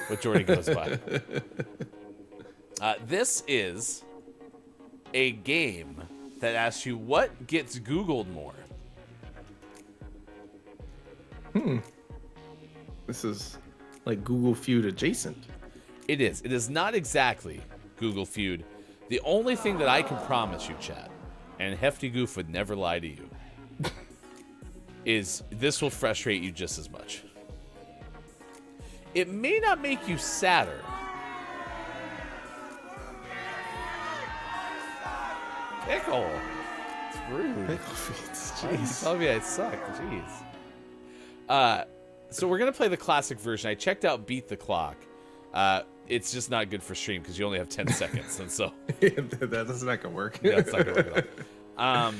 what Jordy goes by. This is a game that asks you what gets Googled more. This is like Google Feud adjacent. It is. It is not exactly Google Feud. The only thing that I can promise you, Chad, and Hefty Goof would never lie to you, is this will frustrate you just as much. It may not make you sadder. Pickle. It's rude. Pickle feeds. Jeez. Tell me I suck. Jeez. So we're gonna play the classic version. I checked out Beat the Clock. It's just not good for stream because you only have 10 seconds, and so That's not gonna work. that's not gonna work at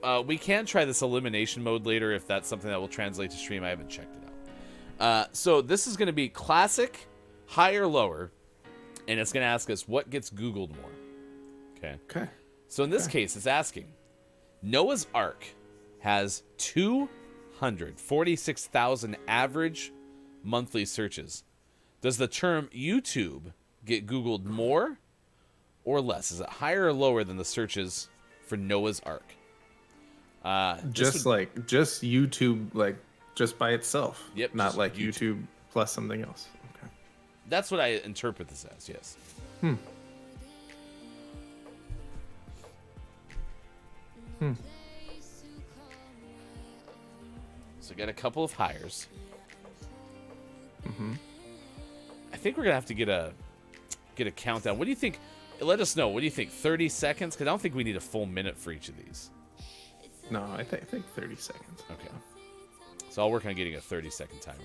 all. We can try this elimination mode later if that's something that will translate to stream. I haven't checked it out. So this is gonna be classic, higher, lower, and it's gonna ask us what gets Googled more. Okay. So in this case, it's asking, Noah's Ark has 246,000 average monthly searches. Does the term YouTube get Googled more or less? Is it higher or lower than the searches for Noah's Ark? Just YouTube, like just by itself. Yep, Not just like YouTube. YouTube plus something else. Okay. That's what I interpret this as, yes. So got a couple of hires. I think we're gonna have to get a countdown. What do you think? Let us know. What do you think? 30 seconds? Because I don't think we need a full minute for each of these. No, I think 30 seconds. Okay. So I'll work on getting a 30-second timer.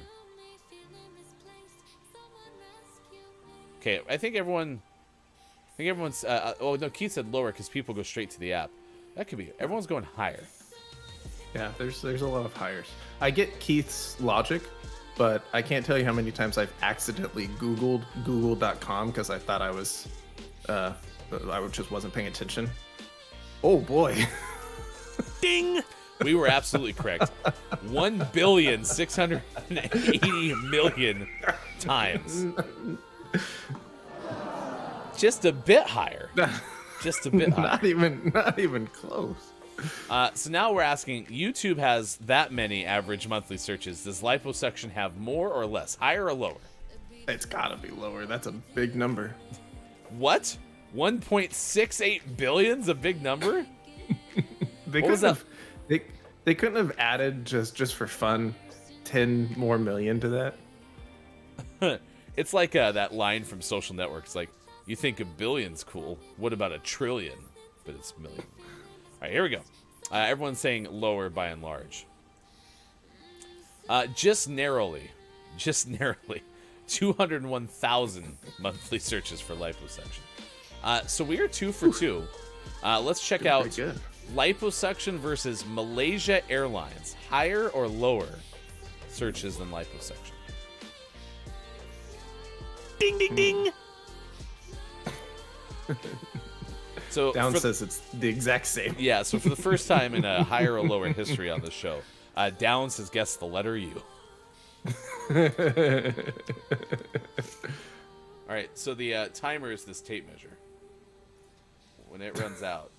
Okay, I think everyone's. Oh no, Keith said lower because people go straight to the app. That could be. Everyone's going higher. Yeah, there's a lot of hires. I get Keith's logic, but I can't tell you how many times I've accidentally Googled Google.com because I thought I just wasn't paying attention. Oh boy. Ding! We were absolutely correct. 1,680,000,000 times. Just a bit higher. Just a bit higher. Not even close. So now we're asking, YouTube has that many average monthly searches. Does liposuction have more or less? Higher or lower? It's gotta be lower. That's a big number. What? 1.68 billion's a big number? What was that? They couldn't have added just for fun 10 more million to that. It's like that line from Social Network. It's like, you think a billion's cool. What about a trillion? But it's million. All right, here we go. Everyone's saying lower by and large. Just narrowly, 201,000 monthly searches for liposuction. So we are 2 for 2. Let's check out good. liposuction versus Malaysia Airlines. Higher or lower searches than liposuction? Ding, ding, ding. So Down says it's the exact same. Yeah, so for the first time in a higher or lower history on the show, Downs has guessed the letter U. All right, so the timer is this tape measure. When it runs out.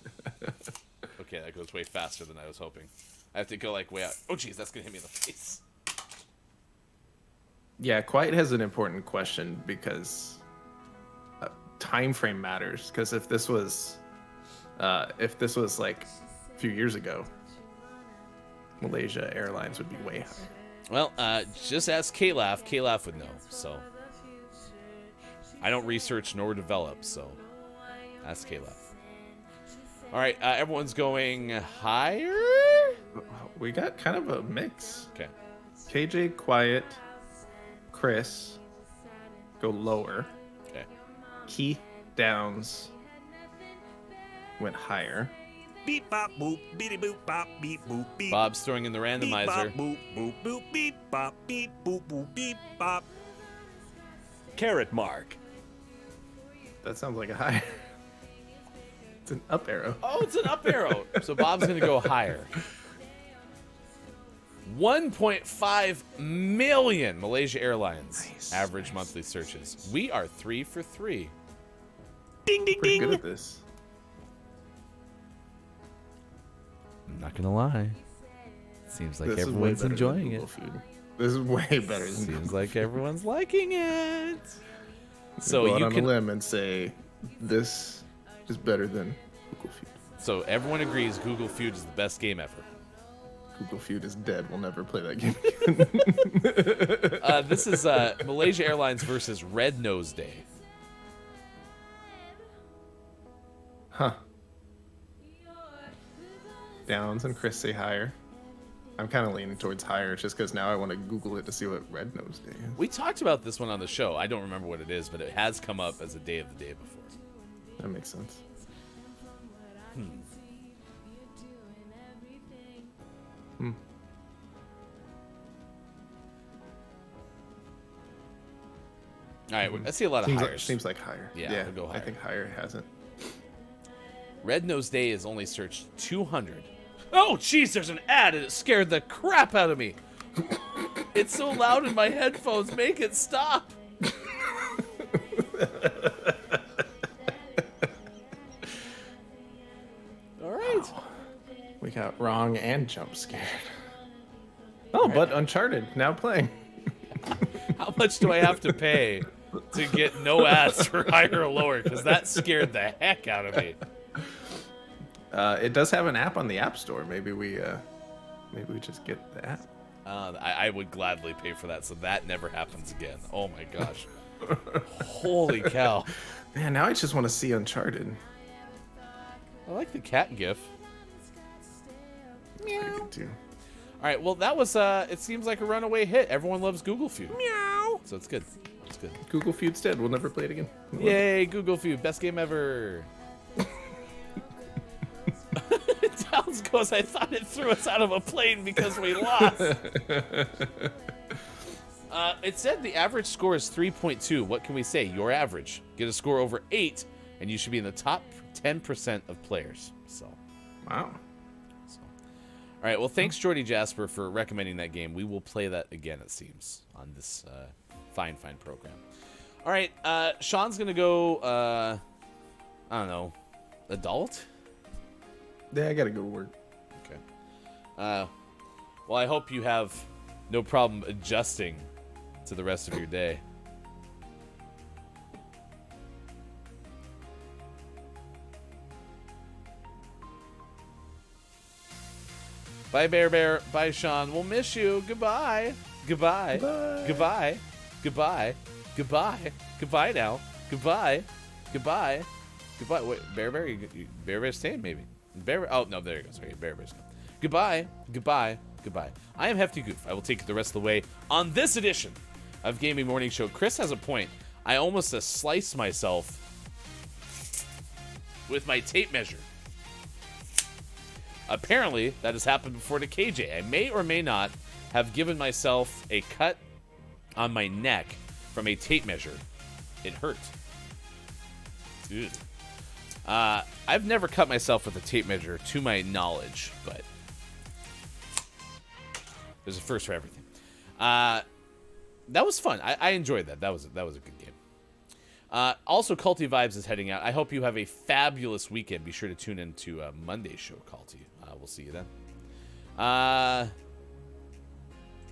Okay, that goes way faster than I was hoping. I have to go like way out. Oh, geez, that's going to hit me in the face. Yeah, quiet has an important question because time frame matters. Because if this was like a few years ago, Malaysia Airlines would be way higher. Well, just ask K-Laugh. K-Laugh would know. So I don't research nor develop. So ask K-Laugh. All right, everyone's going higher. We got kind of a mix. Okay. KJ, Quiet, Chris go lower. Okay. Keith, Downs went higher. Beep bop boop, beep boop bop, beep boop beep. Bob's throwing in the randomizer. Beep bop boop, boop boop beep bop, beep boop boop beep bop. Carrot mark. That sounds like a higher. It's an up arrow. Oh, it's an up arrow. So Bob's going to go higher. 1.5 million Malaysia Airlines average monthly searches. We are 3 for 3. Ding, ding, Pretty ding. good at this. I'm not going to lie. Seems like This is way everyone's better than enjoying Google it. Food. This is way better than Seems like everyone's liking it. So So go out you on can a limb and say this is better than Google Feud. So everyone agrees Google Feud is the best game ever. Google Feud is dead. We'll never play that game again. This is Malaysia Airlines versus Red Nose Day. Huh. Downs and Chris say higher. I'm kind of leaning towards higher just because now I want to Google it to see what Red Nose Day is. We talked about this one on the show. I don't remember what it is, but it has come up as a day of the day before. That makes sense. All right, I see a lot of higher. Seems like higher. Yeah, we'll go higher. I think higher hasn't. Red Nose Day is only searched 200. Oh, jeez, there's an ad and it scared the crap out of me. It's so loud in my headphones. Make it stop. All right. Wow. We got wrong and jump scared. Oh, but Uncharted now playing. How much do I have to pay to get no ads for higher or lower? Because that scared the heck out of me. It does have an app on the App Store. Maybe we just get the app. I would gladly pay for that, so that never happens again. Oh my gosh. Holy cow. Man, now I just want to see Uncharted. I like the cat gif. Pretty good too. All right, well, that was, it seems like a runaway hit. Everyone loves Google Feud. Meow. So it's good. It's good. Google Feud's dead. We'll never play it again. Yay, Google Feud. Best game ever. Downs goes, I thought it threw us out of a plane because we lost. It said the average score is 3.2. What can we say? Your average. Get a score over 8, and you should be in the top 10% of players. So. Wow. All right, well, thanks, Jordy Jasper, for recommending that game. We will play that again, it seems, on this fine program. All right, Sean's gonna go. I don't know, adult. Yeah, I gotta go to work. Okay. Well, I hope you have no problem adjusting to the rest of your day. Bye, Bear Bear. Bye, Sean. We'll miss you. Goodbye. Goodbye. Goodbye. Goodbye. Goodbye. Goodbye now. Goodbye. Goodbye. Goodbye. Wait, Bear Bear? Bear Bear's staying, maybe. Bear. Oh, no, there he goes. Okay, Bear Bear's gone. Goodbye. Goodbye. Goodbye. I am Hefty Goof. I will take it the rest of the way on this edition of Gaming Morning Show. Chris has a point. I almost sliced myself with my tape measure. Apparently, that has happened before to KJ. I may or may not have given myself a cut on my neck from a tape measure. It hurt. Dude. I've never cut myself with a tape measure, to my knowledge, but there's a first for everything. That was fun. I enjoyed that. That was a good game. Also, Culty Vibes is heading out. I hope you have a fabulous weekend. Be sure to tune in to Monday's show, Culty. We'll see you then.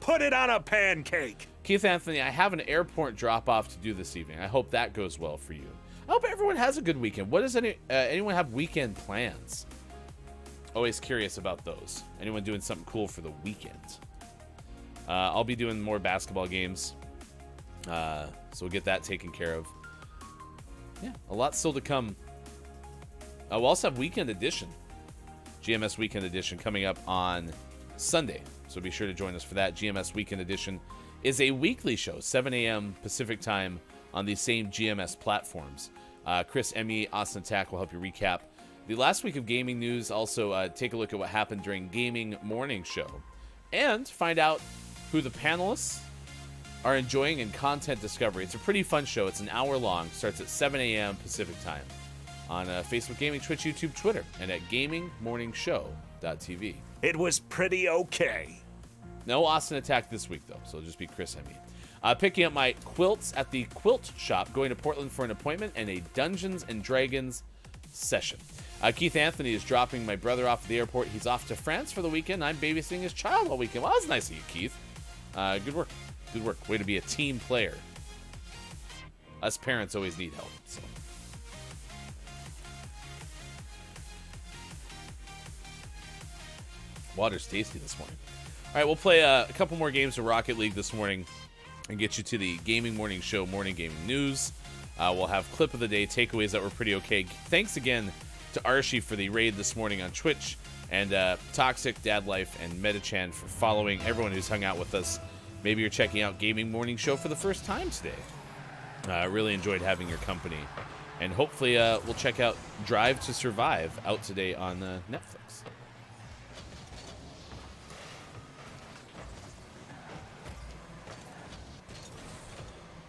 Put it on a pancake. Keith Anthony, I have an airport drop-off to do this evening. I hope that goes well for you. I hope everyone has a good weekend. What does anyone have weekend plans? Always curious about those. Anyone doing something cool for the weekend? I'll be doing more basketball games. So we'll get that taken care of. Yeah, a lot still to come. We'll also have Weekend Edition. GMS Weekend Edition coming up on Sunday. So be sure to join us for that. GMS Weekend Edition is a weekly show, 7 a.m. Pacific time on the same GMS platforms. Chris, Emmy, Austin Attack will help you recap the last week of gaming news. Also, take a look at what happened during Gaming Morning Show. And find out who the panelists are enjoying in content discovery. It's a pretty fun show. It's an hour long. Starts at 7 a.m. Pacific time on Facebook Gaming, Twitch, YouTube, Twitter, and at gamingmorningshow.tv. It was pretty okay. No Austin Attack this week, though, so it'll just be Chris and me. Picking up my quilts at the quilt shop, going to Portland for an appointment, and a Dungeons & Dragons session. Keith Anthony is dropping my brother off at the airport. He's off to France for the weekend. I'm babysitting his child all weekend. Well, that's nice of you, Keith. Good work. Good work. Way to be a team player. Us parents always need help, so. Water's tasty this morning. All right, we'll play a couple more games of Rocket League this morning and get you to the Gaming Morning Show Morning Gaming News. We'll have clip of the day, takeaways that were pretty okay. Thanks again to Archie for the raid this morning on Twitch, and Toxic, Dad Life, and Metachan for following. Everyone who's hung out with us. Maybe you're checking out Gaming Morning Show for the first time today. I really enjoyed having your company. And hopefully we'll check out Drive to Survive out today on Netflix.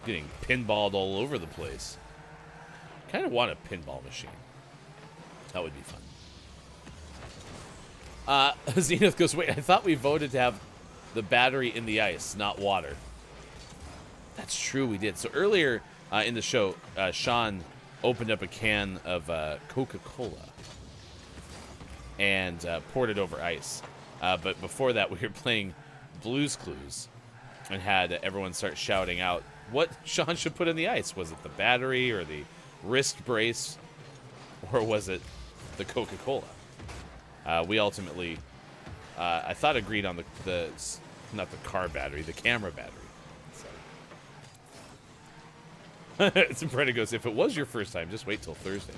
Getting pinballed all over the place. Kind of want a pinball machine. That would be fun. Zenith goes, wait, I thought we voted to have the battery in the ice, not water. That's true, we did. So earlier in the show, Sean opened up a can of Coca-Cola and poured it over ice. But before that, we were playing Blue's Clues and had everyone start shouting out what Sean should put in the ice. Was it the battery or the wrist brace, or was it the Coca-Cola? We ultimately, I thought, agreed on the not the car battery, the camera battery. So. Brenda goes, if it was your first time, just wait till Thursday.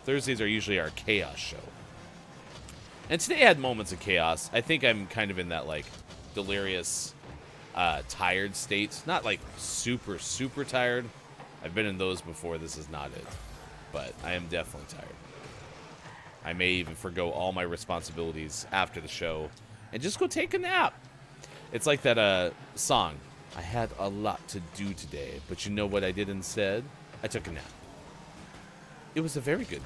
Thursdays are usually our chaos show. And today I had moments of chaos. I think I'm kind of in that, like, delirious, tired state. Not, like, super, super tired. I've been in those before. This is not it. But I am definitely tired. I may even forgo all my responsibilities after the show and just go take a nap. It's like that song. I had a lot to do today, but you know what I did instead? I took a nap. It was a very good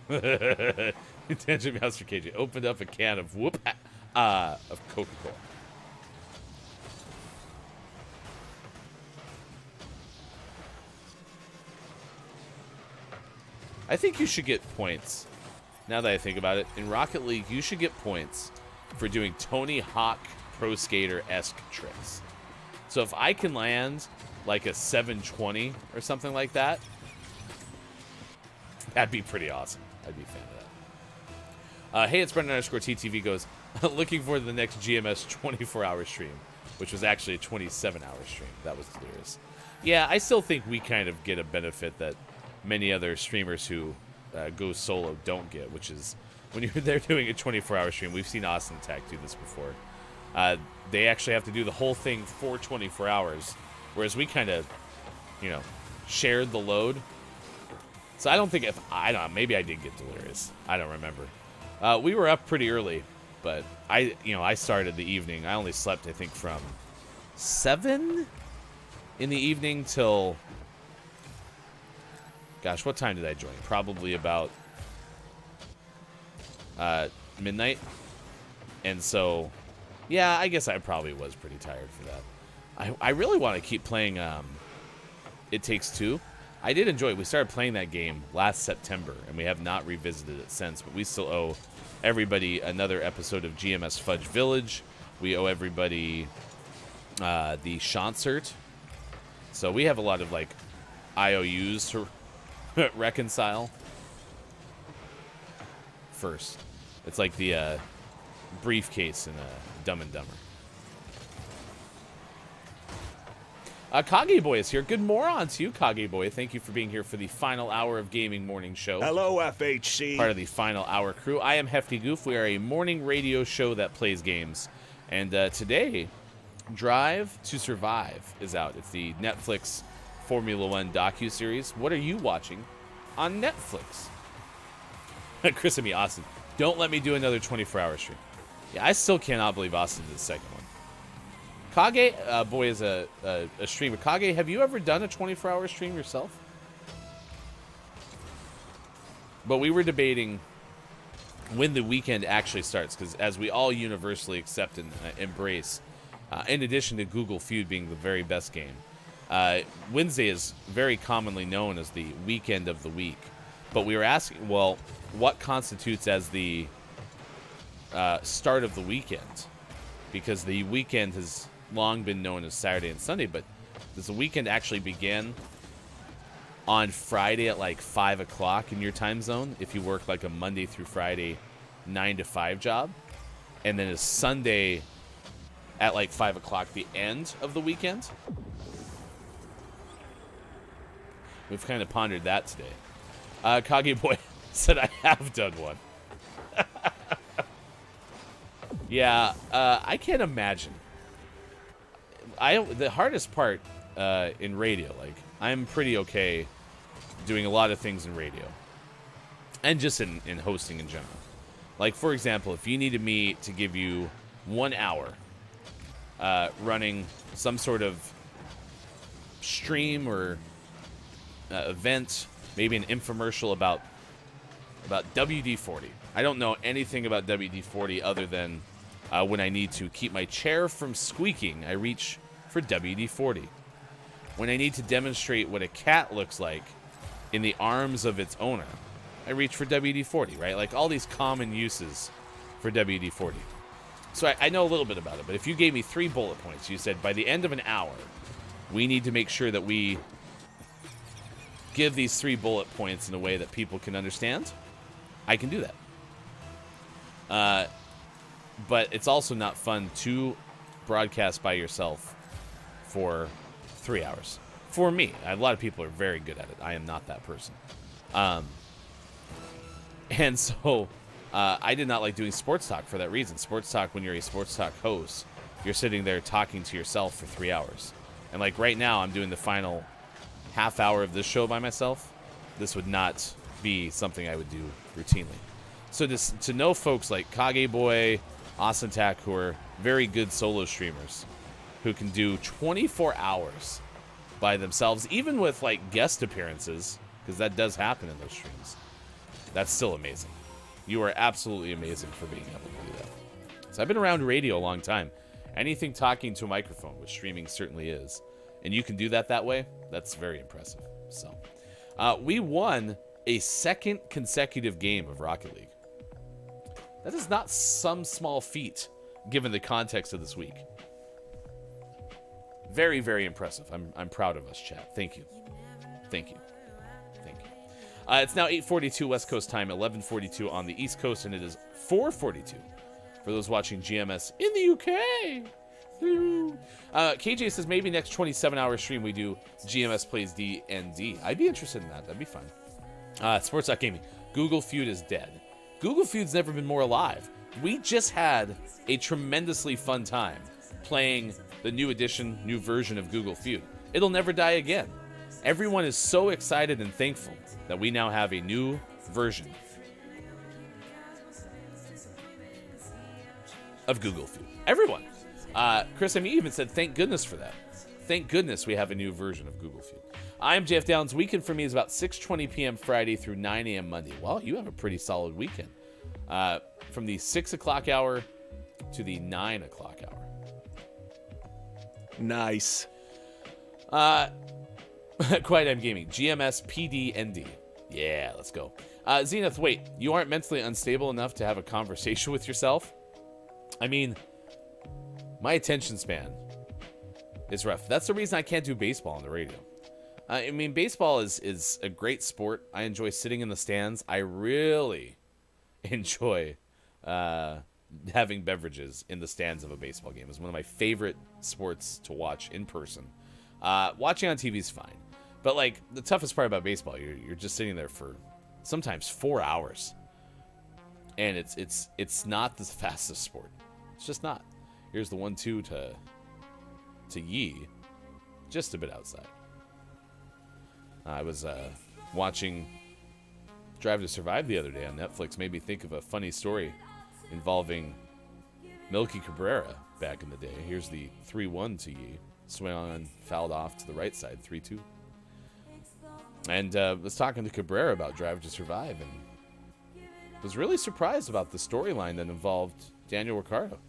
nap. Tangent Mouse for KJ opened up a can of Coca-Cola. I think you should get points. Now that I think about it, in Rocket League, you should get points for doing Tony Hawk Pro Skater-esque tricks. So if I can land like a 720 or something like that, that'd be pretty awesome. I'd be a fan of that. Hey, it's Brendan_TTV goes, looking for the next GMS 24-hour stream, which was actually a 27-hour stream. That was delirious. Yeah, I still think we kind of get a benefit that many other streamers who go solo don't get, which is when you're there doing a 24-hour stream. We've seen Austin Attack do this before. They actually have to do the whole thing for 24 hours, whereas we kind of, shared the load. So I don't think I don't know, maybe I did get delirious. I don't remember. We were up pretty early, but I started the evening. I only slept, I think, from 7 in the evening till, gosh, what time did I join? Probably about midnight. And so, yeah, I guess I probably was pretty tired for that. I really want to keep playing It Takes Two. I did enjoy it. We started playing that game last September, and we have not revisited it since, but we still owe everybody another episode of GMS Fudge Village. We owe everybody the Shancert. So we have a lot of, IOUs to reconcile first. It's like the briefcase in Dumb and Dumber. Kage Boy is here. Good morning to you, Kage Boy. Thank you for being here for the final hour of Gaming Morning Show. Hello, FHC. Part of the final hour crew. I am Hefty Goof. We are a morning radio show that plays games. And today, Drive to Survive is out. It's the Netflix Formula One docuseries. What are you watching on Netflix? Chris and me, Austin. Don't let me do another 24-hour stream. Yeah, I still cannot believe Austin did the second one. Kage Boy is a streamer. Kage, have you ever done a 24-hour stream yourself? But we were debating when the weekend actually starts, because as we all universally accept and embrace, in addition to Google Feud being the very best game, Wednesday is very commonly known as the weekend of the week. But we were asking, well, what constitutes as the start of the weekend? Because the weekend has long been known as Saturday and Sunday, but does the weekend actually begin on Friday at 5 o'clock in your time zone if you work a Monday through Friday 9 to 5 job, and then is Sunday at 5 o'clock the end of the weekend? We've kind of pondered that today. Kage Boy said I have done one. Yeah, I can't imagine. The hardest part in radio, I'm pretty okay doing a lot of things in radio. And just in hosting in general. For example, if you needed me to give you 1 hour running some sort of stream or event, maybe an infomercial about WD-40. I don't know anything about WD-40 other than when I need to keep my chair from squeaking, I reach for WD-40. When I need to demonstrate what a cat looks like in the arms of its owner, I reach for WD-40, right? All these common uses for WD-40. So I know a little bit about it, but if you gave me 3 bullet points, you said by the end of an hour, we need to make sure that we give these 3 bullet points in a way that people can understand, I can do that. But it's also not fun to broadcast by yourself for 3 hours. For me, a lot of people are very good at it. I am not that person. And so I did not like doing sports talk for that reason. Sports talk, when you're a sports talk host, you're sitting there talking to yourself for 3 hours. And right now, I'm doing the final half hour of this show by myself. This would not be something I would do routinely. So to know folks like Kage Boy, Austin Tack, who are very good solo streamers, who can do 24 hours by themselves, even with guest appearances, because that does happen in those streams. That's still amazing. You are absolutely amazing for being able to do that. So I've been around radio a long time. Anything talking to a microphone, which streaming certainly is, and you can do that way, that's very impressive. So we won a second consecutive game of Rocket League. That is not some small feat, given the context of this week. Very, very impressive. I'm proud of us, chat. Thank you. Thank you. Thank you. It's now 8:42 West Coast time, 11:42 on the East Coast, and it is 4:42 for those watching GMS in the UK. KJ says maybe next 27-hour stream we do GMS plays D&D. I'd be interested in that. That'd be fun. Sports.gaming. Google Feud is dead. Google Feud's never been more alive. We just had a tremendously fun time playing the new version of Google Feud. It'll never die again. Everyone is so excited and thankful that we now have a new version of Google Feud. Everyone. Chris M. even said, thank goodness for that. Thank goodness we have a new version of Google Feud. I'm JF Downs. Weekend for me is about 6:20 p.m. Friday through 9 a.m. Monday. Well, you have a pretty solid weekend. From the 6 o'clock hour to the 9 o'clock hour. Nice. Quiet I'm Gaming. GMS PDND. Yeah, let's go. Zenith, wait. You aren't mentally unstable enough to have a conversation with yourself? I mean, my attention span is rough. That's the reason I can't do baseball on the radio. I mean, baseball is a great sport. I enjoy sitting in the stands. I really enjoy having beverages in the stands of a baseball game. It's one of my favorite sports to watch in person. Watching on TV is fine. But, like, the toughest part about baseball, you're just sitting there for sometimes 4 hours. And it's not the fastest sport. It's just not. Here's the 1-2 to Yee. Just a bit outside. I was watching Drive to Survive the other day on Netflix. Made me think of a funny story involving Melky Cabrera back in the day. Here's the 3-1 to Yee. Swing on, fouled off to the right side, 3-2. And was talking to Cabrera about Drive to Survive and was really surprised about the storyline that involved Daniel Ricciardo.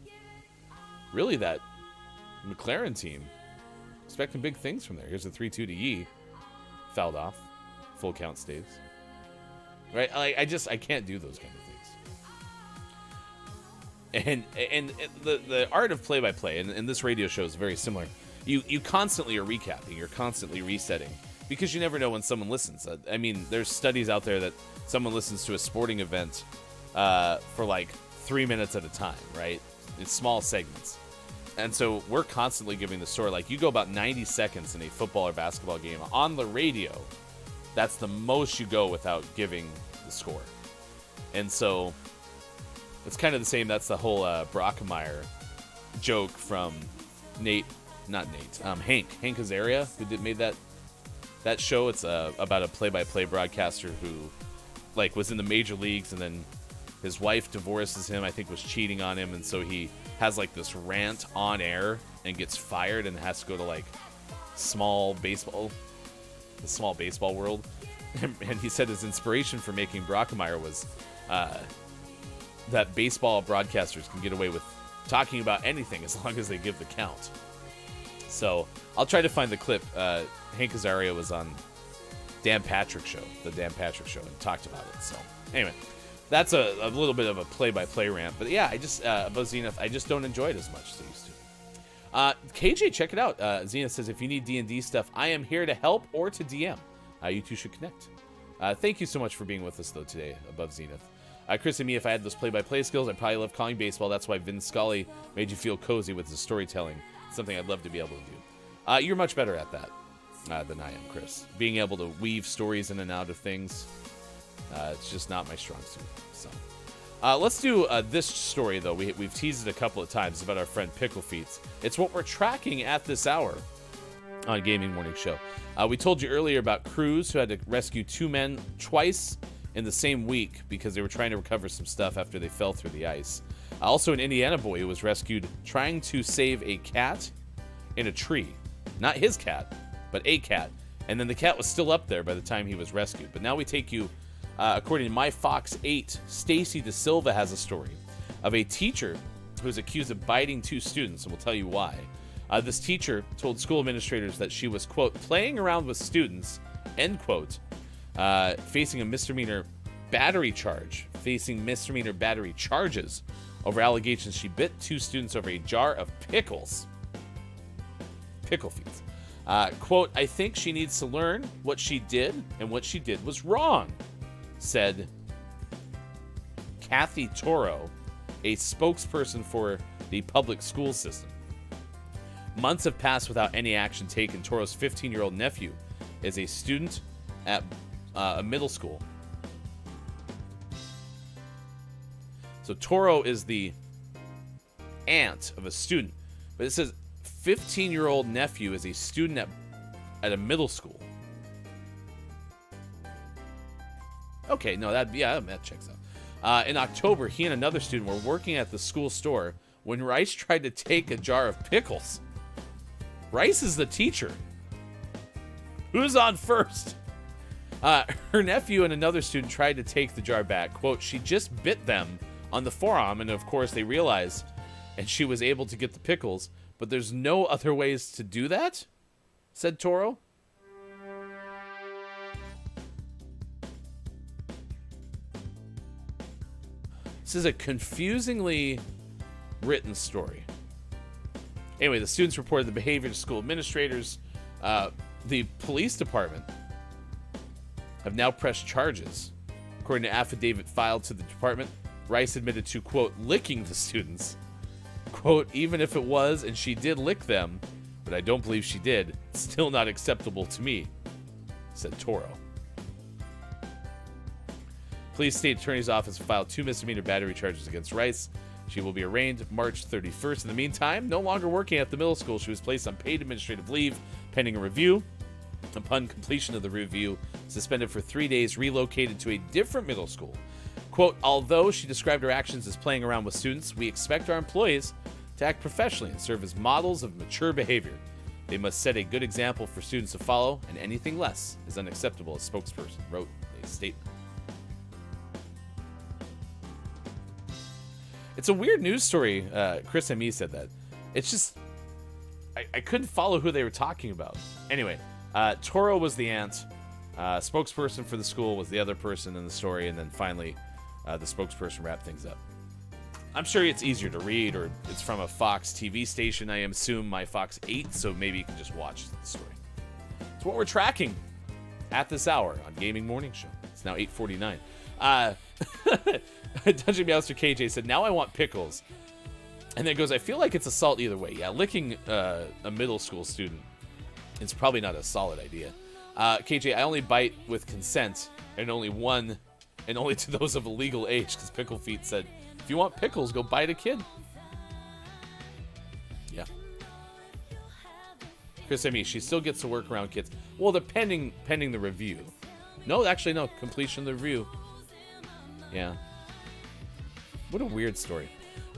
Really, that McLaren team expecting big things from there. Here's a 3-2 to Yee. Fouled off. Full count stays. Right? I can't do those kind of things. And the art of play-by-play, and this radio show is very similar. You constantly are recapping. You're constantly resetting. Because you never know when someone listens. I mean, there's studies out there that someone listens to a sporting event for like 3 minutes at a time, right? It's small segments. And so we're constantly giving the story. Like, you go about 90 seconds in a football or basketball game on the radio. That's the most you go without giving the score. And so it's kind of the same. That's the whole Brockemeyer joke from Hank Azaria, who made that show. It's about a play-by-play broadcaster who, like, was in the major leagues, and then his wife divorces him, I think was cheating on him, and so he has, like, this rant on air and gets fired and has to go to, like, the small baseball world. And he said his inspiration for making Brockemeyer was that baseball broadcasters can get away with talking about anything as long as they give the count. So I'll try to find the clip. Hank Azaria was on the Dan Patrick Show, and talked about it. So anyway, that's a little bit of a play-by-play rant. But yeah, about Zenith, I just don't enjoy it as much as I used to. KJ, check it out. Zenith says, if you need D&D stuff, I am here to help or to DM. You two should connect. Thank you so much for being with us, though, today, Above Zenith. Chris and me, if I had those play-by-play skills, I'd probably love calling baseball. That's why Vin Scully made you feel cozy with his storytelling. It's something I'd love to be able to do. You're much better at that than I am, Chris. Being able to weave stories in and out of things, it's just not my strong suit. So, let's do this story, though. We've teased it a couple of times about our friend Pickle Feets. It's what we're tracking at this hour on Gaming Morning Show. We told you earlier about crews who had to rescue 2 men twice in the same week because they were trying to recover some stuff after they fell through the ice. Also, an Indiana boy who was rescued trying to save a cat in a tree. Not his cat, but a cat. And then the cat was still up there by the time he was rescued. But now we take you, according to My Fox 8, Stacy De Silva has a story of a teacher who was accused of biting 2 students, and we'll tell you why. This teacher told school administrators that she was, quote, playing around with students, end quote, facing a misdemeanor battery charge, facing misdemeanor battery charges over allegations she bit 2 students over a jar of pickles. Pickle feet. Quote, I think she needs to learn what she did, and what she did was wrong, said Kathy Toro, a spokesperson for the public school system. Months have passed without any action taken. Toro's 15-year-old nephew is a student at a middle school. So Toro is the aunt of a student, but it says 15-year-old nephew is a student at a middle school. Okay, no, that checks out. In October, he and another student were working at the school store when Rice tried to take a jar of pickles. Rice is the teacher. Who's on first? Her nephew and another student tried to take the jar back. Quote, she just bit them on the forearm, and of course they realized, and she was able to get the pickles, but there's no other ways to do that, said Toro. This is a confusingly written story. Anyway, the students reported the behavior to school administrators. The police department have now pressed charges. According to affidavit filed to the department, Rice admitted to, quote, licking the students. Quote, even if it was and she did lick them, but I don't believe she did, it's still not acceptable to me, said Toro. Police State Attorney's Office filed 2 misdemeanor battery charges against Rice. She will be arraigned March 31st. In the meantime, no longer working at the middle school, she was placed on paid administrative leave pending a review. Upon completion of the review, suspended for 3 days, relocated to a different middle school. Quote, although she described her actions as playing around with students, we expect our employees to act professionally and serve as models of mature behavior. They must set a good example for students to follow, and anything less is unacceptable, a spokesperson wrote a statement. It's a weird news story. Chris and me said that. It's just, I couldn't follow who they were talking about. Anyway, Toro was the aunt. Spokesperson for the school was the other person in the story. And then finally, the spokesperson wrapped things up. I'm sure it's easier to read, or it's from a Fox TV station. I assume my Fox 8, so maybe you can just watch the story. It's what we're tracking at this hour on Gaming Morning Show. It's now 8:49. Dungeon Meowster KJ said, now I want pickles. And then goes, I feel like it's assault either way. Yeah, licking a middle school student is probably not a solid idea. KJ, I only bite with consent, and only to those of a legal age, because Pickle Feet said, if you want pickles, go bite a kid. Yeah. Chris, I mean, she still gets to work around kids. Well, pending the review. No, actually, no. Completion of the review. Yeah. What a weird story.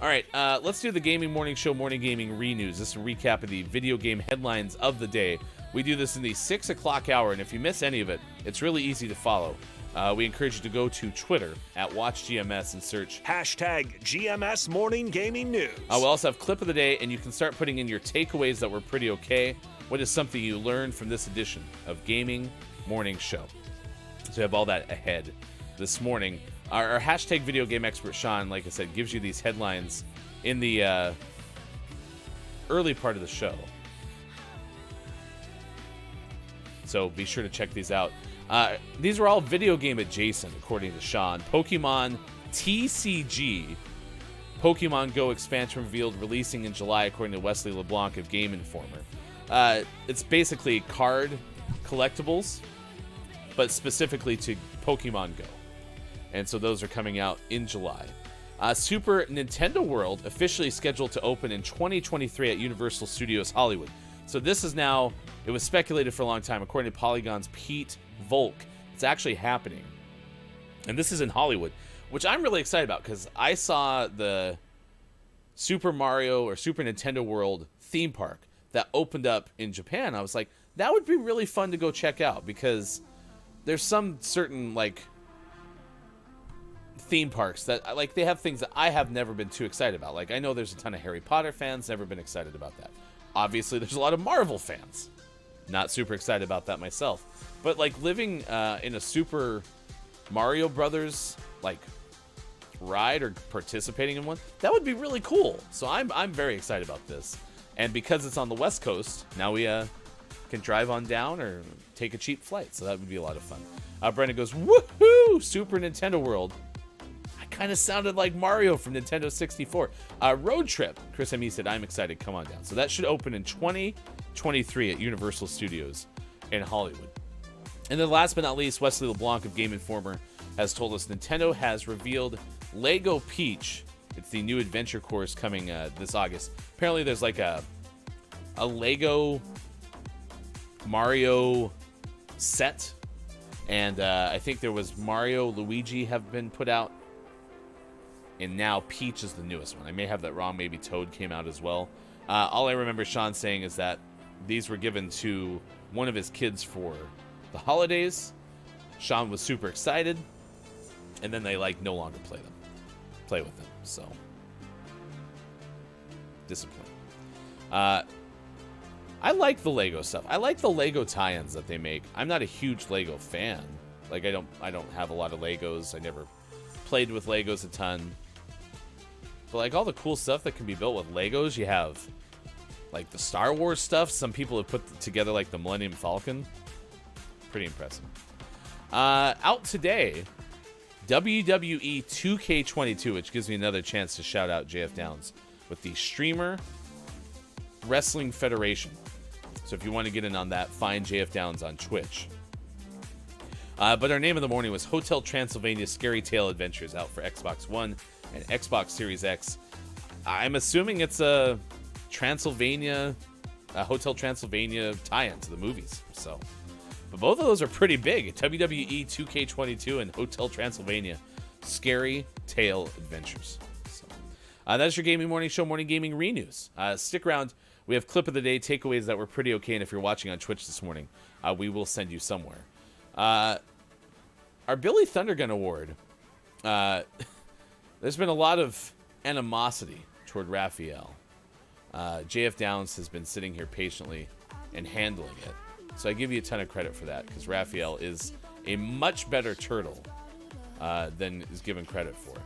All right, let's do the Gaming Morning Show Morning Gaming Re-News. This is a recap of the video game headlines of the day. We do this in the 6 o'clock hour, and if you miss any of it, it's really easy to follow. We encourage you to go to Twitter at WatchGMS and search hashtag GMS Morning Gaming News. We'll also have clip of the day, and you can start putting in your takeaways that were pretty okay. What is something you learned from this edition of Gaming Morning Show? So we have all that ahead this morning. Our hashtag video game expert, Sean, like I said, gives you these headlines in the early part of the show. So be sure to check these out. These were all video game adjacent, according to Sean. Pokemon TCG, Pokemon Go expansion revealed, releasing in July, according to Wesley LeBlanc of Game Informer. It's basically card collectibles, but specifically to Pokemon Go. And so those are coming out in July. Super Nintendo World officially scheduled to open in 2023 at Universal Studios Hollywood. So this is now, it was speculated for a long time, according to Polygon's Pete Volk. It's actually happening. And this is in Hollywood, which I'm really excited about because I saw the Super Mario or Super Nintendo World theme park that opened up in Japan. I was like, that would be really fun to go check out because there's some certain, like, theme parks that, like, they have things that I have never been too excited about. Like, I know there's a ton of Harry Potter fans, never been excited about that. Obviously, there's a lot of Marvel fans. Not super excited about that myself. But like living in a Super Mario Brothers like ride or participating in one, that would be really cool. So I'm very excited about this. And because it's on the West Coast, now we can drive on down or take a cheap flight. So that would be a lot of fun. Brendan goes, woohoo! Super Nintendo World. I kind of sounded like Mario from Nintendo 64. Road Trip. Chris M.E. said, I'm excited. Come on down. So that should open in 2023 at Universal Studios in Hollywood. And then last but not least, Wesley LeBlanc of Game Informer has told us Nintendo has revealed Lego Peach. It's the new adventure course coming this August. Apparently there's like a Lego Mario set. And I think there was Mario, Luigi have been put out. And now Peach is the newest one. I may have that wrong. Maybe Toad came out as well. All I remember Sean saying is that these were given to one of his kids for the holidays. Sean was super excited. And then they like no longer play with them. So disappointing. I like the Lego stuff. I like the Lego tie-ins that they make. I'm not a huge Lego fan. Like I don't have a lot of Legos. I never played with Legos a ton. But like all the cool stuff that can be built with Legos, you have like the Star Wars stuff. Some people have put together like the Millennium Falcon. Pretty impressive. Out today, WWE 2K22, which gives me another chance to shout out JF Downs with the Streamer Wrestling Federation. So if you want to get in on that, find JF Downs on Twitch. But our name of the morning was Hotel Transylvania Scary Tale Adventures, out for Xbox One and Xbox Series X. I'm assuming it's a Hotel Transylvania tie-in to the movies. So, but both of those are pretty big. WWE 2K22 and Hotel Transylvania Scary Tale Adventures. So, that's your Gaming Morning Show, Morning Gaming Renews. Stick around. We have clip of the day, takeaways that were pretty okay, and if you're watching on Twitch this morning, we will send you somewhere. Our Billy Thundergun Award, there's been a lot of animosity toward Raphael. JF Downs has been sitting here patiently and handling it. So I give you a ton of credit for that, because Raphael is a much better turtle than is given credit for.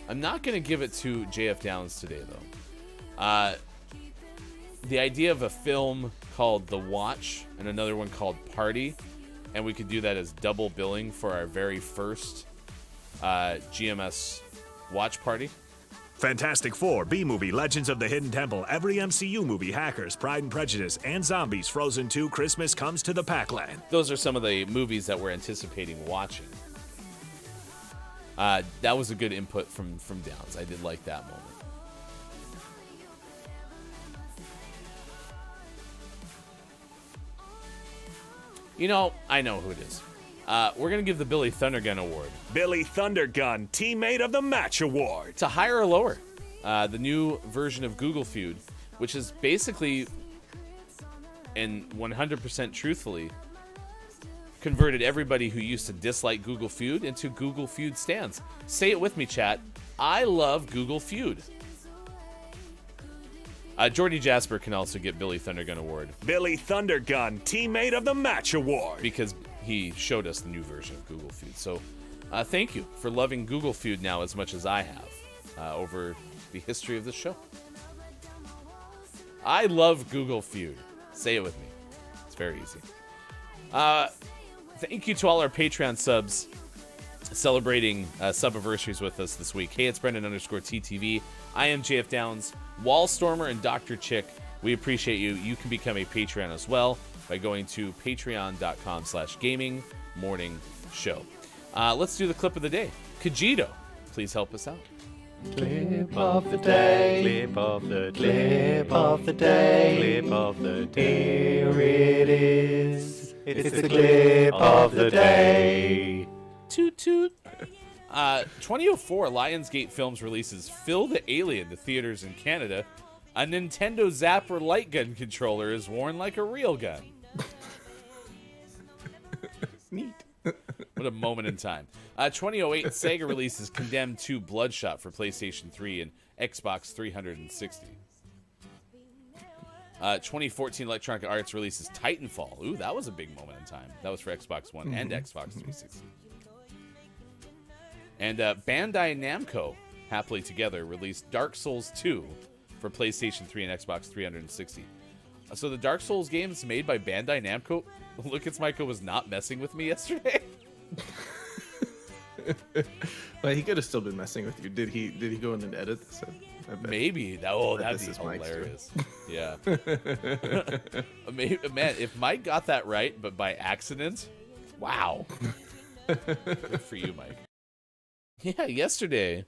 I'm not going to give it to JF Downs today, though. The idea of a film called The Watch and another one called Party, and we could do that as double billing for our very first GMS watch party. Fantastic Four, B-Movie, Legends of the Hidden Temple, every MCU movie, Hackers, Pride and Prejudice, and Zombies, Frozen 2, Christmas Comes to the Packland. Those are some of the movies that we're anticipating watching. That was a good input from Downs. I did like that moment. You know, I know who it is. We're going to give the Billy Thundergun Award. Billy Thundergun, Teammate of the Match Award. To Higher or Lower, the new version of Google Feud, which is basically, and 100% truthfully, converted everybody who used to dislike Google Feud into Google Feud stans. Say it with me, chat. I love Google Feud. Jordy Jasper can also get Billy Thundergun Award. Billy Thundergun, Teammate of the Match Award. Because he showed us the new version of Google Feud. So thank you for loving Google Feud now as much as I have over the history of the show. I love Google Feud. Say it with me. It's very easy. Thank you to all our Patreon subs celebrating sub-anniversaries with us this week. Hey, it's Brendan_TTV. I am JF Downs, Wallstormer, and Dr. Chick. We appreciate you. You can become a Patreon as well by going to patreon.com/gamingmorningshow. Let's do the clip of the day. Kajito, please help us out. Clip of the day. Clip of the day. Clip of the day. Clip of the day. Here it is. It's the clip of the day. Toot toot. 2004, Lionsgate Films releases Phil the Alien to theaters in Canada. A Nintendo Zapper light gun controller is worn like a real gun. Neat. What What a moment in time. 2008, Sega releases Condemned 2 Bloodshot for PlayStation 3 and Xbox 360. 2014, Electronic Arts releases Titanfall. Ooh, that was a big moment in time. That was for Xbox One and Xbox 360. And Bandai Namco, happily together, released Dark Souls 2 for PlayStation 3 and Xbox 360. So the Dark Souls games made by Bandai Namco, Look, It's Michael was not messing with me yesterday. Well, he could have still been messing with you. Did he go in and edit this? I bet. Maybe. That'd be hilarious. Yeah. Man, if Mike got that right, but by accident, wow. Good for you, Mike. Yeah, yesterday,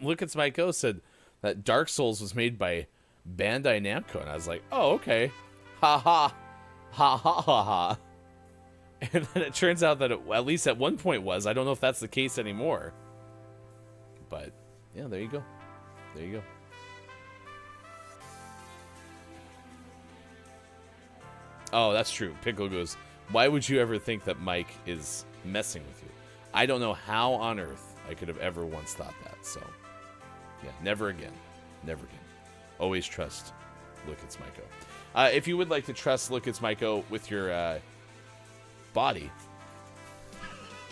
Look, It's Mike said that Dark Souls was made by Bandai Namco, and I was like, oh, okay. Ha ha. Ha ha ha ha. And then it turns out that it, at least at one point was. I don't know if that's the case anymore. But, yeah, there you go. There you go. Oh, that's true. Pickle goes, why would you ever think that Mike is messing with you? I don't know how on earth I could have ever once thought that. So, yeah, never again. Never again. Always trust Look, It's Miko. If you would like to trust Look, It's Miko with your body,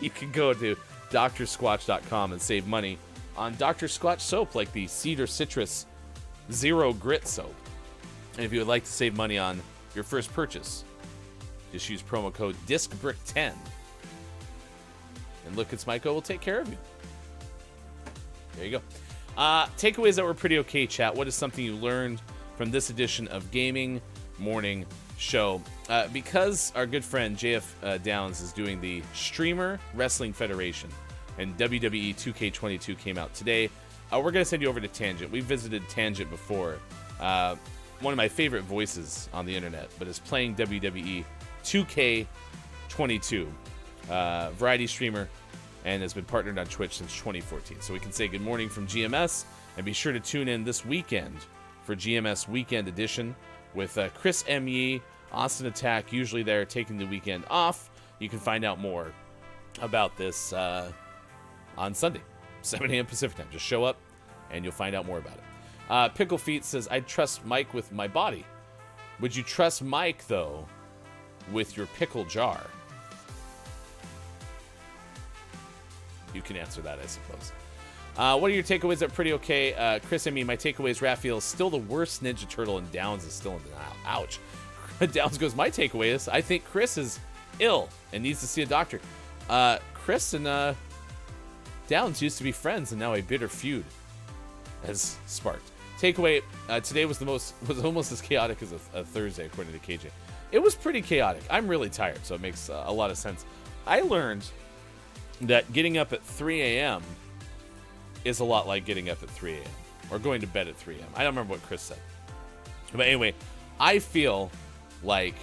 you can go to drsquatch.com and save money on Dr. Squatch soap, like the Cedar Citrus Zero Grit soap. And if you would like to save money on your first purchase, just use promo code DiscBrick10. And Look, It's Miko will take care of you. There you go. Takeaways that were pretty okay, chat. What is something you learned from this edition of Gaming Morning Show? Because our good friend JF Downs is doing the Streamer Wrestling Federation, and WWE 2K22 came out today, we're going to send you over to Tangent. We visited Tangent before. One of my favorite voices on the internet, but is playing WWE 2K22. Variety streamer, and has been partnered on Twitch since 2014. So we can say good morning from GMS, and be sure to tune in this weekend for GMS Weekend Edition with Chris M. Yee, Austin Attack, usually there, taking the weekend off. You can find out more about this on Sunday, 7 a.m. Pacific time. Just show up, and you'll find out more about it. Pickle Feet says, I'd trust Mike with my body. Would you trust Mike, though, with your pickle jar? You can answer that, I suppose. What are your takeaways that are pretty okay? Chris, I mean, my takeaways, Raphael is still the worst Ninja Turtle, and Downs is still in denial. Ouch. Downs goes, my takeaway is, I think Chris is ill and needs to see a doctor. Chris and Downs used to be friends, and now a bitter feud has sparked. Takeaway, today was almost as chaotic as a Thursday, according to KJ. It was pretty chaotic. I'm really tired, so it makes a lot of sense. I learned that getting up at 3 a.m. is a lot like getting up at 3 a.m. or going to bed at 3 a.m. I don't remember what Chris said. But anyway, I feel like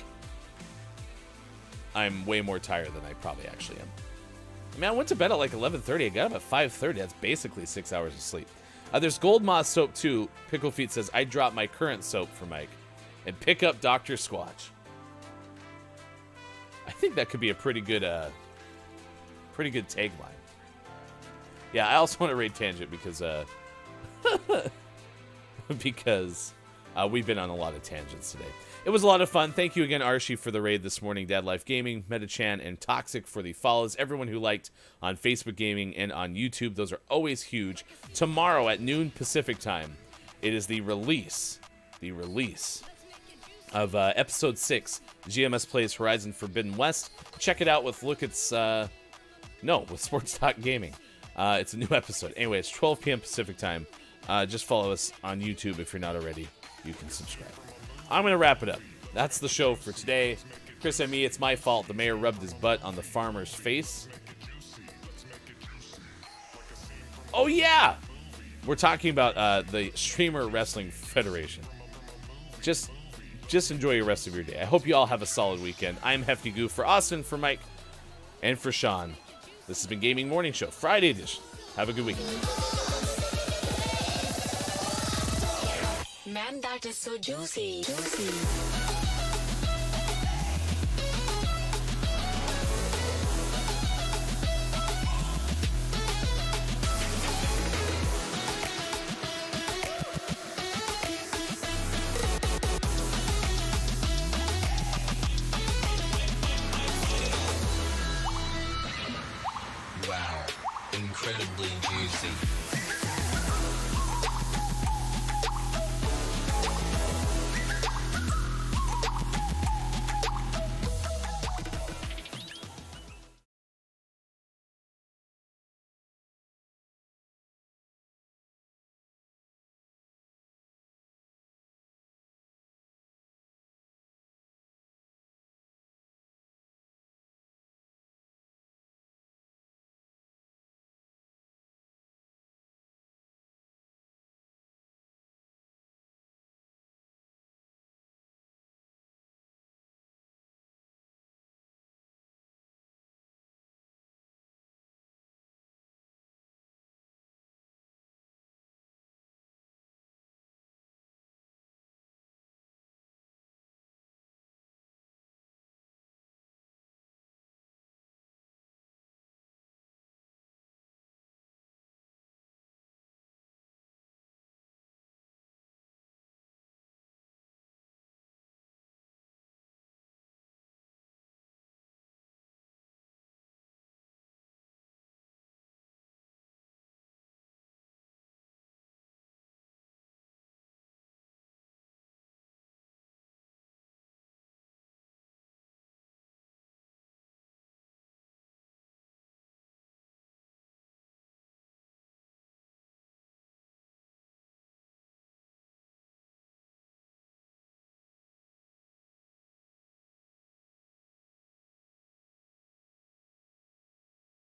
I'm way more tired than I probably actually am. I mean, I went to bed at like 11:30. I got up at 5:30. That's basically 6 hours of sleep. There's Gold Moss soap too. Pickle Feet says, I drop my current soap for Mike and pick up Dr. Squatch. I think that could be a pretty good tagline. Yeah, I also want to raid Tangent because we've been on a lot of tangents today. It was a lot of fun. Thank you again, Archie, for the raid this morning. Dad Life Gaming, Metachan, and Toxic for the follows. Everyone who liked on Facebook Gaming and on YouTube, those are always huge. Tomorrow at noon Pacific time, it is the release of Episode 6, GMS Plays Horizon Forbidden West. Check it out with with Sports Talk Gaming. It's a new episode. Anyway, it's 12 p.m. Pacific time. Just follow us on YouTube if you're not already. You can subscribe. I'm going to wrap it up. That's the show for today. Chris and me, it's my fault. The mayor rubbed his butt on the farmer's face. Oh, yeah! We're talking about the Streamer Wrestling Federation. Just enjoy your rest of your day. I hope you all have a solid weekend. I'm Hefty Goo for Austin, for Mike, and for Sean. This has been Gaming Morning Show, Friday edition. Have a good weekend. Man, that is so juicy. incredibly juicy.